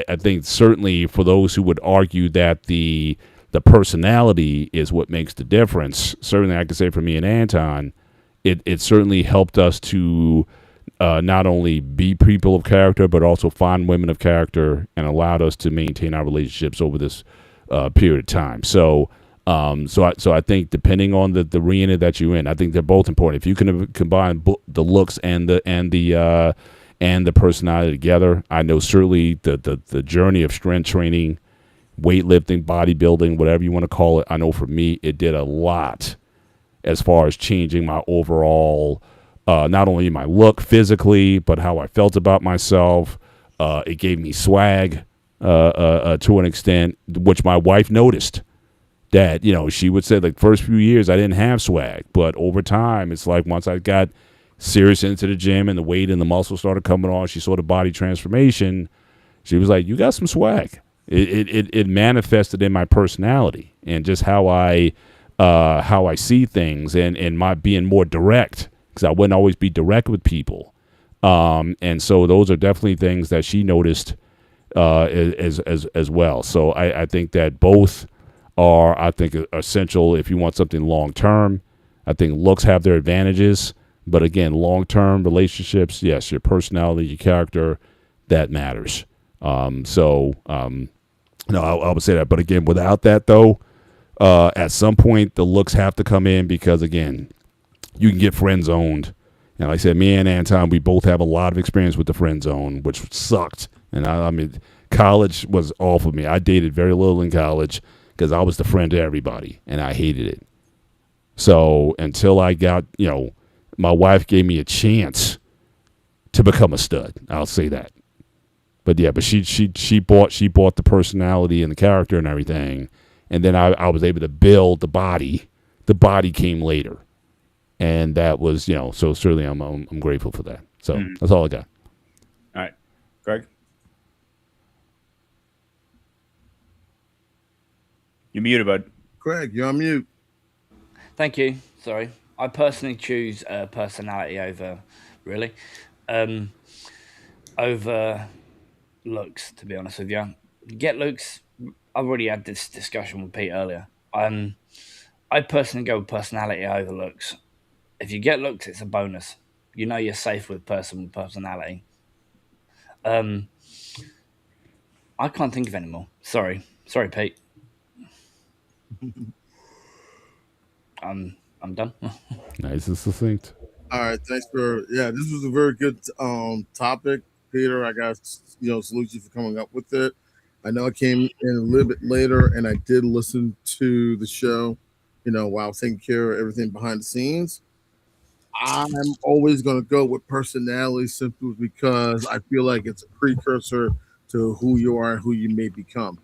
I think certainly for those who would argue that the personality is what makes the difference, certainly I can say for me and Anton, it certainly helped us to not only be people of character, but also find women of character, and allowed us to maintain our relationships over this period of time. So, I think depending on the arena that you're in, I think they're both important. If you can combine the looks and the personality together, I know certainly the journey of strength training, weightlifting, bodybuilding, whatever you want to call it, I know for me, it did a lot as far as changing my overall, not only my look physically, but how I felt about myself. It gave me swag to an extent, which my wife noticed. That, she would say, like, first few years I didn't have swag, but over time, it's like once I got serious into the gym and the weight and the muscle started coming on, she saw the body transformation. She was like, "You got some swag." It manifested in my personality and just how I see things, and my being more direct, because I wouldn't always be direct with people. And so those are definitely things that she noticed as well. So I think that both are, I think, essential if you want something long term. I think looks have their advantages, but again, long term relationships, yes, your personality, your character, that matters. No, I would say that. But again, without that though, at some point the looks have to come in, because again, you can get friend zoned. And like I said, me and Anton, we both have a lot of experience with the friend zone, which sucked. And I mean, college was awful for me. I dated very little in college because I was the friend to everybody, and I hated it. So until I got, my wife gave me a chance to become a stud. I'll say that. But yeah, but she bought the personality and the character and everything, and then I was able to build the body. The body came later, and that was, so certainly I'm grateful for that. So that's all I got. All right, Greg, you're muted, bud. Craig, you're on mute. Thank you. Sorry. I personally choose personality over looks, to be honest with you. Get looks. I've already had this discussion with Pete earlier. I personally go with personality over looks. If you get looks, it's a bonus. You're safe with person with personality. I can't think of any more. Sorry, Pete. I'm done. Nice and succinct. All right, thanks this was a very good topic, Peter. I got salute you for coming up with it. I know I came in a little bit later, and I did listen to the show, while taking care of everything behind the scenes. I'm always going to go with personality simply because I feel like it's a precursor to who you are and who you may become.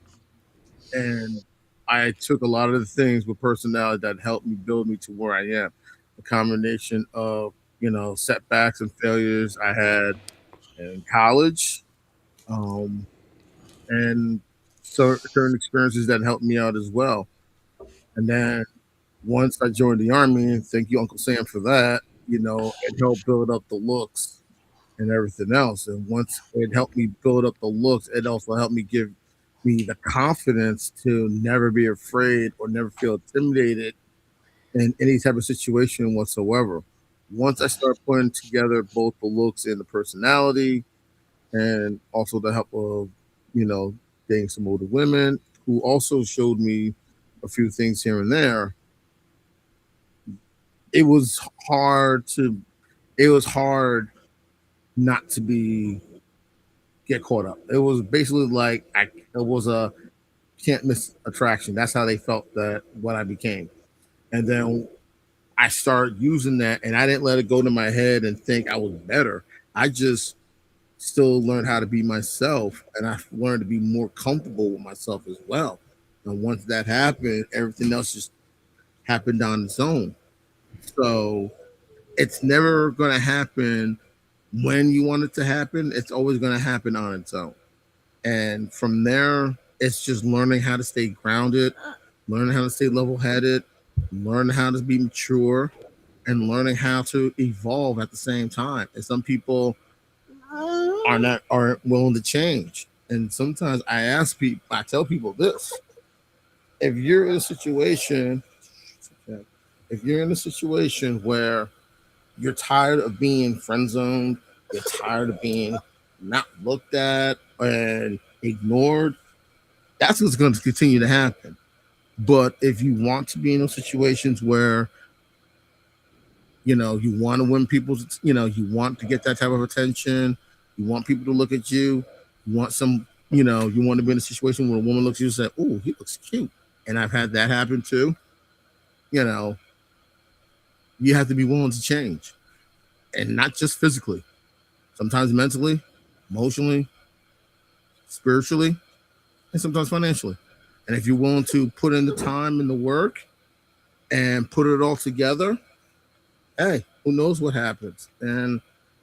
And I took a lot of the things with personality that helped me build me to where I am. A combination of, setbacks and failures I had in college, and certain experiences that helped me out as well. And then once I joined the Army, thank you, Uncle Sam, for that, it helped build up the looks and everything else. And once it helped me build up the looks, it also helped me give me the confidence to never be afraid or never feel intimidated in any type of situation whatsoever. Once I start putting together both the looks and the personality, and also the help of, dating some older women who also showed me a few things here and there, it was hard not to get caught up. It was basically like it was a can't miss attraction. That's how they felt that what I became. And then I started using that, and I didn't let it go to my head and think I was better. I just still learned how to be myself, and I learned to be more comfortable with myself as well. And once that happened, everything else just happened on its own. So it's never going to happen when you want it to happen. It's always going to happen on its own. And from there, it's just learning how to stay grounded, learning how to stay level-headed, learning how to be mature, and learning how to evolve at the same time. And some people aren't willing to change. And sometimes I tell people this: if you're in a situation where you're tired of being friend zoned, you're tired of being not looked at and ignored, that's what's going to continue to happen. But if you want to be in those situations where you want to win people's, you want to get that type of attention, you want people to look at you, you want you want to be in a situation where a woman looks at you and says, "Oh, he looks cute." And I've had that happen too. You have to be willing to change, and not just physically, sometimes mentally, emotionally, spiritually, and sometimes financially. And if you're willing to put in the time and the work and put it all together, hey, who knows what happens? And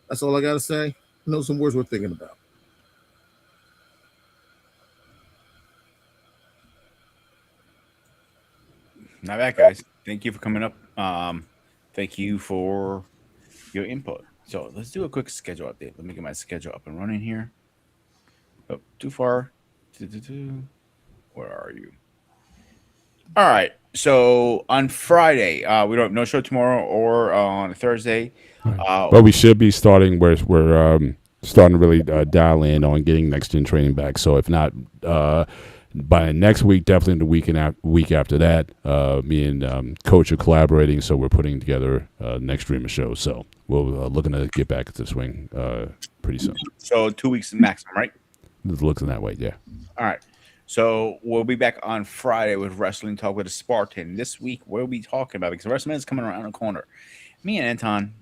that's all I got to say. Some words worth thinking about. Not bad, guys. Thank you for coming up. Thank you for your input. So let's do a quick schedule update. Let me get my schedule up and running here. Oh, too far. Where are you? All right. So on Friday, we don't have no show tomorrow or on Thursday. But we should be starting. We're starting to really dial in on getting next gen training back. So if not by next week, definitely the week after that, me and Coach are collaborating. So we're putting together next stream of shows. So we're looking to get back into the swing pretty soon. So 2 weeks maximum, right? It looks in that way, yeah. All right. So we'll be back on Friday with Wrestling Talk with a Spartan. This week, we'll be talking about, because WrestleMania is coming around the corner. Me and Anton,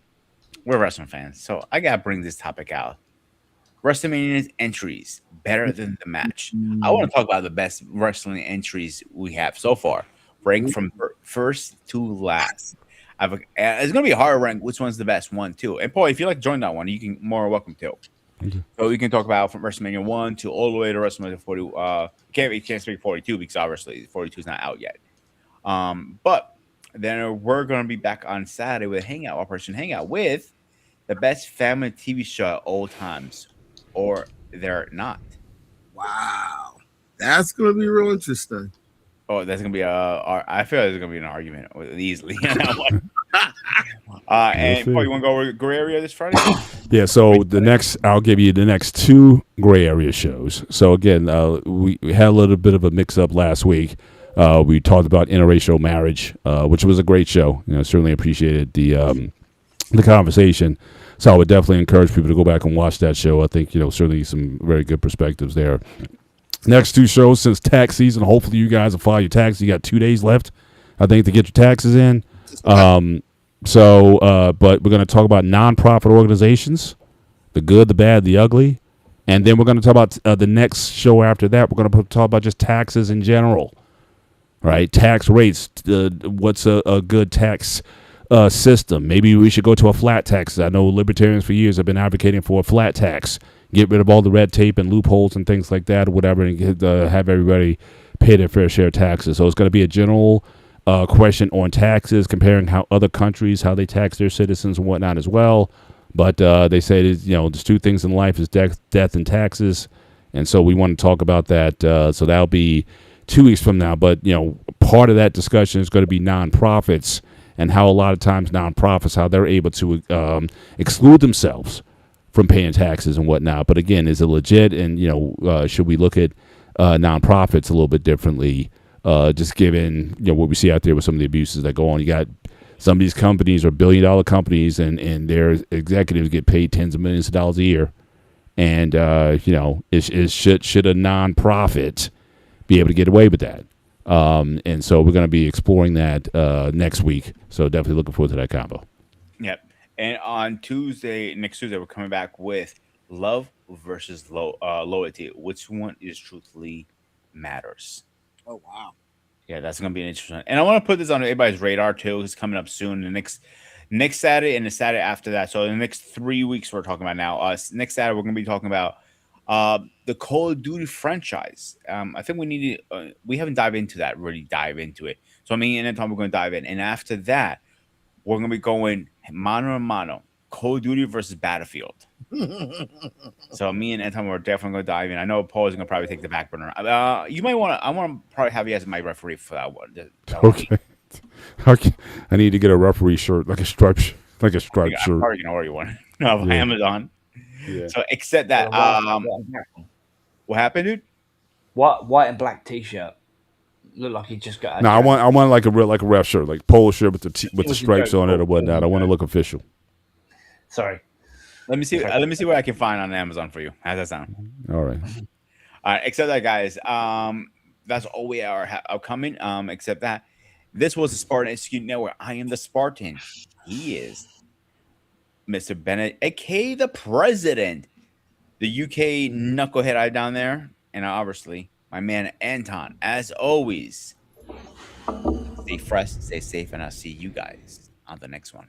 we're wrestling fans, so I got to bring this topic out. WrestleMania's entries, better than the match. I want to talk about the best wrestling entries we have so far, ranked from first to last. It's going to be hard to rank which one's the best one, too. And Paul, if you like to join that one, you can more welcome to. So we can talk about from WrestleMania 1 to all the way to WrestleMania 40. Can't speak 42 because obviously 42 is not out yet. But then we're going to be back on Saturday with Operation Hangout with the best family TV show at all times, or they're not. Wow, that's going to be real interesting. Oh, that's going to be I feel like there's going to be an argument easily on that one. And Paul, you want to go over gray area this Friday? Yeah, so I'll give you the next two gray area shows. So again, we had a little bit of a mix up last week. We talked about interracial marriage, which was a great show. Certainly appreciated the conversation. So I would definitely encourage people to go back and watch that show. I think certainly some very good perspectives there. Next two shows since tax season. Hopefully you guys will file your taxes. You got 2 days left, I think, to get your taxes in. But we're going to talk about nonprofit organizations, the good, the bad, the ugly. And then we're going to talk about the next show after that. We're going to talk about just taxes in general, right? Tax rates, what's a good tax system. Maybe we should go to a flat tax. I know libertarians for years have been advocating for a flat tax. Get rid of all the red tape and loopholes and things like that or whatever, and have everybody pay their fair share of taxes. So it's going to be a general question on taxes, comparing how other countries, how they tax their citizens and whatnot as well. But they say that, there's two things in life is death and taxes. And so we want to talk about that. So that'll be 2 weeks from now. But, part of that discussion is going to be nonprofits and how a lot of times nonprofits, how they're able to exclude themselves from paying taxes and whatnot. But again, is it legit? And, should we look at nonprofits a little bit differently? Just given what we see out there with some of the abuses that go on. You got Some of these companies are billion-dollar companies, and their executives get paid tens of millions of dollars a year. And should a nonprofit be able to get away with that? And so we're going to be exploring that next week. So definitely looking forward to that combo. Yep. And on next Tuesday, we're coming back with love versus loyalty. Which one is truthfully matters? Oh wow. Yeah, that's gonna be an interesting one. And I want to put this on everybody's radar too. It's coming up soon. The next Saturday and the Saturday after that. So in the next 3 weeks, we're talking about now. Next Saturday, we're gonna be talking about the Call of Duty franchise. I think we haven't dive into it. So me and Anton, we're gonna dive in, and after that, we're gonna be going mano a mano, Call of Duty versus Battlefield. So me and Anton are definitely gonna dive in. I know Paul is gonna probably take the back burner. You might want to. I want to probably have you as my referee for that one. Okay. Okay. I need to get a referee shirt, like a striped shirt. I'm probably gonna order you one off Amazon. Yeah. So except that, what happened, dude? White and black T-shirt. Look like he just got. No, I want like a ref shirt, like polo shirt with the stripes on it or whatnot. I want to look official. Sorry. Let me see what I can find on Amazon for you. How's that sound? All right. Except that, guys, that's all we are upcoming. Except that, this was the Spartan Execute Network. I am the Spartan. He is Mr. Bennett, aka the President, the UK knucklehead eye down there, and obviously my man Anton. As always, stay fresh, stay safe, and I'll see you guys on the next one.